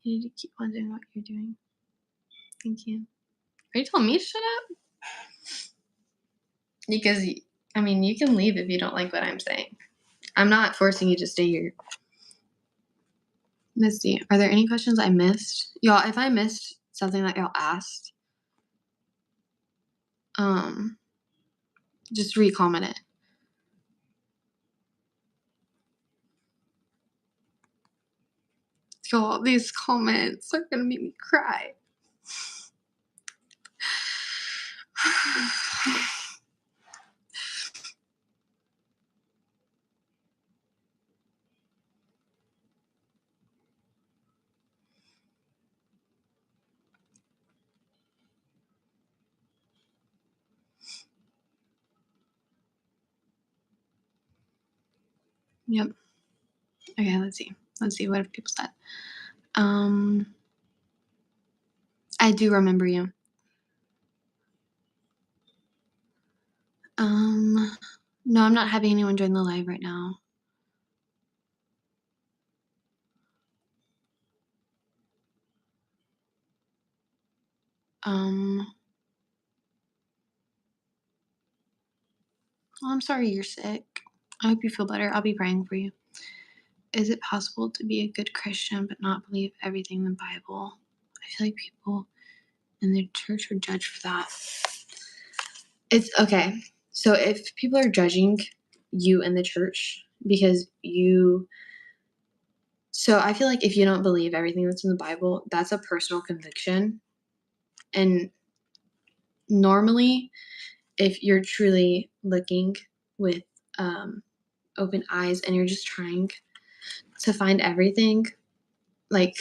you need to keep on doing what you're doing. Thank you. Are you telling me to shut up? Because, I mean, you can leave if you don't like what I'm saying. I'm not forcing you to stay here. Misty, are there any questions I missed? Y'all, if I missed something that y'all asked, just re-comment it. Y'all, these comments are gonna make me cry. Yep. Okay, let's see. What have people said? I do remember you. No, I'm not having anyone join the live right now. Oh, I'm sorry you're sick. I hope you feel better. I'll be praying for you. Is it possible to be a good Christian but not believe everything in the Bible? I feel like people in the church are judged for that. It's okay. So if people are judging you and the church, because so I feel like if you don't believe everything that's in the Bible, that's a personal conviction. And normally, if you're truly looking with open eyes and you're just trying to find everything, like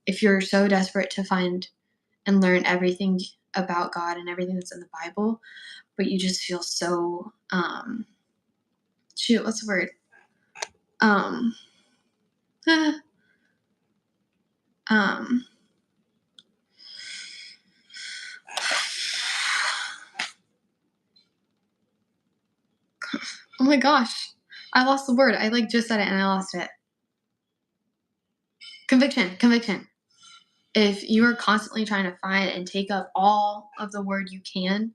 if you're so desperate to find and learn everything about God and everything that's in the Bible, but you just feel so what's the word? Um um oh my gosh, I lost the word. I just said it and I lost it. Conviction. If you are constantly trying to find and take up all of the word you can,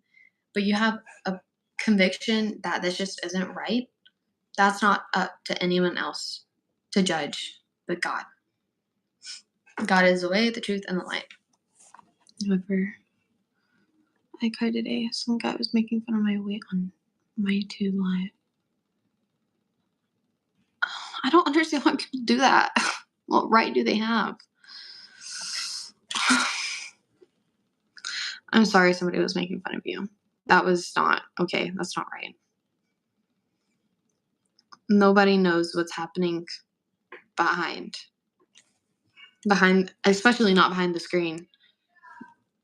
but you have a conviction that this just isn't right, that's not up to anyone else to judge but God. God is the way, the truth, and the light. However, I cried today. Some guy was making fun of my weight on my YouTube live. I don't understand why people do that. What right do they have? I'm sorry somebody was making fun of you. That was not okay. That's not right. Nobody knows what's happening behind, especially not behind the screen.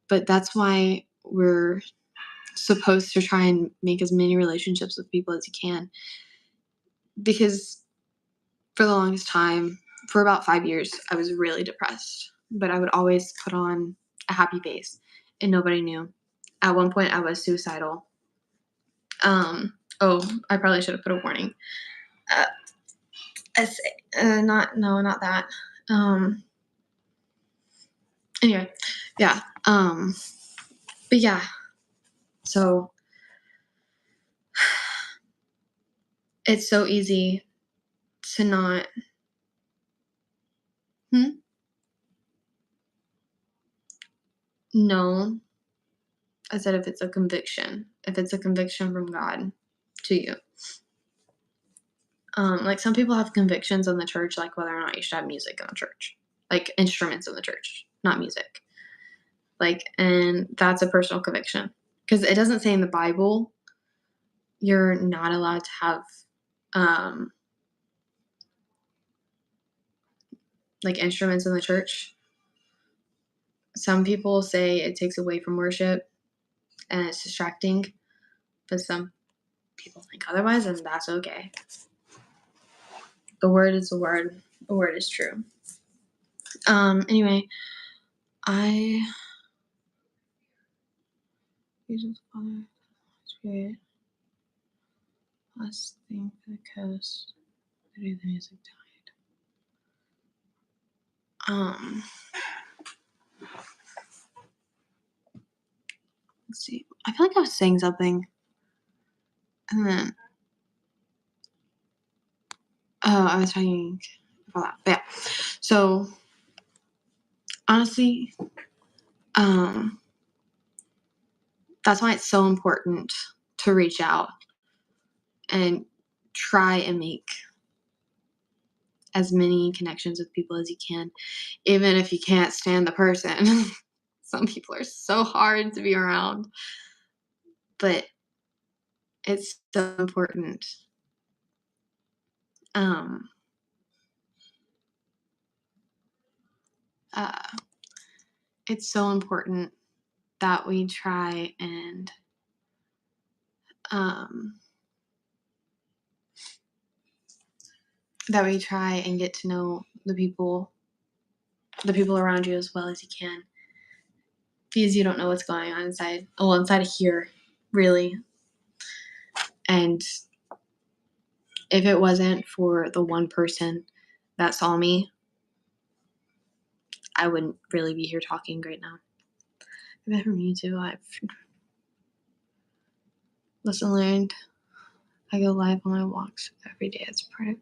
But that's why we're supposed to try and make as many relationships with people as you can. Because for the longest time, for about 5 years, I was really depressed. But I would always put on a happy face, and nobody knew. At one point, I was suicidal. I probably should have put a warning. Not that. Anyway, yeah. But yeah. So it's so easy to not. No. I said if it's a conviction from God to you. Like some people have convictions in the church, like whether or not you should have music in the church, like instruments in the church, not music. And that's a personal conviction because it doesn't say in the Bible you're not allowed to have instruments in the church. Some people say it takes away from worship and it's distracting, but some people think otherwise, and that's okay. The word is the word. The word is true. Anyway, I Jesus Father Spirit. Last thing for the coast. The music died. Let's see. I feel like I was saying something. And then I was talking about that. But yeah. So honestly, that's why it's so important to reach out and try and make as many connections with people as you can, even if you can't stand the person. Some people are so hard to be around, but it's so important. It's so important that we try and get to know the people around you as well as you can, because you don't know what's going on inside of here, really. And if it wasn't for the one person that saw me, I wouldn't really be here talking right now. Maybe for me too. I've listened, learned. I go live on my walks every day. It's part of.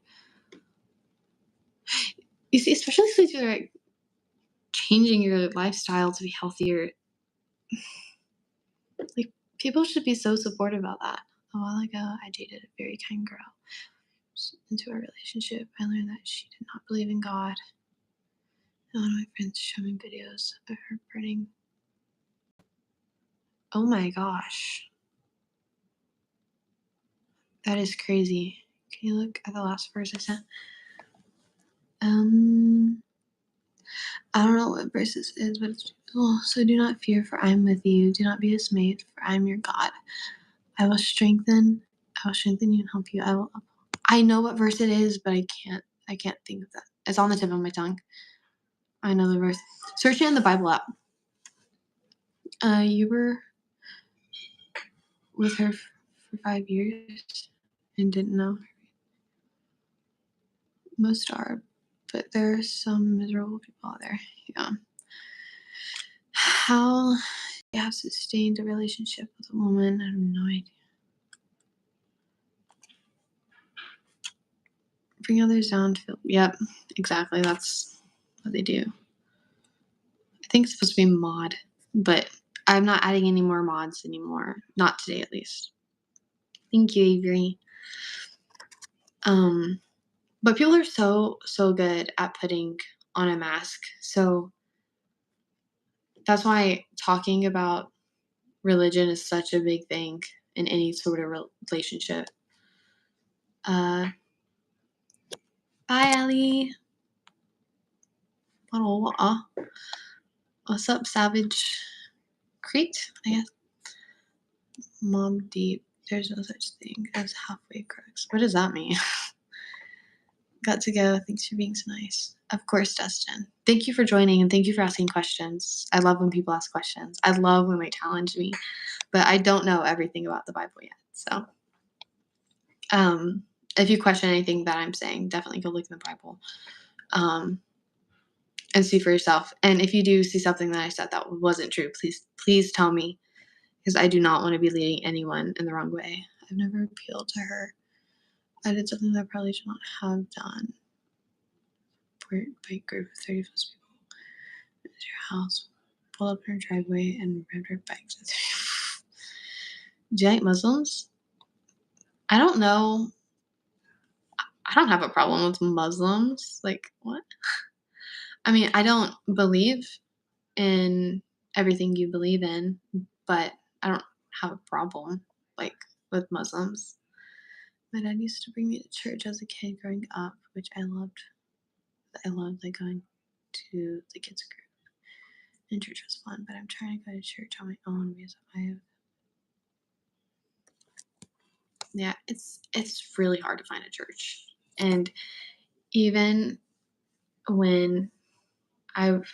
You see, especially since you're changing your lifestyle to be healthier, people should be so supportive about that. A while ago, I dated a very kind girl. Into our relationship, I learned that she did not believe in God. And one of my friends showed me videos of her burning. Oh my gosh. That is crazy. Can you look at the last verse I sent? I don't know what verse this is, but it's beautiful. So do not fear, for I am with you. Do not be dismayed, for I am your God. I will strengthen you and help you. I know what verse it is, but I can't think of that. It's on the tip of my tongue. I know the verse. Search it in the Bible app. You were with her for 5 years and didn't know. Most are, but there are some miserable people out there. Yeah. How you have sustained a relationship with a woman, I have no idea. Bring others down to feel. Yep, exactly. That's what they do. I think it's supposed to be mod, but I'm not adding any more mods anymore. Not today, at least. Thank you, Avery. But people are so good at putting on a mask. So that's why talking about religion is such a big thing in any sort of relationship. Bye, Ellie. What's up, Savage Crete? I guess. Mom deep. There's no such thing as halfway crooks. What does that mean? Got to go. Thanks for being so nice. Of course, Dustin. Thank you for joining and thank you for asking questions. I love when people ask questions. I love when they challenge me, but I don't know everything about the Bible yet. So, if you question anything that I'm saying, definitely go look in the Bible, and see for yourself. And if you do see something that I said that wasn't true, please tell me, because I do not want to be leading anyone in the wrong way. I've never appealed to her. I did something that I probably should not have done. Bike group of 30 plus people into your house, pulled up in her driveway, and rammed her bikes. Do you like Muslims? I don't know. I don't have a problem with Muslims. Like, what? I mean, I don't believe in everything you believe in, but I don't have a problem, like, with Muslims. My dad used to bring me to church as a kid growing up, which I loved. Like going to the kids group. And church was fun, but I'm trying to go to church on my own because it's really hard to find a church. And even when I've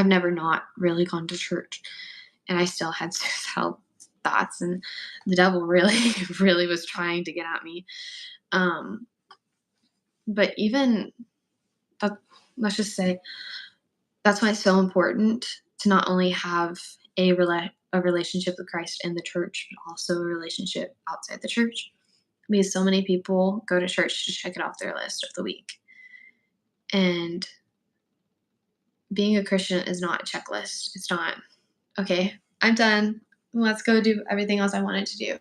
never not really gone to church, and I still had suicidal thoughts, and the devil really, really was trying to get at me. But even that, let's just say, that's why it's so important to not only have a relationship with Christ in the church, but also a relationship outside the church. Because so many people go to church to check it off their list of the week. And being a Christian is not a checklist. It's not, okay, I'm done. Let's go do everything else I wanted to do.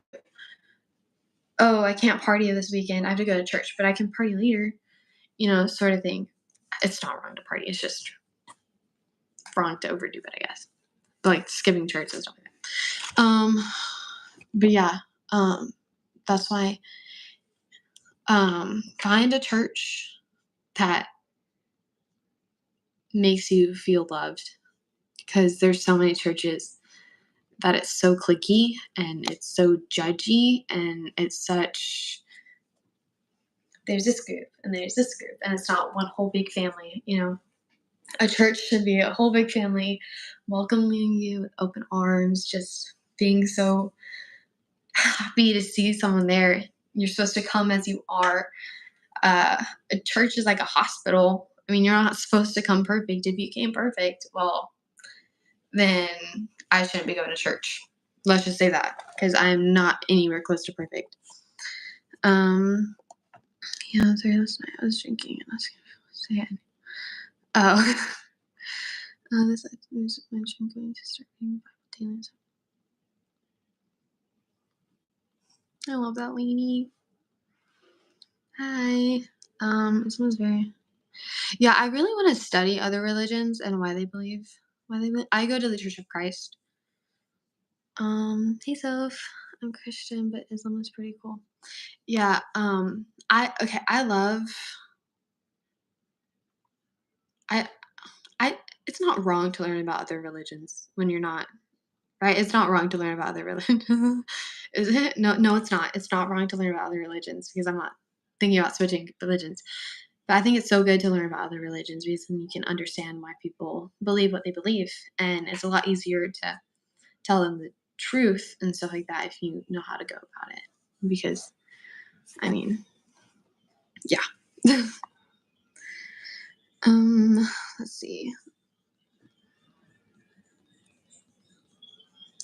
Oh, I can't party this weekend. I have to go to church, but I can party later, sort of thing. It's not wrong to party. It's just wrong to overdo it, I guess. Like skipping church and stuff like that. But yeah, that's why find a church that makes you feel loved, because there's so many churches that it's so cliquey and it's so judgy, and it's such, there's this group and there's this group, and it's not one whole big family. A church should be a whole big family, welcoming you with open arms, just being so happy to see someone there. You're supposed to come as you are. A church is like a hospital. I mean, you're not supposed to come perfect. If you came perfect, well, then I shouldn't be going to church. Let's just say that, because I'm not anywhere close to perfect. Yeah, sorry, last night I was drinking and I was going to say it. Oh. This mentioned going to start reading Bible daily. I love that Lany. Hi. This one's very. Yeah, I really want to study other religions and why they believe. I go to the Church of Christ. Hey Soph. I'm Christian, but Islam is pretty cool. Yeah. I love. It's not wrong to learn about other religions when you're not. Right? It's not wrong to learn about other religions. Is it? No, it's not. It's not wrong to learn about other religions because I'm not thinking about switching religions. But I think it's so good to learn about other religions because then you can understand why people believe what they believe. And it's a lot easier to tell them the truth and stuff like that if you know how to go about it. Because, I mean, yeah. Let's see.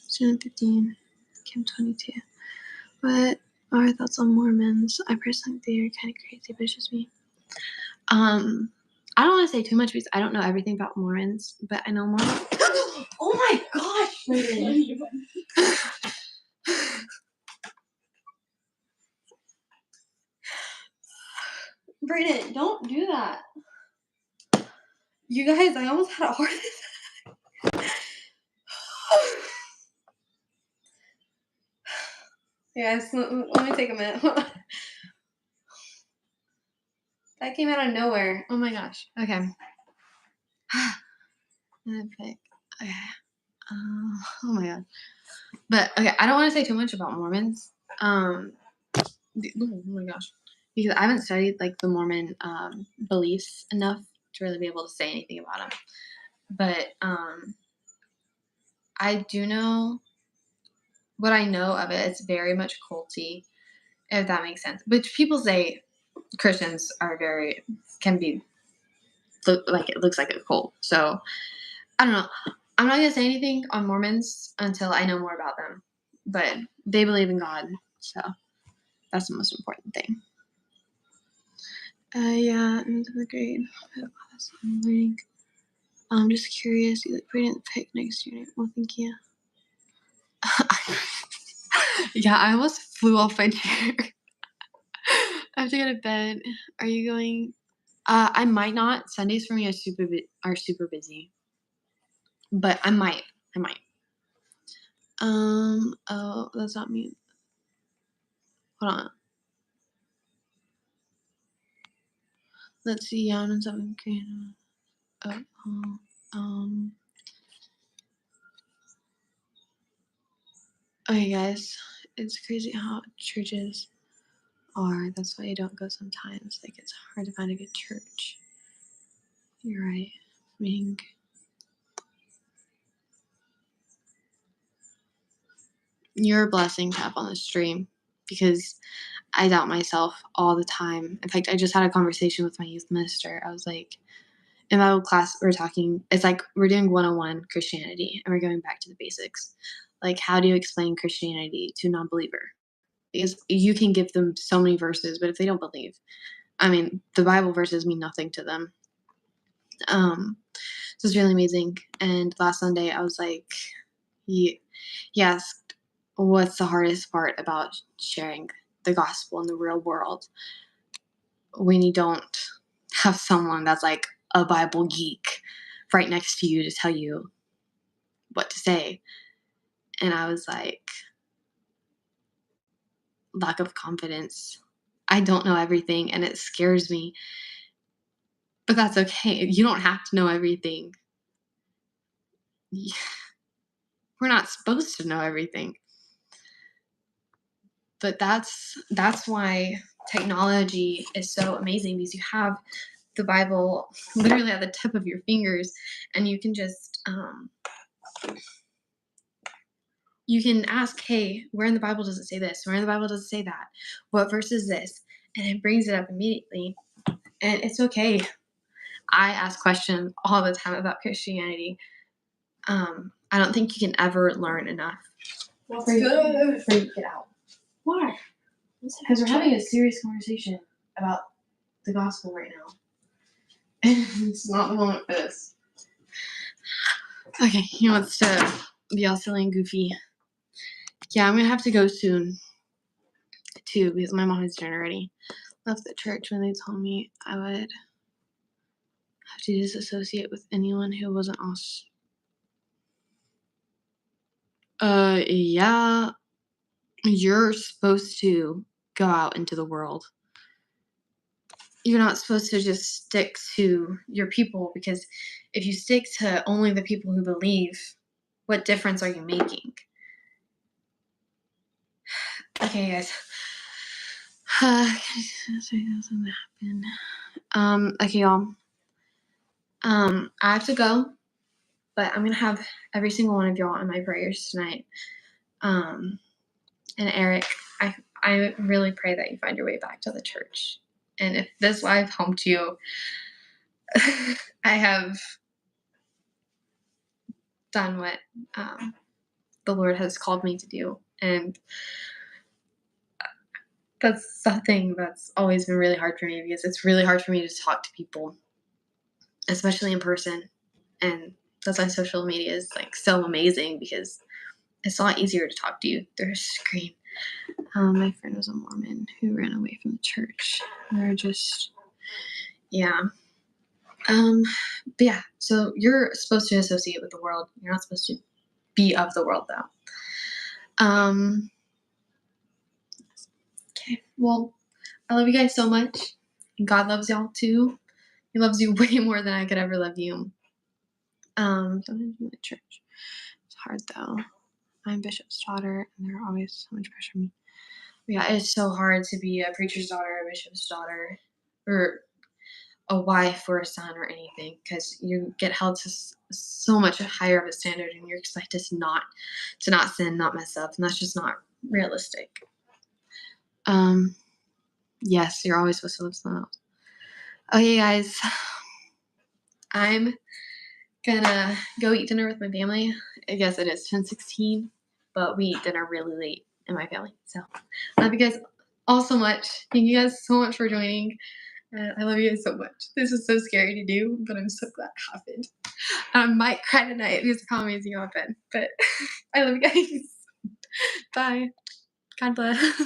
Student 15, Kim 22. What are your thoughts on Mormons? I personally think they're kind of crazy, but it's just me. I don't want to say too much because I don't know everything about Mormons, but I know more. Oh my gosh, Brayden. Brayden, don't do that. You guys, I almost had a heart attack. Yes, let me take a minute. That came out of nowhere. Oh my gosh. Okay. Okay. Oh my god. But okay, I don't want to say too much about Mormons. Oh my gosh. Because I haven't studied like the Mormon beliefs enough to really be able to say anything about them. But I do know what I know of it. It's very much culty, if that makes sense. Which people say Christians are can be like it looks like a cult. So I don't know. I'm not gonna say anything on Mormons until I know more about them. But they believe in God, so that's the most important thing. Yeah, I'm in the grade. I'm learning. I'm just curious. You look pretty in the pic next year. Well, thank you. Yeah, I almost flew off my chair. I have to go to bed. Are you going? I might not. Sundays for me are super busy. But I might. Oh, that's not me. Hold on. Let's see. Yeah, I'm in 7th grade. Okay, guys. It's crazy how churches are. That's why I don't go sometimes. Like, it's hard to find a good church. You're right. Being you're a blessing to have on the stream because I doubt myself all the time. In fact, I just had a conversation with my youth minister. I was like, in Bible class, we're talking, it's like we're doing 101 Christianity and we're going back to the basics. Like, how do you explain Christianity to a non-believer? Because you can give them so many verses, but if they don't believe, I mean, the Bible verses mean nothing to them. So it's really amazing. And last Sunday, I was like, he asked, what's the hardest part about sharing the gospel in the real world when you don't have someone that's like a Bible geek right next to you to tell you what to say? And I was like, lack of confidence. I don't know everything and it scares me. But that's okay. You don't have to know everything. We're not supposed to know everything. But that's why technology is so amazing, because you have the Bible literally at the tip of your fingers, and you can just you can ask, hey, where in the Bible does it say this? Where in the Bible does it say that? What verse is this? And it brings it up immediately. And it's okay. I ask questions all the time about Christianity. I don't think you can ever learn enough. Well, it's good. Get out. Why? Because we're having a serious conversation about the gospel right now. It's not the moment for this. Okay, he wants to be all silly and goofy. Yeah, I'm gonna have to go soon. too, because my mom has done already. Left the church when they told me I would have to disassociate with anyone who wasn't us. Yeah. You're supposed to go out into the world. You're not supposed to just stick to your people, because if you stick to only the people who believe, what difference are you making? Okay, guys. Doesn't happen. Okay, y'all. I have to go, but I'm gonna have every single one of y'all in my prayers tonight. And Eric, I really pray that you find your way back to the church. And if this live helped you, I have done what the Lord has called me to do. And that's something that's always been really hard for me, because it's really hard for me to talk to people, especially in person. And that's why social media is like so amazing, because it's a lot easier to talk to you through a screen. My friend was a Mormon who ran away from the church. They're just, yeah. But yeah, so you're supposed to associate with the world. You're not supposed to be of the world, though. Okay, well, I love you guys so much. God loves y'all too. He loves you way more than I could ever love you. Sometimes in the church, it's hard though. I'm Bishop's daughter, and there are always so much pressure on me. But yeah, it's so hard to be a preacher's daughter, a bishop's daughter, or a wife or a son or anything, because you get held to so much higher of a standard, and you're expected to not sin, not mess up, and that's just not realistic. Yes, you're always supposed to love someone else. Okay, guys, I'm gonna go eat dinner with my family. I guess it is 10:16, but we eat dinner really late in my family. So I love you guys all so much. Thank you guys so much for joining. I love you guys so much. This is so scary to do, but I'm so glad it happened. I might cry tonight because of how amazing y'all have been, but I love you guys. Bye. God bless.